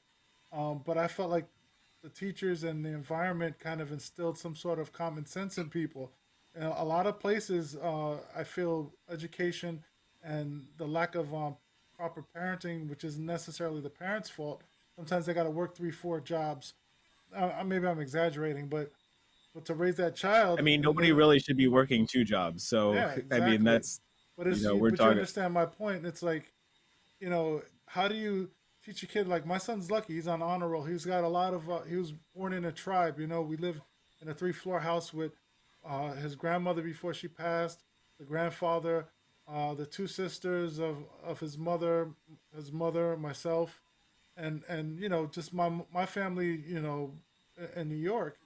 But I felt like the teachers and the environment kind of instilled some sort of common sense in people. A lot of places, I feel education and the lack of proper parenting, which isn't necessarily the parents' fault. Sometimes they got to work 3, 4 jobs. Maybe I'm exaggerating, but to raise that I child, mean, nobody really should be working two jobs. So yeah, I mean, exactly. that's But we're but you talking. understand my point. It's like, how do you teach a kid? Like my son's lucky; he's on honor roll. He's got a lot of. He was born in a tribe. We live in a 3-floor house with his grandmother before she passed, the grandfather, the 2 sisters of his mother, myself, and just my family. In New York.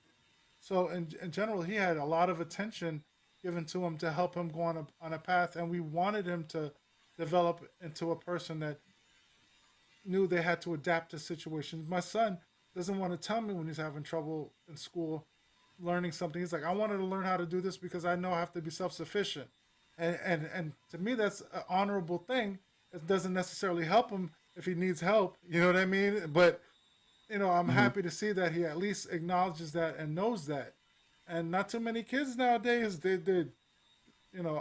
So in general, he had a lot of attention given to him to help him go on a path, and we wanted him to develop into a person that knew they had to adapt to situations. My son doesn't want to tell me when he's having trouble in school learning something. He's like, I wanted to learn how to do this because I know I have to be self sufficient. And to me that's an honorable thing. It doesn't necessarily help him if he needs help. You know what I mean? But I'm Mhm. happy to see that he at least acknowledges that and knows that. And not too many kids nowadays,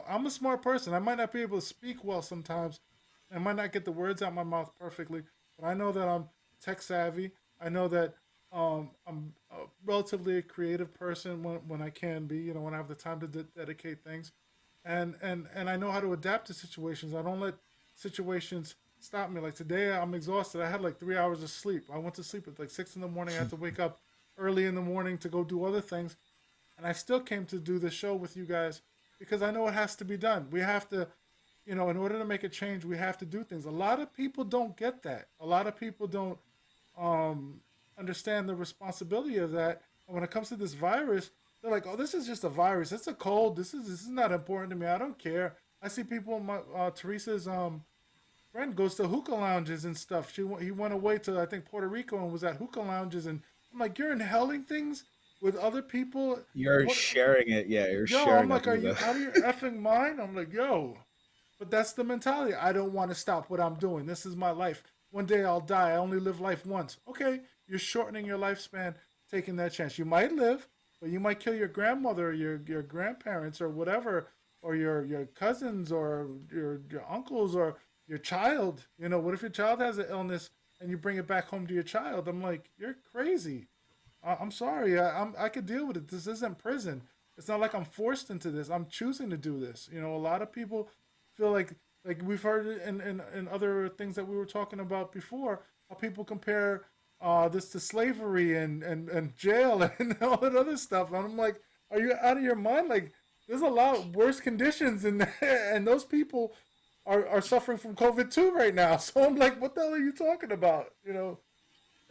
I'm a smart person. I might not be able to speak well sometimes. I might not get the words out my mouth perfectly, but I know that I'm tech savvy. I know that I'm relatively a creative person when I can be, when I have the time to dedicate things. And I know how to adapt to situations. I don't let situations stop me. Like today, I'm exhausted. I had like 3 hours of sleep. I went to sleep at like 6 in the morning. I had to wake up early in the morning to go do other things, and I still came to do the show with you guys because I know it has to be done. We have to, in order to make a change, we have to do things. A lot of people don't get that. A lot of people don't um, understand the responsibility of that. And when it comes to this virus, they're like, "Oh, this is just a virus. It's a cold. This is not important to me. I don't care." I see people. My Teresa's friend goes to hookah lounges and stuff. He went away to I think Puerto Rico and was at hookah lounges, and I'm like, "You're inhaling things with other people in You're Puerto." sharing it. Yeah, you're Yo, I'm sharing a like, "Are Huga. you out of your effing mind?" I'm like, "Yo." But that's the mentality. I don't want to stop what I'm doing. This is my life. One day I'll die. I only live life once. Okay, you're shortening your lifespan, taking that chance. You might live, but you might kill your grandmother, or your grandparents, or whatever, or your cousins, or your uncles, or your child. What if your child has an illness and you bring it back home to your child. I'm like, you're crazy. I'm sorry. I could deal with it. This isn't prison. It's not like I'm forced into this. I'm choosing to do this. You know, a lot of people feel like we've heard it in other things that we were talking about before. How people compare this to slavery and jail and all that other stuff. And I'm like, are you out of your mind? Like, there's a lot worse conditions in there, and those people are suffering from COVID too right now. So I'm like, what the hell are you talking about? You know,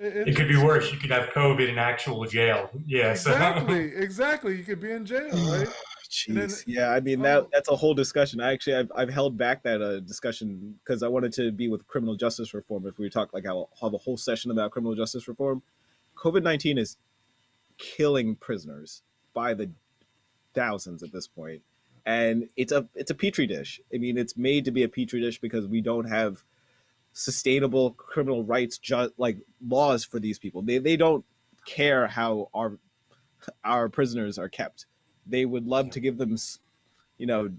It could be it's worse. You could have COVID in actual jail. Yeah. So. exactly. You could be in jail, right? And then Jeez, yeah. I mean oh, that's a whole discussion. I've held back that discussion because I wanted to be with criminal justice reform. If we talk like I'll have a whole session about criminal justice reform. COVID-19 is killing prisoners by the thousands at this point, and it's a petri dish. I mean, it's made to be a petri dish because we don't have sustainable criminal rights like laws for these people. They don't care how our prisoners are kept. They would love to give them,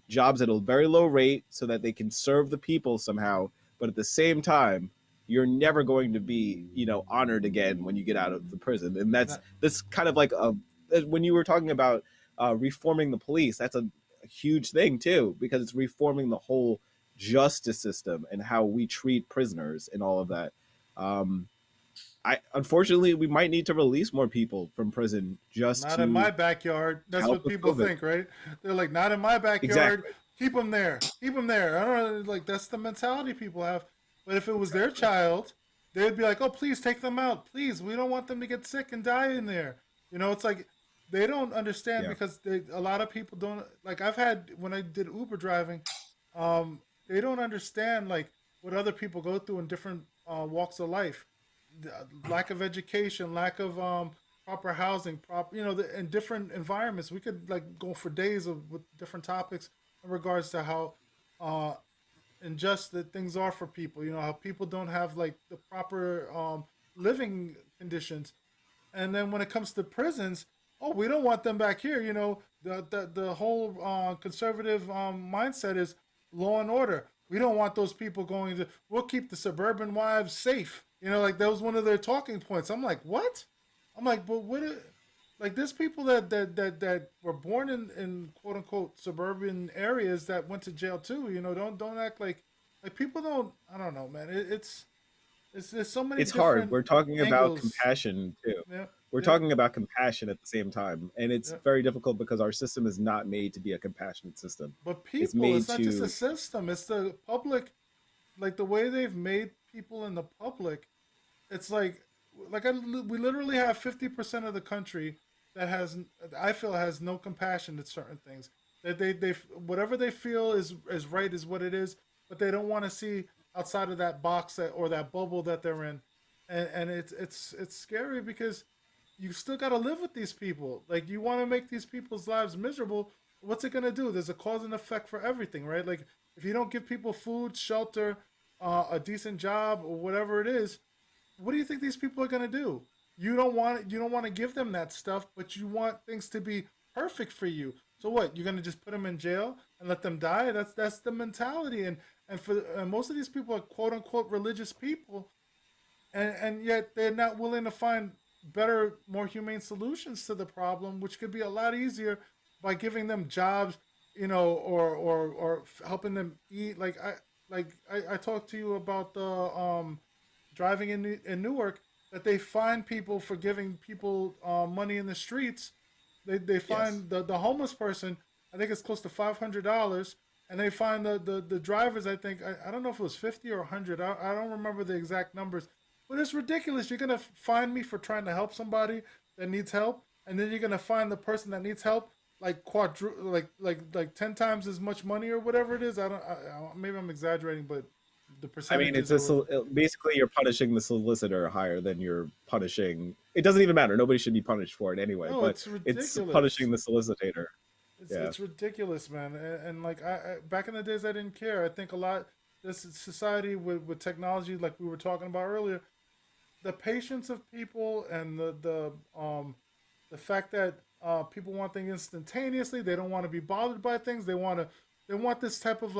jobs at a very low rate so that they can serve the people somehow. But at the same time, you're never going to be, honored again when you get out of the prison. And that's kind of like when you were talking about reforming the police, that's a huge thing too, because it's reforming the whole justice system and how we treat prisoners and all of that. I unfortunately we might need to release more people from prison just not in to my backyard. That's help what with people COVID. think, right? They're like, not in my backyard. Exactly. Keep them there. Keep them there. I don't know. Like, that's the mentality people have. But if it was their child, they'd be like, oh, please take them out. Please, we don't want them to get sick and die in there. You know, it's like they don't understand Yeah. because a lot of people don't. Like, I've had, when I did Uber driving, they don't understand like what other people go through in different walks of life. Lack of education, lack of proper housing, in different environments. We could like go for days with different topics in regards to how uh, unjust that things are for people. You know, how people don't have like the proper living conditions. And then when it comes to prisons, oh, we don't want them back here. You know, the whole conservative mindset is law and order. We don't want those people going to. We'll keep the suburban wives safe. You know, like that was one of their talking points. I'm like, what? I'm like, but what? Like, there's people that were born in quote unquote suburban areas that went to jail too. You know, don't act like people don't. I don't know, man. It's there's so many It's hard. different We're talking about angles. compassion too. Yeah, We're yeah, talking about compassion at the same time, and it's yeah. very difficult because our system is not made to be a compassionate system. But It's people, made it's not just a to system. It's the public, like the way they've made people in the public. It's we literally have 50% of the country that has, I feel, has no compassion to certain things. That they whatever they feel is right is what it is, but they don't want to see outside of that box or that bubble that they're in, and it's scary because you still got to live with these people. Like, you want to make these people's lives miserable. What's it gonna do? There's a cause and effect for everything, right? Like, if you don't give people food, shelter, a decent job, or whatever it is, what do you think these people are gonna do? You don't want to give them that stuff, but you want things to be perfect for you. So what? You're gonna just put them in jail and let them die? That's the mentality. And most of these people are quote unquote religious people, and yet they're not willing to find better, more humane solutions to the problem, which could be a lot easier by giving them jobs, or helping them eat. I talked to you about the driving in Newark, that they fine people for giving people money in the streets. They yes. find the homeless person. I think it's close to $500, and they find the drivers. I think I don't know if it was 50 or 100. I don't remember the exact numbers, but it's ridiculous. You're gonna find me for trying to help somebody that needs help, and then you're gonna find the person that needs help like like 10 times as much money or whatever it is. Maybe I'm exaggerating, but the I mean, percentages are. basically you're punishing the solicitor higher than you're punishing. It doesn't even matter. Nobody should be punished for it anyway. No, But it's it's ridiculous. punishing the solicitor. It's Yeah. it's ridiculous, man. And like back in the days, I didn't care. I think a lot this society with technology, like we were talking about earlier, the patience of people and the fact that people want things instantaneously. They don't want to be bothered by things. They want this type of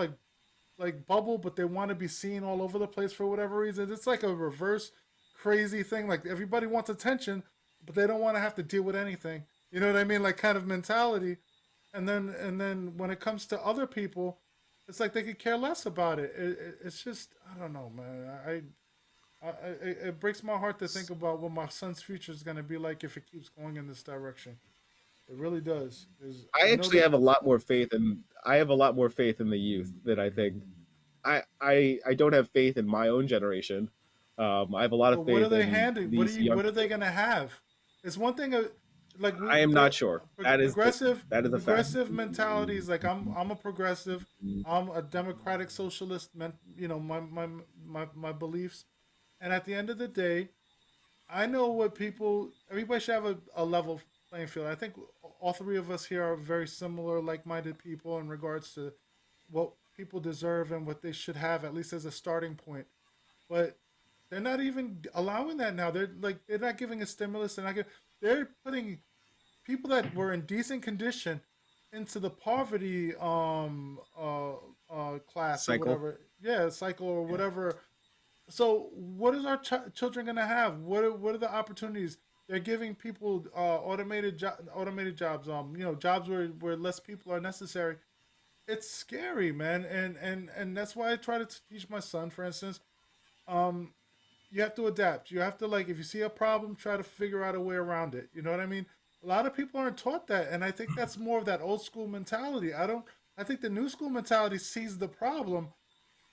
like bubble, but they want to be seen all over the place for whatever reason. It's like a reverse crazy thing. Like everybody wants attention, but they don't want to have to deal with anything. You know what I mean? Like kind of mentality. And then when it comes to other people, it's like they could care less about it. It's just I don't know, man. It breaks my heart to think about what my son's future is going to be like if it keeps going in this direction. It really does. I I know actually that. have a lot more faith in I have a lot more faith in the youth than I think. I don't have faith in my own generation. I have a lot But of what are faith they in handing? these young What are they people. going to have? It's one thing. Like I am not sure. That is a fact. progressive mentalities. Like I'm a progressive. I'm a democratic socialist. You know my beliefs. And at the end of the day, I know what people. Everybody should have a level playing field. I think all three of us here are very similar, like-minded people in regards to what people deserve and what they should have, at least as a starting point. But they're not even allowing that now. They're not giving a stimulus. They're putting people that were in decent condition into the poverty class or Cycle. whatever. Yeah, cycle or whatever. So what is our children going to have? What are the opportunities? They're giving people automated jobs. Jobs where less people are necessary. It's scary, man, and that's why I try to teach my son, for instance. Um, you have to adapt. You have to, like, if you see a problem, try to figure out a way around it. You know what I mean? A lot of people aren't taught that, and I think that's more of that old school mentality. I think the new school mentality sees the problem,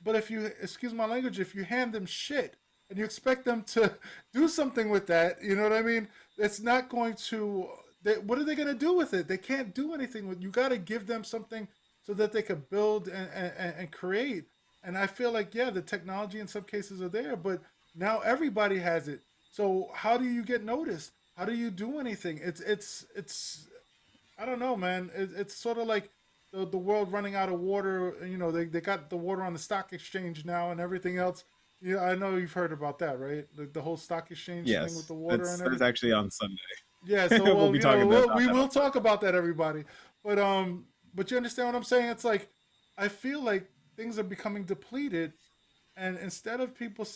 but if you excuse my language, if you hand them shit and you expect them to do something with that, you know what I mean? It's not going to. What are they going to do with it? They can't do anything with. You got to give them something so that they could build and create. And I feel like, yeah, the technology in some cases are there, but now everybody has it. So how do you get noticed? How do you do anything? It's I don't know, man. It's sort of like the world running out of water. You know, they got the water on the stock exchange now and everything else. Yeah, I know you've heard about that, right? The whole stock exchange thing with Yes, the water and that's everything. actually on Sunday. Yeah, so We'll be talking about we that on will Sunday. talk about that, everybody. But you understand what I'm saying? It's like I feel like things are becoming depleted, and instead of people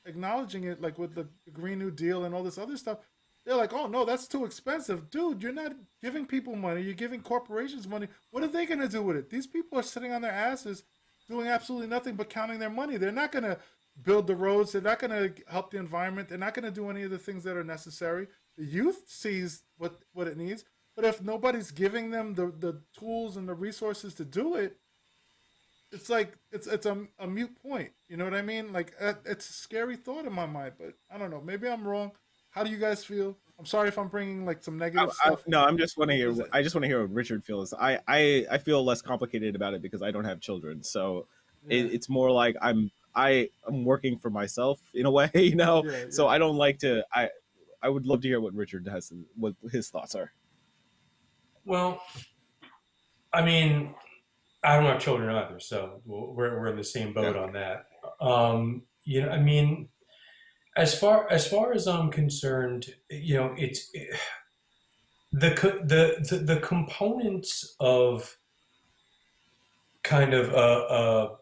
acknowledging it, like with the Green New Deal and all this other stuff, they're like, "Oh no, that's too expensive, dude. You're not giving people money. You're giving corporations money. What are they gonna do with it? These people are sitting on their asses, doing absolutely nothing but counting their money. They're not gonna build the roads. They're not gonna help the environment. They're not gonna do any of the things that are necessary. The youth sees what it needs, but if nobody's giving them the tools and the resources to do it, it's like it's a mute point. You know what I mean? Like it's a scary thought in my mind, but I don't know. Maybe I'm wrong. How do you guys feel? I'm sorry if I'm bringing like some negative stuff. No, I'm just want to hear. Is it? I just want to hear what Richard feels. I feel less complicated about it because I don't have children, so Yeah, it's more like I'm working for myself in a way, you know. yeah, So yeah. I don't like to. I would love to hear what Richard has, what his thoughts are. Well, I mean, I don't have children either, so we're in the same boat Yeah. on that. I mean, as I'm concerned, the components of kind of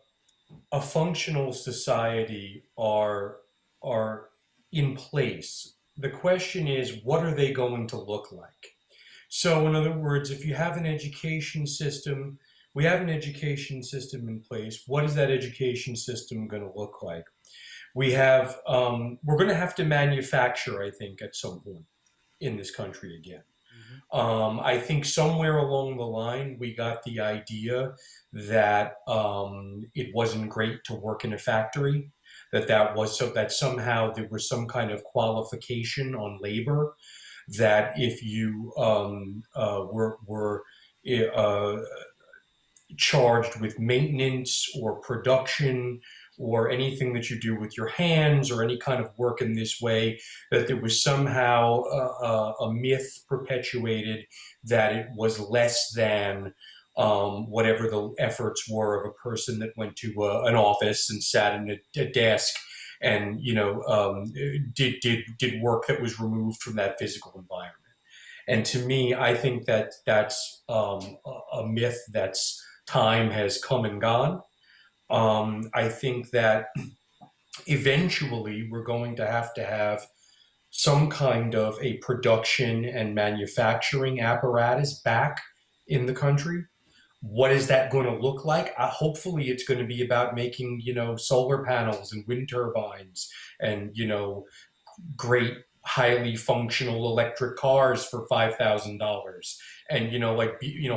a functional society are in place. The question is, what are they going to look like? So, in other words, if you have an education system, we have an education system in place. What is that education system going to look like? We're going to have to manufacture, I think, at some point in this country again. Mhm. I think somewhere along the line, we got the idea that it wasn't great to work in a factory, that somehow there was some kind of qualification on labor, that if you were uh, charged with maintenance or production or anything that you do with your hands or any kind of work in this way, that there was somehow a myth perpetuated that it was less than whatever the efforts were of a person that went to an office and sat in a desk and did work that was removed from that physical environment. And to me, I think that's a myth that's time has come and gone. I think that eventually we're going to have some kind of a production and manufacturing apparatus back in the country. What is that going to look like? Hopefully, it's going to be about making, solar panels and wind turbines and, great, highly functional electric cars for $5,000. And,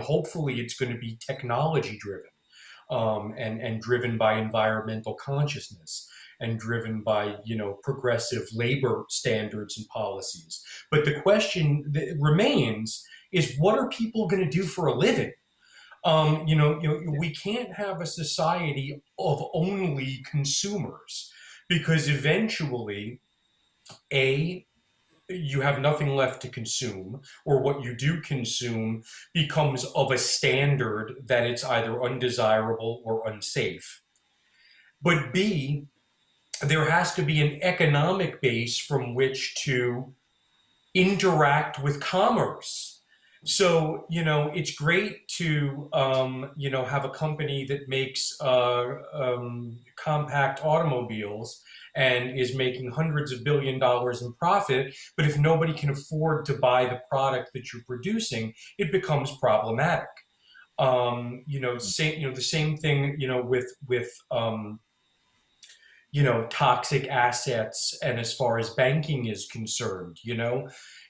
hopefully it's going to be technology driven, and driven by environmental consciousness and driven by progressive labor standards and policies. But the question that remains is, what are people going to do for a living? We can't have a society of only consumers, because eventually, you have nothing left to consume, or what you do consume becomes of a standard that it's either undesirable or unsafe. But B, there has to be an economic base from which to interact with commerce. So, it's great to, have a company that makes compact automobiles and is making hundreds of $billions in profit. But if nobody can afford to buy the product that you're producing, it becomes problematic. The same thing, with toxic assets, and as far as banking is concerned,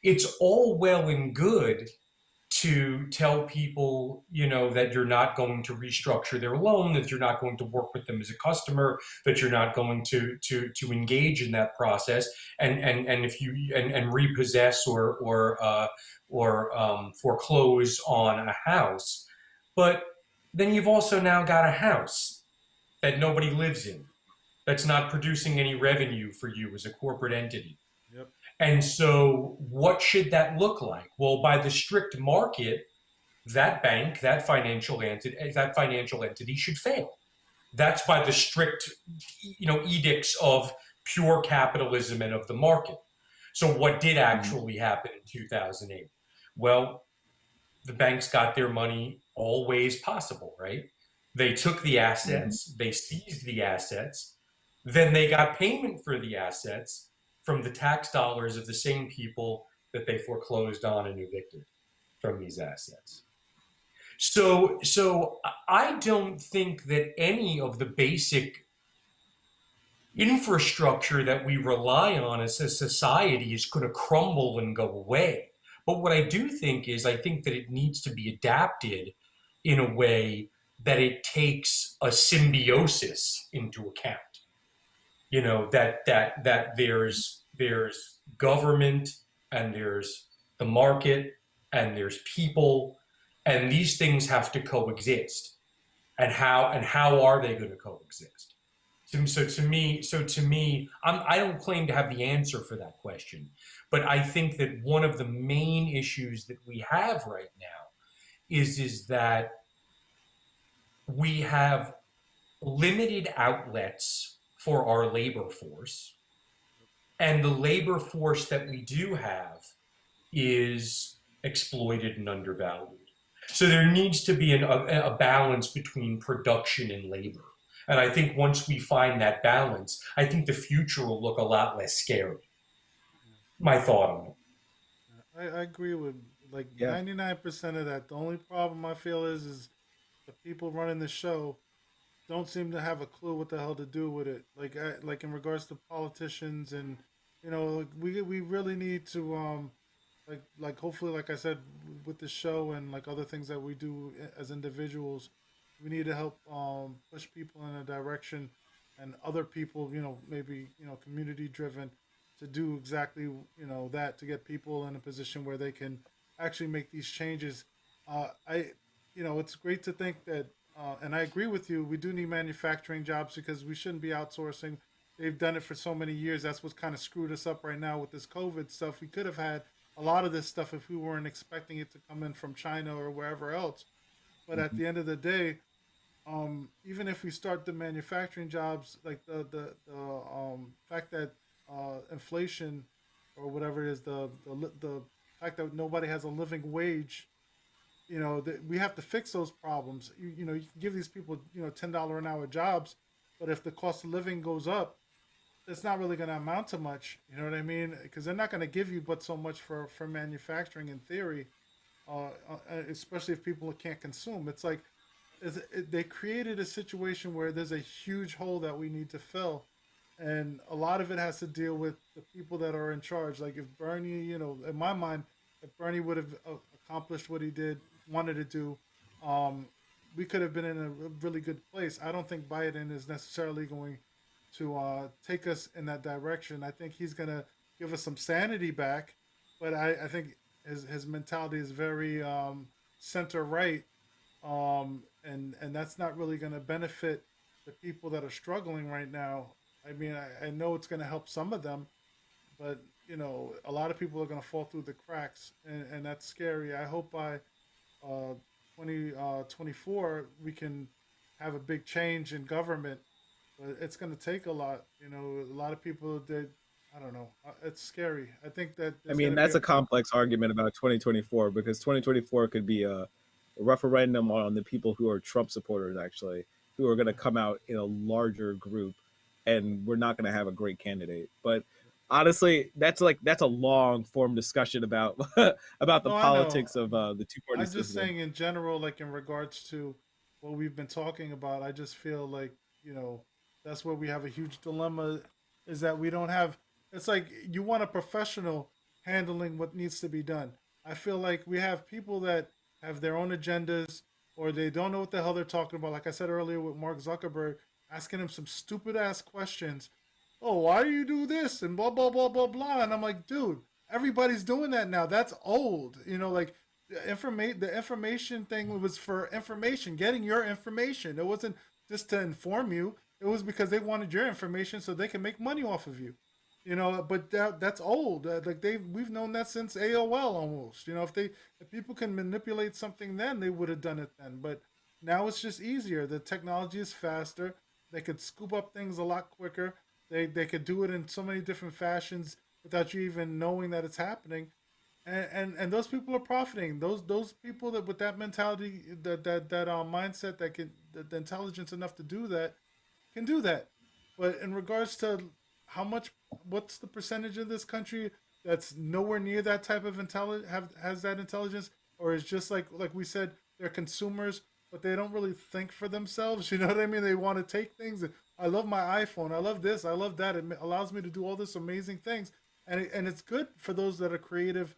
it's all well and good to tell people, that you're not going to restructure their loan, that you're not going to work with them as a customer, that you're not going to engage in that process, and if you and repossess or foreclose on a house. But then you've also now got a house that nobody lives in, that's not producing any revenue for you as a corporate entity. Yep. And so what should that look like? Well, by the strict market, that bank, that financial entity should fail. That's by the strict, edicts of pure capitalism and of the market. So what did actually happen in 2008? Well, the banks got their money all ways possible, right? They took the assets, they seized the assets, then they got payment for the assets from the tax dollars of the same people that they foreclosed on and evicted from these assets. So I don't think that any of the basic infrastructure that we rely on as a society is going to crumble and go away. But what I do think is, I think that it needs to be adapted in a way that it takes a symbiosis into account. That there's government, and there's the market, and there's people, and these things have to coexist. And how are they going to coexist? So to me, I don't claim to have the answer for that question, but I think that one of the main issues that we have right now is that we have limited outlets for our labor force, and the labor force that we do have is exploited and undervalued. So there needs to be a balance between production and labor. And I think once we find that balance, I think the future will look a lot less scary. My thought on it. I agree with like Yeah. 99% of that. The only problem I feel is the people running the show don't seem to have a clue what the hell to do with it. Like in regards to politicians, and like we really need to like hopefully, like I said, with the show and like other things that we do as individuals, we need to help push people in a direction, and other people, maybe community driven, to do exactly that, to get people in a position where they can actually make these changes. I it's great to think that, and I agree with you. We do need manufacturing jobs because we shouldn't be outsourcing. They've done it for so many years. That's what's kind of screwed us up right now with this COVID stuff. We could have had a lot of this stuff if we weren't expecting it to come in from China or wherever else. But at the end of the day, even if we start the manufacturing jobs, like the fact that inflation or whatever it is, the fact that nobody has a living wage we have to fix those problems. You can give these people, $10 an hour jobs, but if the cost of living goes up, it's not really going to amount to much. You know what I mean? Because they're not going to give you but so much for manufacturing in theory, especially if people can't consume. It's like they created a situation where there's a huge hole that we need to fill, and a lot of it has to deal with the people that are in charge. Like if Bernie, in my mind, if Bernie would have accomplished what he wanted to do, um, we could have been in a really good place. I don't think Biden is necessarily going to take us in that direction. I think he's going to give us some sanity back, but I think his mentality is very center right, and that's not really going to benefit the people that are struggling right now. I mean, I know it's going to help some of them, but a lot of people are going to fall through the cracks, and that's scary. I hope by 2024 we can have a big change in government, but it's going to take a lot. A lot of people that I don't know. It's scary. I think that I there's going mean, to be that's a complex argument about 2024 because 2024 could be a referendum on the people who are Trump supporters, actually, who are going to come out in a larger group, and we're not going to have a great candidate. But honestly, that's a long form discussion about about the no, I know. politics of the two party I'm just system. saying in general, like in regards to what we've been talking about, I just feel like, that's where we have a huge dilemma is that we don't have, it's like you want a professional handling what needs to be done. I feel like we have people that have their own agendas or they don't know what the hell they're talking about. Like I said earlier with Mark Zuckerberg, asking him some stupid ass questions. Oh, why do you do this? And blah, blah, blah, blah, blah. And I'm like, dude, everybody's doing that now. That's old. Like the information thing was for information, getting your information. It wasn't just to inform you. It was because they wanted your information so they can make money off of you. But that's old. Like we've known that since AOL almost. If people can manipulate something then, they would have done it then. But now it's just easier. The technology is faster. They could scoop up things a lot quicker. They could do it in so many different fashions without you even knowing that it's happening, and those people are profiting. Those people that with that mentality, that mindset, that can the intelligence enough to do that, can do that. But in regards to how much, what's the percentage of this country that's nowhere near that type of intelligence, has that intelligence, or is just like we said, they're consumers, but they don't really think for themselves. You know what I mean? They want to take things. I love my iPhone. I love this. I love that. It allows me to do all this amazing things, and it's good for those that are creative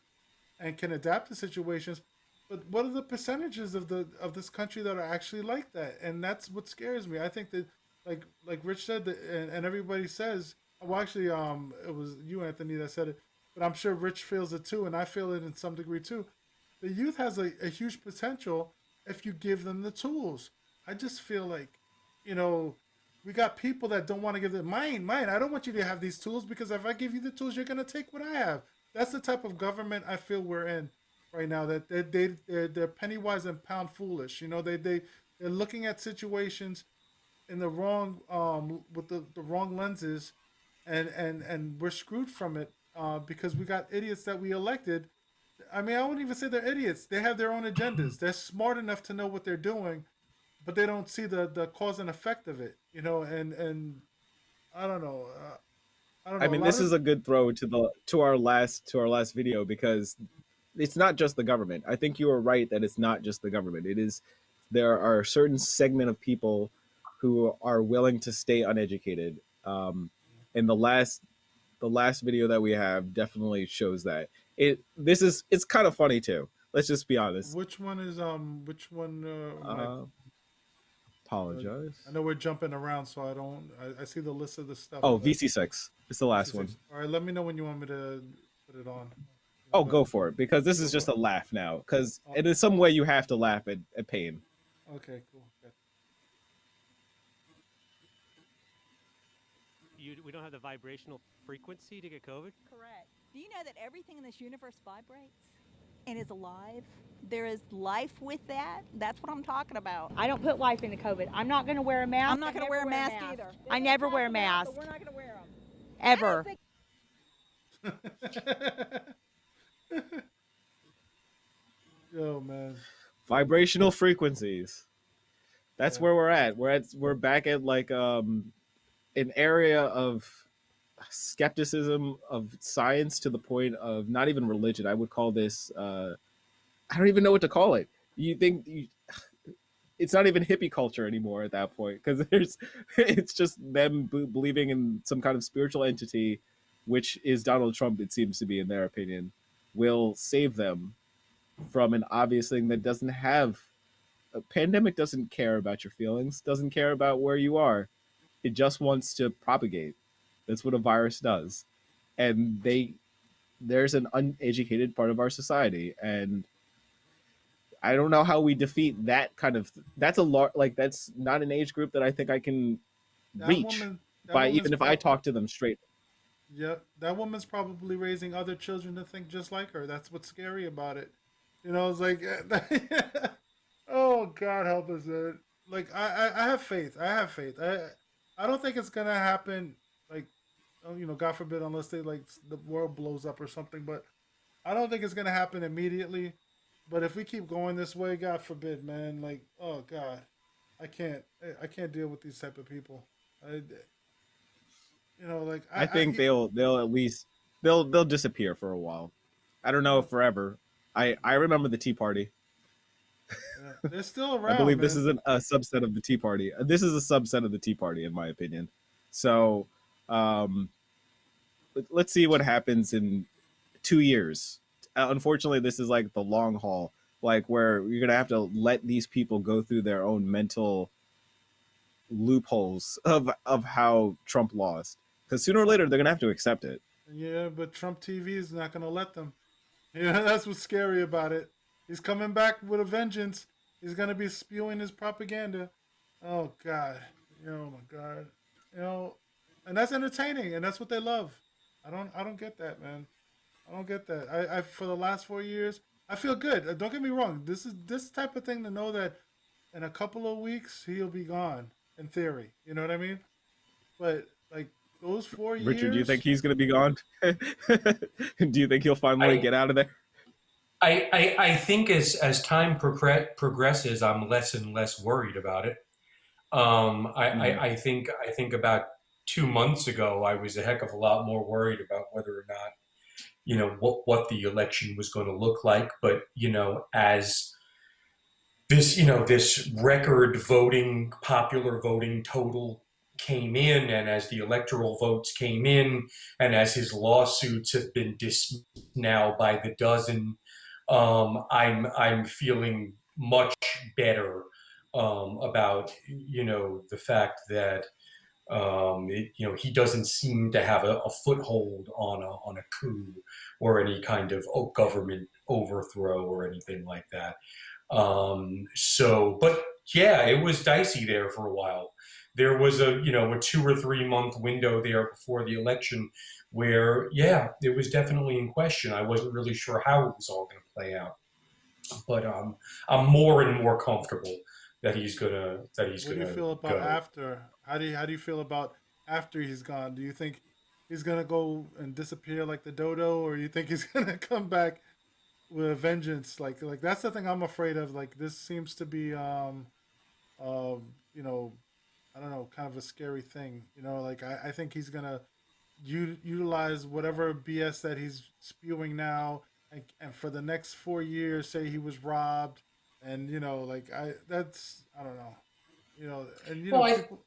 and can adapt to situations. But what are the percentages of this country that are actually like that? And that's what scares me. I think that like Rich said that, and everybody says, well, actually, it was you, Anthony, that said it, but I'm sure Rich feels it too, and I feel it in some degree too. The youth has a huge potential if you give them the tools. I just feel like, you know, we got people that don't want to give them mine. I don't want you to have these tools because if I give you the tools, you're gonna take what I have. That's the type of government I feel we're in right now. That they're penny wise and pound foolish. They're looking at situations in the wrong with the wrong lenses, and we're screwed from it because we got idiots that we elected. I mean, I wouldn't even say they're idiots. They have their own agendas. They're smart enough to know what they're doing, but they don't see the cause and effect of it. And I don't know. I don't I know. A mean, lot this of is a good throw to our last video because it's not just the government. I think you are right that it's not just the government. There are a certain segment of people who are willing to stay uneducated. And the last video that we have definitely shows that. It's kind of funny too. Let's just be honest. which one is which one am I? Uh, Apologize. I know we're jumping around, so I don't. I see the list of the stuff, Oh, but VC6. It's the last one. VC6. All right, let me know when you want me to put it on. Oh, But go for it because this go is for just it. a laugh now. Because Oh, in some way you have to laugh at pain. okay, cool. Okay. We don't have the vibrational frequency to get COVID? Correct. Do you know that everything in this universe vibrates and is alive? There is life with that. That's what I'm talking about. I don't put life into COVID. I'm not going to wear a mask. I'm not going to wear a mask either. I never wear a mask. But we're not going to wear them. Ever. Yo, man. Vibrational frequencies. That's Yeah. where we're at. We're back at like an area of skepticism of science to the point of not even religion. I would call this I don't even know what to call it. You think it's not even hippie culture anymore at that point, because there's it's just them believing in some kind of spiritual entity, which is Donald Trump, it seems to be, in their opinion, will save them from an obvious thing that doesn't have a pandemic. Doesn't care about your feelings, doesn't care about where you are. It just wants to propagate. That's what a virus does. And there's an uneducated part of our society, and I don't know how we defeat that kind of. That's a lot. Like, that's not an age group that I think I can That reach woman. That by, woman's even if I talk to them straight. Yep, that woman's probably raising other children to think just like her. That's what's scary about it. You know, it's like, oh God help us, man. Like I have faith. I have faith. I don't think it's gonna happen. Like, God forbid, unless they like the world blows up or something. But I don't think it's gonna happen immediately. But if we keep going this way, God forbid, man. Like, oh God, I can't. I can't deal with these type of people. Like I think they'll at least they'll disappear for a while. I don't know if forever. I remember the Tea Party. Yeah, they're still around. I believe man. this is a subset of the Tea Party. This is a subset of the Tea Party, in my opinion. So, let's see what happens in 2 years. Unfortunately, this is like the long haul, like where you're gonna have to let these people go through their own mental loopholes of how Trump lost, because sooner or later they're gonna have to accept it. Yeah, but Trump TV is not going to let them. Yeah, that's what's scary about it. He's coming back with a vengeance. He's going to be spewing his propaganda. Oh God. Oh my God. And that's entertaining, and that's what they love. I don't get that, man. I don't get that. I for the last 4 years, I feel good. Don't get me wrong. This is this type of thing to know that in a couple of weeks he'll be gone, in theory. You know what I mean? But like those 4 years. Richard, do you think he's going to be gone? Do you think he'll finally get out of there? I think as time progresses, I'm less and less worried about it. I think about 2 months ago, I was a heck of a lot more worried about whether or not, what the election was going to look like. But, as this record popular voting total came in, and as the electoral votes came in, and as his lawsuits have been dismissed now by the dozen, I'm feeling much better about the fact that he doesn't seem to have a foothold on a coup or any kind of government overthrow or anything like that. But yeah, it was dicey there for a while. There was a 2 or 3 month window there before the election where, yeah, it was definitely in question. I wasn't really sure how it was all going to play out, but I'm more and more comfortable that he's gonna. What do you feel about after? How do you feel about after he's gone? Do you think he's gonna go and disappear like the dodo, or you think he's gonna come back with a vengeance? Like that's the thing I'm afraid of. Like, this seems to be I don't know, kind of a scary thing. Like I think he's gonna utilize whatever BS that he's spewing now, and for the next 4 years say he was robbed, and I don't know, and people,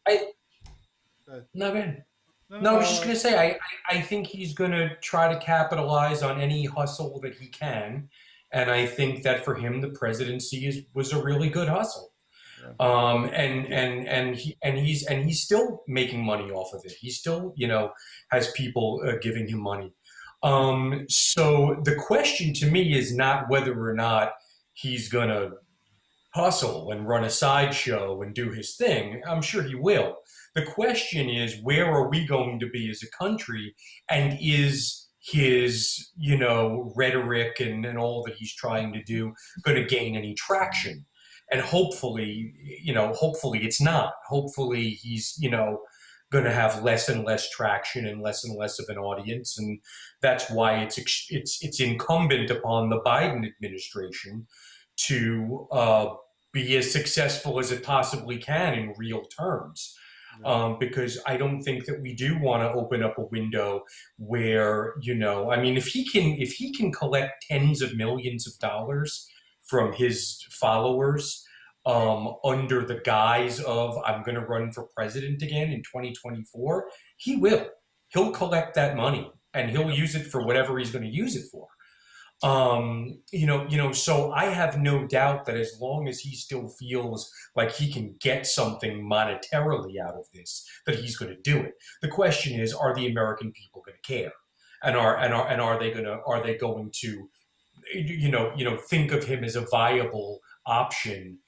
no, man. No, I was just gonna say, I think he's gonna try to capitalize on any hustle that he can, and I think that for him the presidency was a really good hustle. And he's still making money off of it. He still, has people giving him money. So the question to me is not whether or not he's gonna hustle and run a sideshow and do his thing. I'm sure he will. The question is, where are we going to be as a country, and is his, rhetoric and all that he's trying to do going to gain any traction? And hopefully it's not. Hopefully he's, going to have less and less traction and less of an audience. And that's why it's incumbent upon the Biden administration to be as successful as it possibly can in real terms. Because I don't think that we do want to open up a window where, I mean, if he can collect tens of millions of dollars from his followers under the guise of I'm going to run for president again in 2024, he will. He'll collect that money and he'll use it for whatever he's going to use it for. So I have no doubt that as long as he still feels like he can get something monetarily out of this, that he's going to do it. The question is, are the American people going to care? And are they going to think of him as a viable option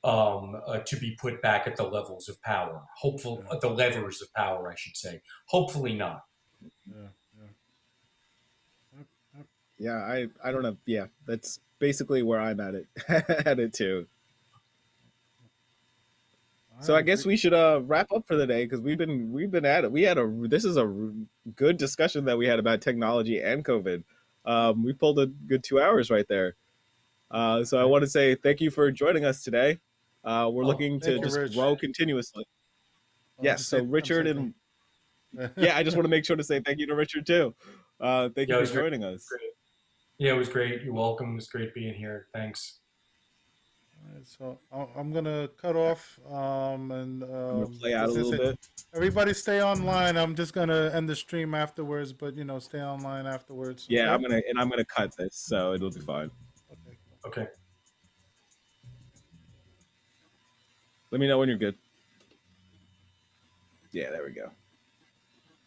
to be put back at the levels of power? The levers of power, I should say. Hopefully not. Yeah, I don't know. Yeah, that's basically where I'm at it at it too. So I guess we should wrap up for the day because we've been at it. This is a good discussion that we had about technology and COVID. We pulled a good 2 hours right there. So I want to say thank you for joining us today. We're looking to just grow continuously. Yes. So Richard and I just want to make sure to say thank you to Richard too. Thank you for joining us. Great. Yeah, it was great. You're welcome. It was great being here. Thanks. All right, so I'm gonna cut off and play out a little bit. Everybody stay online. I'm just gonna end the stream afterwards, but stay online afterwards. Yeah, okay? I'm gonna cut this, so it'll be fine. Okay. Let me know when you're good. Yeah, there we go.